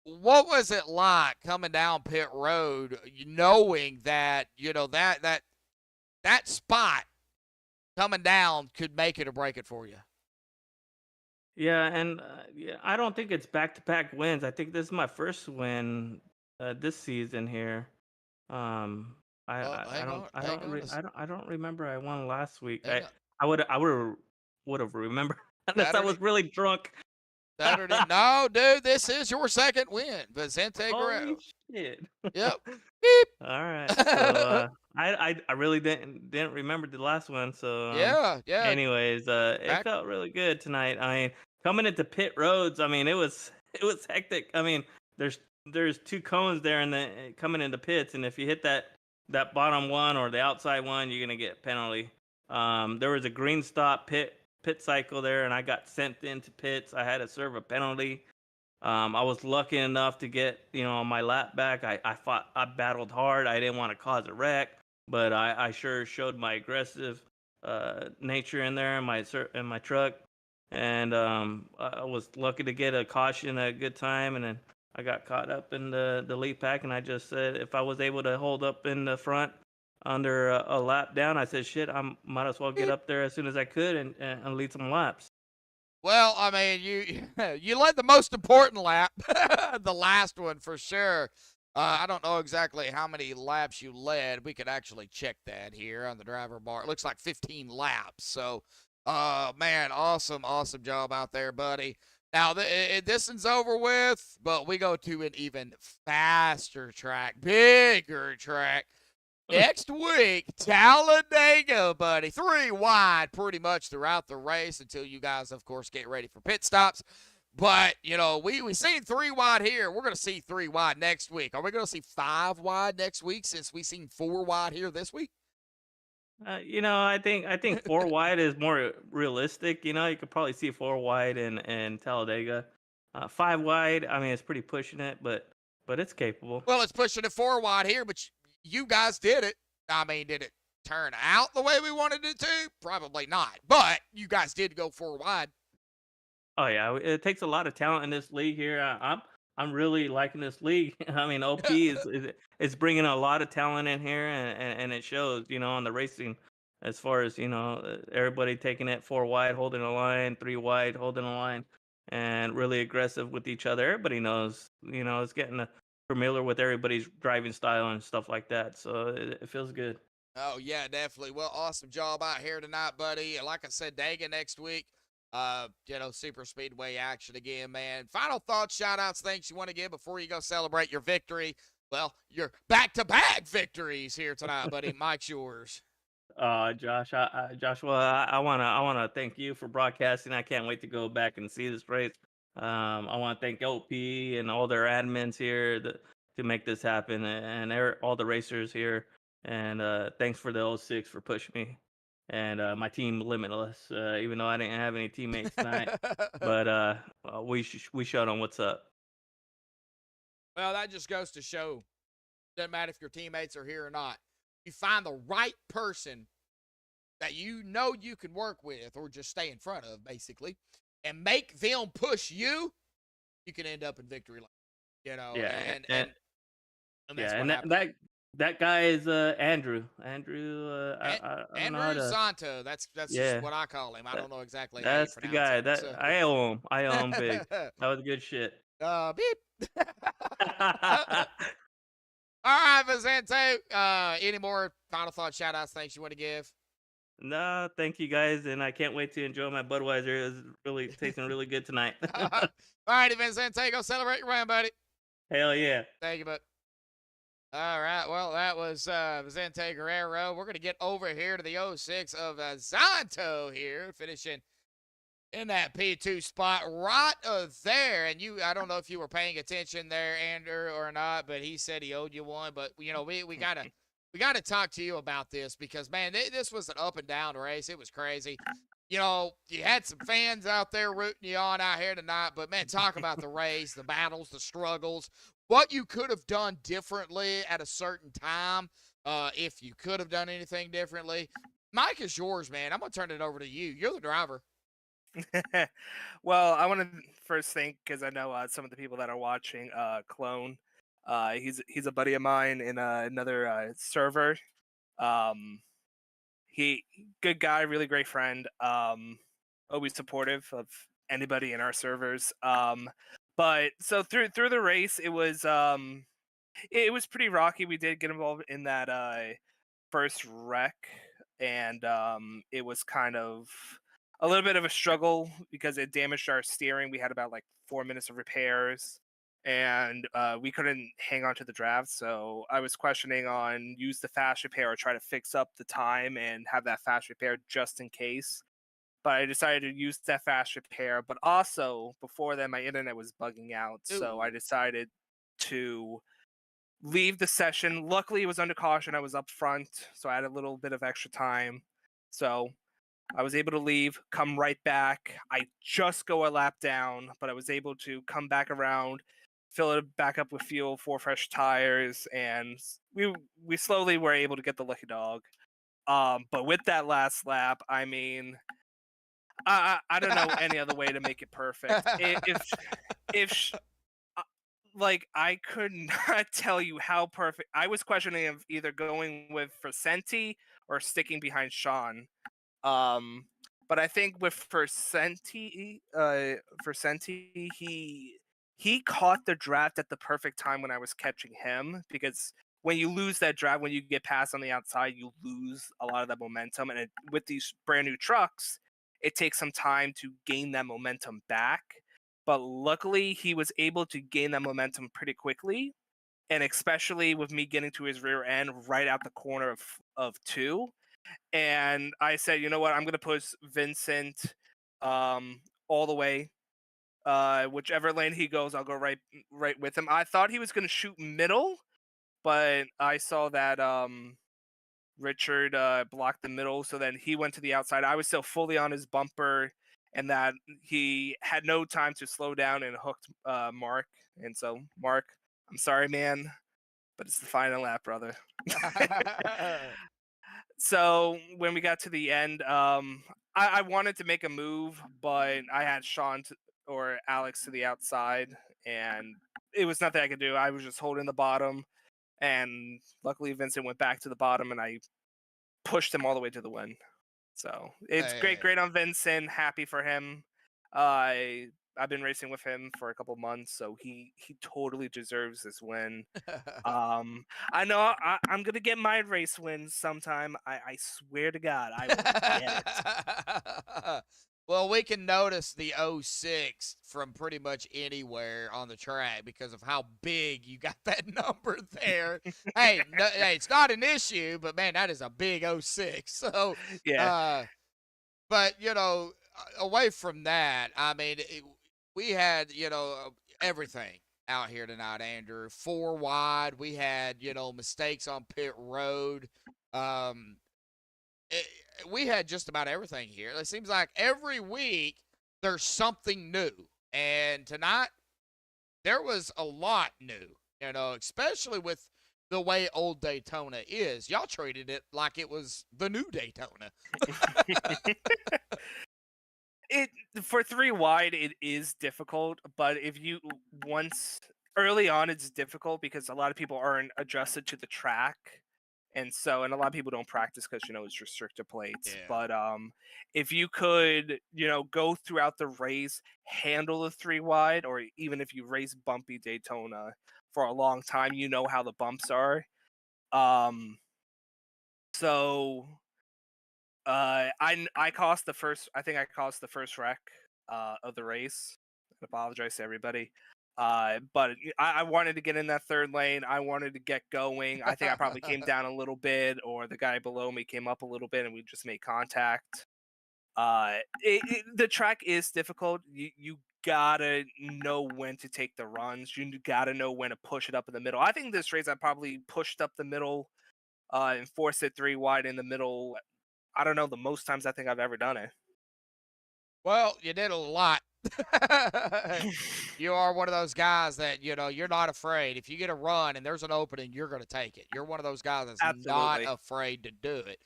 What was it like coming down pit road, knowing that, that spot coming down could make it or break it for you? Yeah, and I don't think it's back-to-back wins. I think this is my first win this season here. I don't remember I won last week. I would have remembered unless I was really drunk. Saturday. No, dude, this is your 2nd win, Vicente Guerrero. Holy shit. Yep. Beep. All right. So I really didn't remember the last one. So yeah. Anyways, it felt really good tonight. I mean, coming into pit roads, I mean, it was hectic. I mean, there's 2 cones there and coming into pits, and if you hit that bottom one or the outside one, you're gonna get a penalty. There was a green stop pit cycle there, and I got sent into pits. I had to serve a penalty. I was lucky enough to get my lap back. I battled hard. I didn't want to cause a wreck, but I sure showed my aggressive nature in there in my truck, and I was lucky to get a caution at a good time, and then I got caught up in the lead pack, and I just said if I was able to hold up in the front under a lap down, I said, shit, I might as well get up there as soon as I could and lead some laps. Well, I mean, you led the most important lap, the last one for sure. I don't know exactly how many laps you led. We could actually check that here on the driver bar. It looks like 15 laps. So, man, awesome job out there, buddy. Now, this one's over with, but we go to an even faster track, bigger track. Next week, Talladega, buddy. 3 wide pretty much throughout the race until you guys, of course, get ready for pit stops. But, we seen 3 wide here. We're going to see 3 wide next week. Are we going to see 5 wide next week since we seen 4 wide here this week? I think 4 wide is more realistic. You could probably see 4 wide in Talladega. 5 wide, I mean, it's pretty pushing it, but it's capable. Well, it's pushing it 4 wide here, but you guys did it. I mean, did it turn out the way we wanted it to? Probably not. But you guys did go 4 wide. Oh yeah, it takes a lot of talent in this league here. I'm I'm really liking this league. I mean, OP is bringing a lot of talent in here, and it shows, on the racing, as far as everybody taking it 4 wide, holding a line, 3 wide, holding a line, and really aggressive with each other. Everybody knows, it's getting familiar with everybody's driving style and stuff like that. So it feels good. Oh yeah, definitely. Well, awesome job out here tonight, buddy. And like I said, Daga next week. Super Speedway action again, man. Final thoughts, shout outs, things you want to give before you go celebrate your victory. Well, your back-to-back victories here tonight, buddy. Mike's yours. Joshua, I wanna thank you for broadcasting. I can't wait to go back and see this race. I want to thank LP and all their admins here to make this happen, and all the racers here. And thanks for the 06 for pushing me, and my team Limitless. Even though I didn't have any teammates tonight, but we showed them what's up. Well, that just goes to show, doesn't matter if your teammates are here or not. You find the right person that you know you can work with or just stay in front of, basically, and make them push you, you can end up in victory lane. Yeah, and that's yeah, what and that guy is Andrew. Andrew, I don't know how Andrew to. Zanto. That's just Yeah, what I call him. I don't know exactly how you that's the pronounce guy. it. That So. I owe him. I owe him big. That was good shit. Beep. All right, Vicente. Any more final thoughts, shout outs, things you want to give? No, thank you guys, and I can't wait to enjoy my Budweiser. It was really tasting really good tonight. All righty, Vicente, go celebrate your win, buddy. Hell yeah. Thank you, bud. All right, well, that was Vicente Guerrero. We're going to get over here to the 06 of Zanto here, finishing in that P2 spot right there. And I don't know if you were paying attention there, Andrew, or not, but he said he owed you one. But, we gotta talk to you about this because, man, this was an up and down race. It was crazy. You had some fans out there rooting you on out here tonight, but, man, talk about the race, the battles, the struggles, what you could have done differently at a certain time, if you could have done anything differently. Mike is yours, man. I'm going to turn it over to you. You're the driver. Well, I want to first thank, because I know some of the people that are watching, Clone. He's a buddy of mine in another server. He good guy, really great friend. Always supportive of anybody in our servers. But so through the race, it was pretty rocky. We did get involved in that first wreck, and it was kind of a little bit of a struggle because it damaged our steering. We had about 4 minutes of repairs, and we couldn't hang on to the draft. So I was questioning on use the fast repair or try to fix up the time and have that fast repair just in case. But I decided to use that fast repair. But also, before then, my internet was bugging out. Ooh. So I decided to leave the session. Luckily, it was under caution. I was up front, so I had a little bit of extra time. So I was able to leave, come right back. I just go a lap down, but I was able to come back around, fill it back up with fuel, 4 fresh tires, and we slowly were able to get the lucky dog. But with that last lap, I mean, I don't know any other way to make it perfect. If I could not tell you how perfect. I was questioning of either going with Facenti or sticking behind Sean. But I think with Facenti, he caught the draft at the perfect time when I was catching him, because when you lose that draft, when you get past on the outside, you lose a lot of that momentum. And with these brand new trucks, it takes some time to gain that momentum back. But luckily, he was able to gain that momentum pretty quickly. And especially with me getting to his rear end right out the corner of 2. And I said, you know what, I'm going to push Vincent all the way. Whichever lane he goes, I'll go right with him. I thought he was going to shoot middle, but I saw that Richard blocked the middle, so then he went to the outside. I was still fully on his bumper, and that he had no time to slow down and hooked Mark. And so, Mark, I'm sorry, man, but it's the final lap, brother. So when we got to the end, I wanted to make a move, but I had Sean or Alex to the outside, and it was nothing I could do. I was just holding the bottom, and luckily Vincent went back to the bottom, and I pushed him all the way to the win. So it's great on Vincent. Happy for him. I've been racing with him for a couple months, so he totally deserves this win. I know I'm gonna get my race win sometime. I swear to God, I will get it. Well, we can notice the 06 from pretty much anywhere on the track because of how big you got that number there. Hey, it's not an issue, but man, that is a big 06. So, yeah. But, away from that, I mean, we had, everything out here tonight, Andrew. 4 wide. We had, mistakes on pit road. We had just about everything here. It seems like every week there's something new. And tonight, there was a lot new, especially with the way old Daytona is. Y'all treated it like it was the new Daytona. For 3 wide, it is difficult, but if you early on, it's difficult because a lot of people aren't adjusted to the track, and a lot of people don't practice because it's restrictor plates. Yeah. But if you could, go throughout the race, handle the 3 wide, or even if you race bumpy Daytona for a long time, you know how the bumps are. I caused the first. I think I caused the first wreck of the race. I apologize to everybody. But I wanted to get in that 3rd lane. I wanted to get going. I think I probably came down a little bit, or the guy below me came up a little bit, and we just made contact. The track is difficult. You gotta know when to take the runs. You gotta know when to push it up in the middle. I think this race I probably pushed up the middle and forced it 3 wide in the middle. I don't know, the most times I think I've ever done it. Well, you did a lot. You are one of those guys that, you're not afraid. If you get a run and there's an opening, you're going to take it. You're one of those guys that's Absolutely. not afraid to do it.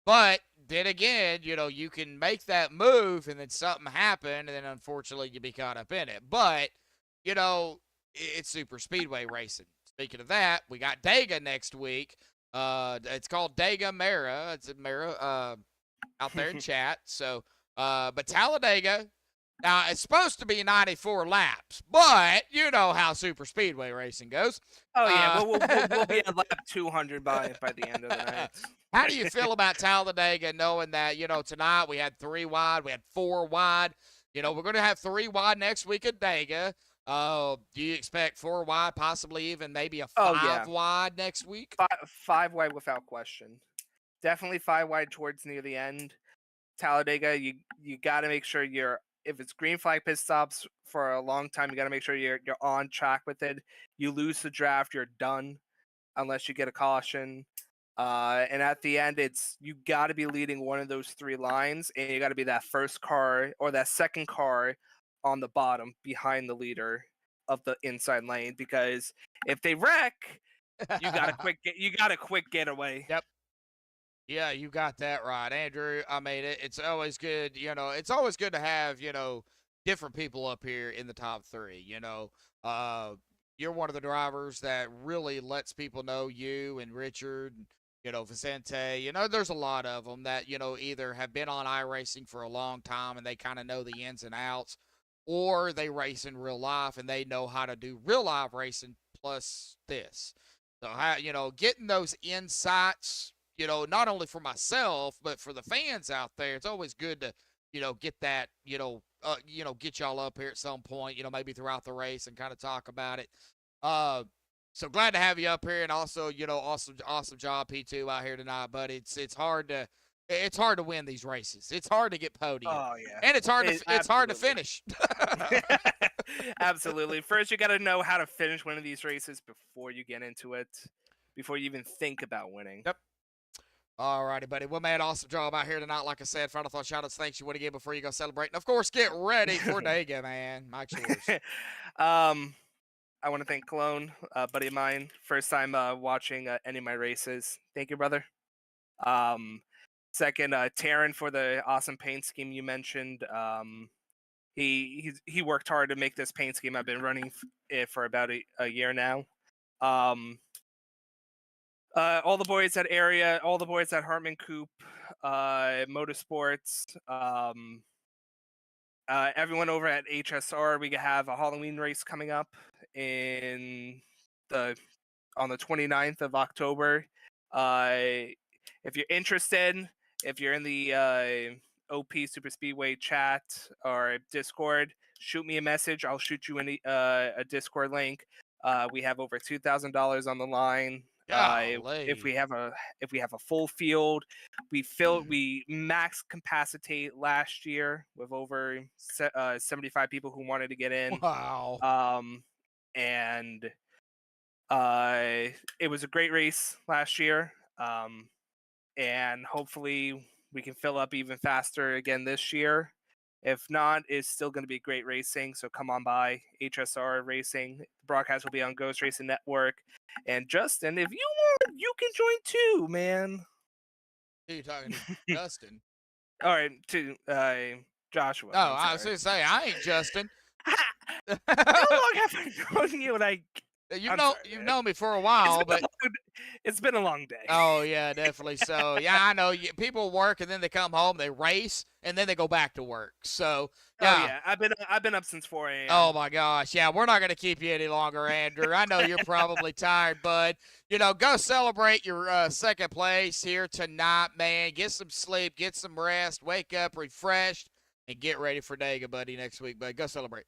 But then again, you can make that move and then something happen, and then unfortunately you be caught up in it. But, it's super speedway racing. Speaking of that, we got Dega next week. It's called Dega Mara. It's a Mara out there in chat. So, but Talladega, now it's supposed to be 94 laps, but you know how super speedway racing goes. Oh yeah, we'll be at lap 200 by the end of the night. How do you feel about Talladega, knowing that tonight we had 3 wide, we had 4 wide. We're going to have 3 wide next week at Dega. Do you expect 4 wide, possibly even maybe a 5 wide next week? 5 wide without question. Definitely 5 wide towards near the end. Talladega, you got to make sure if it's green flag pit stops for a long time, you got to make sure you're on track with it. You lose the draft, you're done unless you get a caution. And at the end, you got to be leading one of those 3 lines, and you got to be that first car or that second car on the bottom behind the leader of the inside lane, because if they wreck, you got a quick getaway. Yep. Yeah, you got that right, Andrew. I mean, it's always good. It's always good to have different people up here in the top 3. You're one of the drivers that really lets people know you and Richard, Vicente. There's a lot of them that either have been on iRacing for a long time and they kind of know the ins and outs, or they race in real life and they know how to do real life racing plus this. So, getting those insights, not only for myself, but for the fans out there, it's always good to, get that, get y'all up here at some point, maybe throughout the race and kind of talk about it. So glad to have you up here, and also, awesome job, P2, out here tonight, buddy. It's hard to win these races. It's hard to get podium. Oh yeah, and it's hard to finish. Absolutely. First, you got to know how to finish one of these races before you get into it, before you even think about winning. Yep. All righty, buddy. Well, man, awesome job out here tonight. Like I said, final thought, shout-outs, thanks you want to give before you go celebrate. And, of course, get ready for Dega, man. Mike's yours. I want to thank Cologne, a buddy of mine. First time watching any of my races. Thank you, brother. Second, Taryn, for the awesome paint scheme you mentioned. he worked hard to make this paint scheme. I've been running it for about a year now. All the boys at Area, all the boys at Hartman Coop, Motorsports, everyone over at HSR. We have a Halloween race coming up on the 29th of October. If you're interested, if you're in the OP Superspeedway chat or Discord, shoot me a message. I'll shoot you a Discord link. We have over $2,000 on the line. If we have a full field, we max capacitate last year with over 75 people who wanted to get in. Wow. And it was a great race last year. And hopefully we can fill up even faster again this year. If not, it's still going to be great racing. So come on by HSR Racing. The broadcast will be on Ghost Racing Network. And Justin, if you want, you can join too, man. Who are you talking to? Justin? All right, to Joshua. No, I was going to say, I ain't Justin. How long have I known you? You've known me for a while, but it's been a long day. Oh yeah, definitely. So yeah, I know people work and then they come home, they race, and then they go back to work. So yeah, I've been up since 4 a.m. Oh my gosh, yeah, we're not gonna keep you any longer, Andrew. I know you're probably tired, bud. Go celebrate your second place here tonight, man. Get some sleep, get some rest, wake up refreshed, and get ready for Dega, buddy, next week, bud. Go celebrate.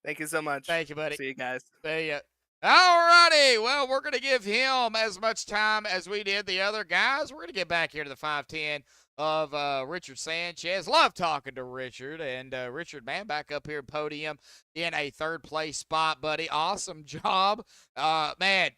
Thank you so much. Thank you, buddy. See you guys. See ya. Alrighty, well, we're going to give him as much time as we did the other guys. We're going to get back here to the 510 of Richard Sanchez. Love talking to Richard. And Richard, man, back up here podium in a third-place spot, buddy. Awesome job. Man,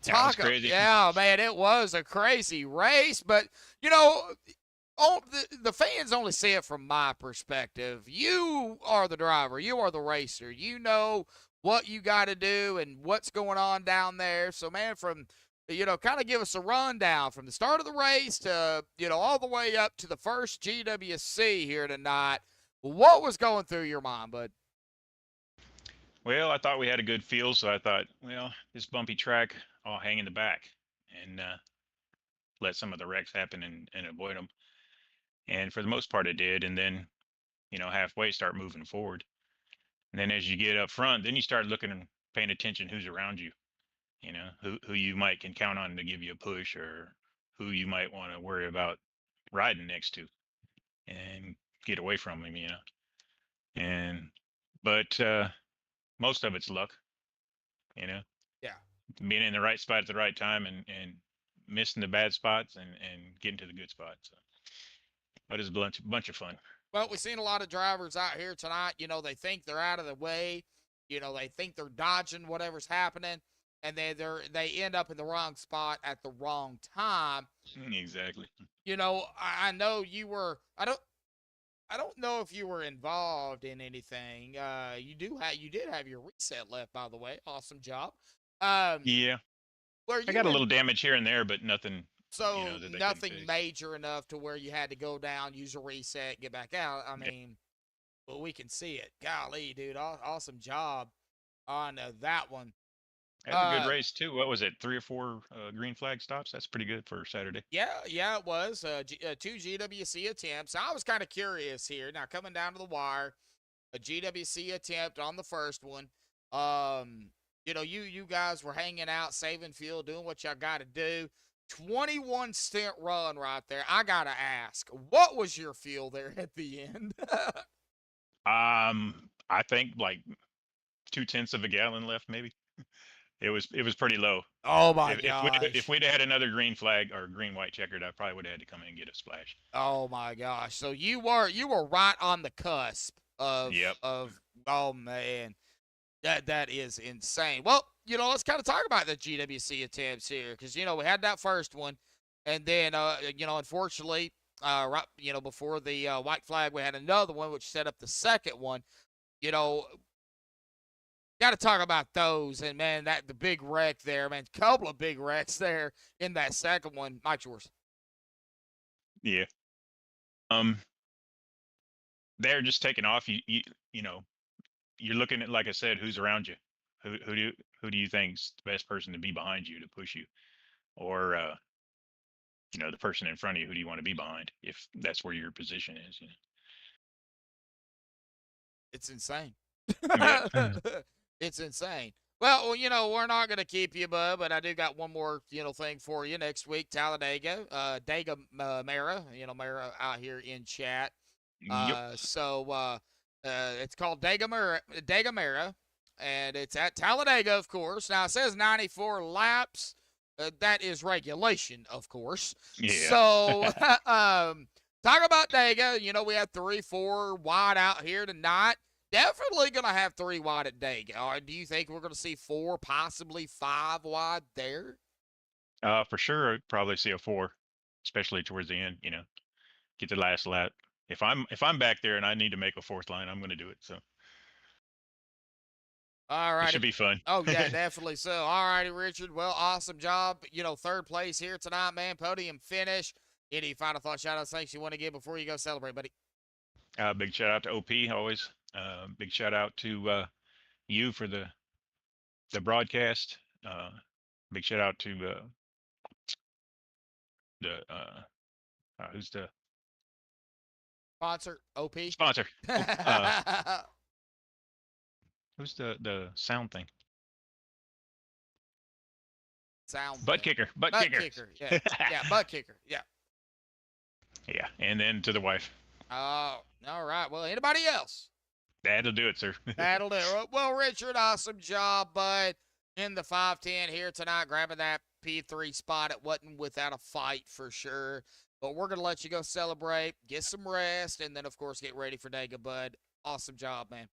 was crazy. Yeah, man, it was a crazy race. But, the fans only see it from my perspective. You are the driver. You are the racer. You know what you got to do and what's going on down there. So, man, kind of give us a rundown from the start of the race to, all the way up to the first GWC here tonight. What was going through your mind, bud? Well, I thought we had a good feel, so I thought, this bumpy track, I'll hang in the back and let some of the wrecks happen and avoid them. And for the most part, it did. And then, halfway start moving forward. And then as you get up front, then you start looking and paying attention who's around you, who you might can count on to give you a push or who you might want to worry about riding next to and get away from him, But most of it's luck, Yeah. Being in the right spot at the right time and missing the bad spots and getting to the good spots. So. But it's a bunch of fun. Well, we've seen a lot of drivers out here tonight. They think they're out of the way. They think they're dodging whatever's happening, and they end up in the wrong spot at the wrong time. Exactly. I know you were. I don't know if you were involved in anything. You did have your reset left, by the way. Awesome job. Yeah. I got a little damage here and there, but nothing. So nothing major enough to where you had to go down, use a reset, get back out. I mean, well, we can see it. Golly, dude, awesome job on that one. That was a good race too. What was it? 3 or 4 green flag stops. That's pretty good for Saturday. Yeah, it was 2 GWC attempts. I was kind of curious here. Now coming down to the wire, a GWC attempt on the first one. You guys were hanging out, saving fuel, doing what y'all got to do. 21 stint run right there. I gotta ask, what was your feel there at the end? I think like 0.2 of a gallon left, maybe. It was pretty low. Oh my gosh! If we'd had another green flag or green white checkered, I probably would have had to come in and get a splash. Oh my gosh! So you were right on the cusp of. Yep. Oh man, that is insane. Well, let's kind of talk about the GWC attempts here, because we had that first one, and then unfortunately, right, before the white flag, we had another one which set up the second one. Got to talk about those, and man, the big wreck there, man, couple of big wrecks there in that second one. Mike, yours. Yeah. they're just taking off. You know, you're looking at, like I said, who's around you. Who do you think's the best person to be behind you to push you, or you know, the person in front of you? Who do you want to be behind if that's where your position is? You It's insane. know? Yep. It's insane. Well, you know, we're not going to keep you, bud, but I do got one more, you know, thing for you next week. Talladega, Dega Mara, you know, Mara out here in chat. Yep. It's called Dega Mara, and it's at Talladega, of course. Now, it says 94 laps. That is regulation, of course. Yeah. So, talk about Dega. You know, we had 3-4 wide out here tonight. Definitely going to have 3 wide at Dega. Do you think we're going to see 4, possibly 5 wide there? For sure, I'd probably see a 4, especially towards the end. You know, get the last lap. If I'm back there and I need to make a 4th line, I'm going to do it. So. All right. It should be fun. Oh, yeah, definitely so. All righty, Richard. Well, awesome job. You know, 3rd place here tonight, man. Podium finish. Any final thoughts, shout-outs, thanks you want to give before you go celebrate, buddy? Big shout out to OP always. Big shout out to you for the broadcast. Big shout out to who's the sponsor? OP? Sponsor. Who's the sound thing? Sound. Buttkicker. Buttkicker. Yeah. Yeah, Buttkicker. Yeah. Yeah, and then to the wife. Oh, all right. Well, anybody else? That'll do it, sir. That'll do it. Well, Richard, awesome job, bud. In the 510 here tonight, grabbing that P3 spot. It wasn't without a fight for sure. But we're going to let you go celebrate, get some rest, and then, of course, get ready for Dega, bud. Awesome job, man.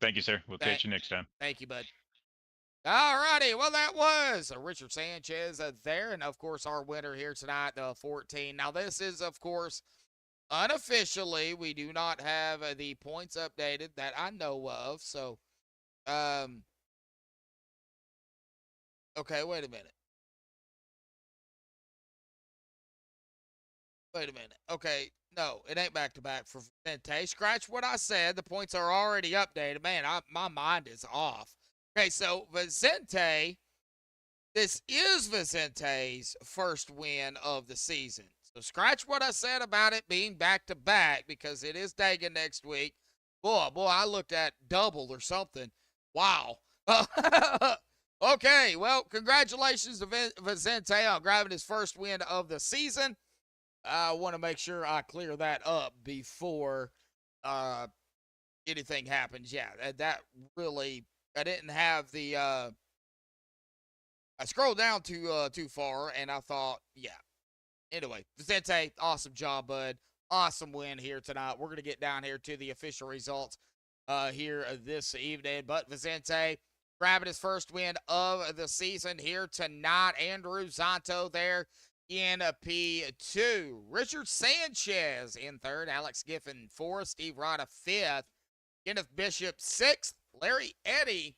Thank you, sir. We'll catch you next time. Thank you, bud. All righty. Well, that was Richard Sanchez there. And, of course, our winner here tonight, the 14. Now, this is, of course, unofficially, we do not have the points updated that I know of. So, okay, wait a minute. Okay, no, it ain't back-to-back for Vicente. Scratch what I said. The points are already updated. Man, my mind is off. Okay, so Vicente, this is Vicente's first win of the season. So scratch what I said about it being back-to-back because it is Dega next week. Boy, I looked at double or something. Wow. Okay, well, congratulations to Vicente on grabbing his first win of the season. I want to make sure I clear that up before anything happens. Yeah, that really, I didn't have the, I scrolled down too far, and I thought, yeah. Anyway, Vicente, awesome job, bud. Awesome win here tonight. We're going to get down here to the official results here this evening. But Vicente grabbing his first win of the season here tonight. Andrew Zanto there in P2. Richard Sanchez in 3rd. Alex Giffen 4th. Steve Rada 5th. Kenneth Bishop 6th. Larry Eddy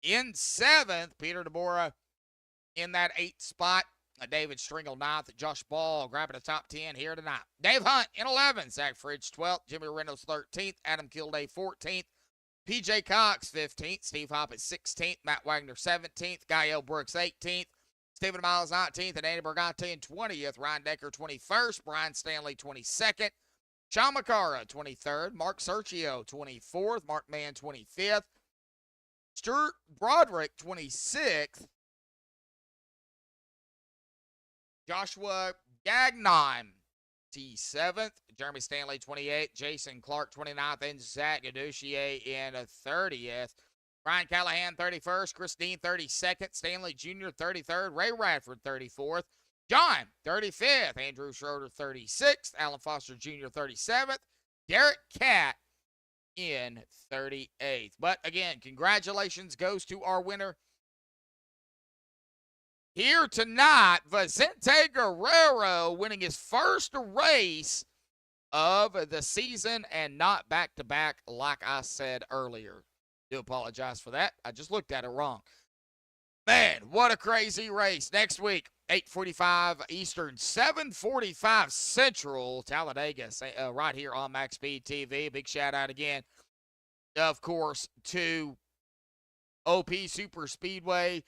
in 7th. Peter DeBora in that 8th spot. David Stringle 9th. Josh Ball grabbing the top 10 here tonight. Dave Hunt in 11th. Zach Fridge 12th. Jimmy Reynolds 13th. Adam Kilday 14th. PJ Cox 15th. Steve Hoppett 16th. Matt Wagner 17th. Gael Brooks 18th. Stephen Miles 19th. And Andy Bergante in 20th. Ryan Decker 21st. Brian Stanley 22nd. Sean McCara 23rd. Mark Sergio 24th. Mark Mann 25th. Stuart Broderick 26th. Joshua Gagnon, T7th. Jeremy Stanley, 28th. Jason Clark, 29th. And Zach Gaduchier in 30th. Brian Callahan, 31st. Chris Dean, 32nd. Stanley Jr., 33rd. Ray Radford, 34th. John, 35th. Andrew Schroeder, 36th. Alan Foster Jr., 37th. Derek Catt in 38th. But again, congratulations goes to our winner here tonight, Vicente Guerrero winning his first race of the season and not back-to-back like I said earlier. Do apologize for that. I just looked at it wrong. Man, what a crazy race. Next week, 8:45 Eastern, 7:45 Central, Talladega, right here on Max Speed TV. Big shout out again, of course, to OP Super Speedway.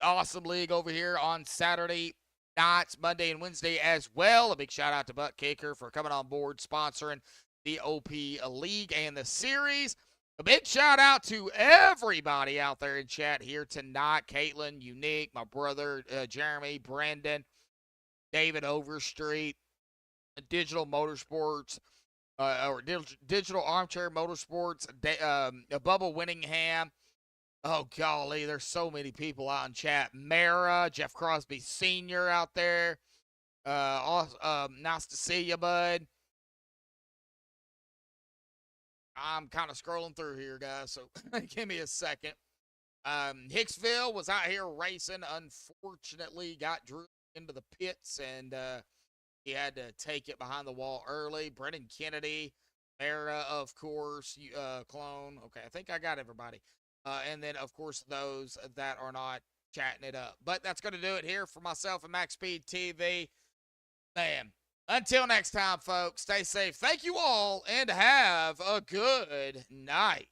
Awesome league over here on Saturday nights, Monday and Wednesday as well. A big shout out to Buttkicker for coming on board, sponsoring the OP League and the series. A big shout out to everybody out there in chat here tonight. Caitlin, Unique, my brother, Jeremy, Brandon, David Overstreet, Digital Motorsports, or Digital Armchair Motorsports, Bubba Winningham. Oh, golly, there's so many people out in chat. Mara, Jeff Crosby Sr. out there. Nice to see you, bud. I'm kind of scrolling through here, guys, so give me a second. Hicksville was out here racing. Unfortunately, got drew into the pits, and he had to take it behind the wall early. Brennan Kennedy, Mara, of course, Clone. Okay, I think I got everybody. And then, of course, those that are not chatting it up. But that's going to do it here for myself and Max Speed TV. Man, until next time, folks, stay safe. Thank you all, and have a good night.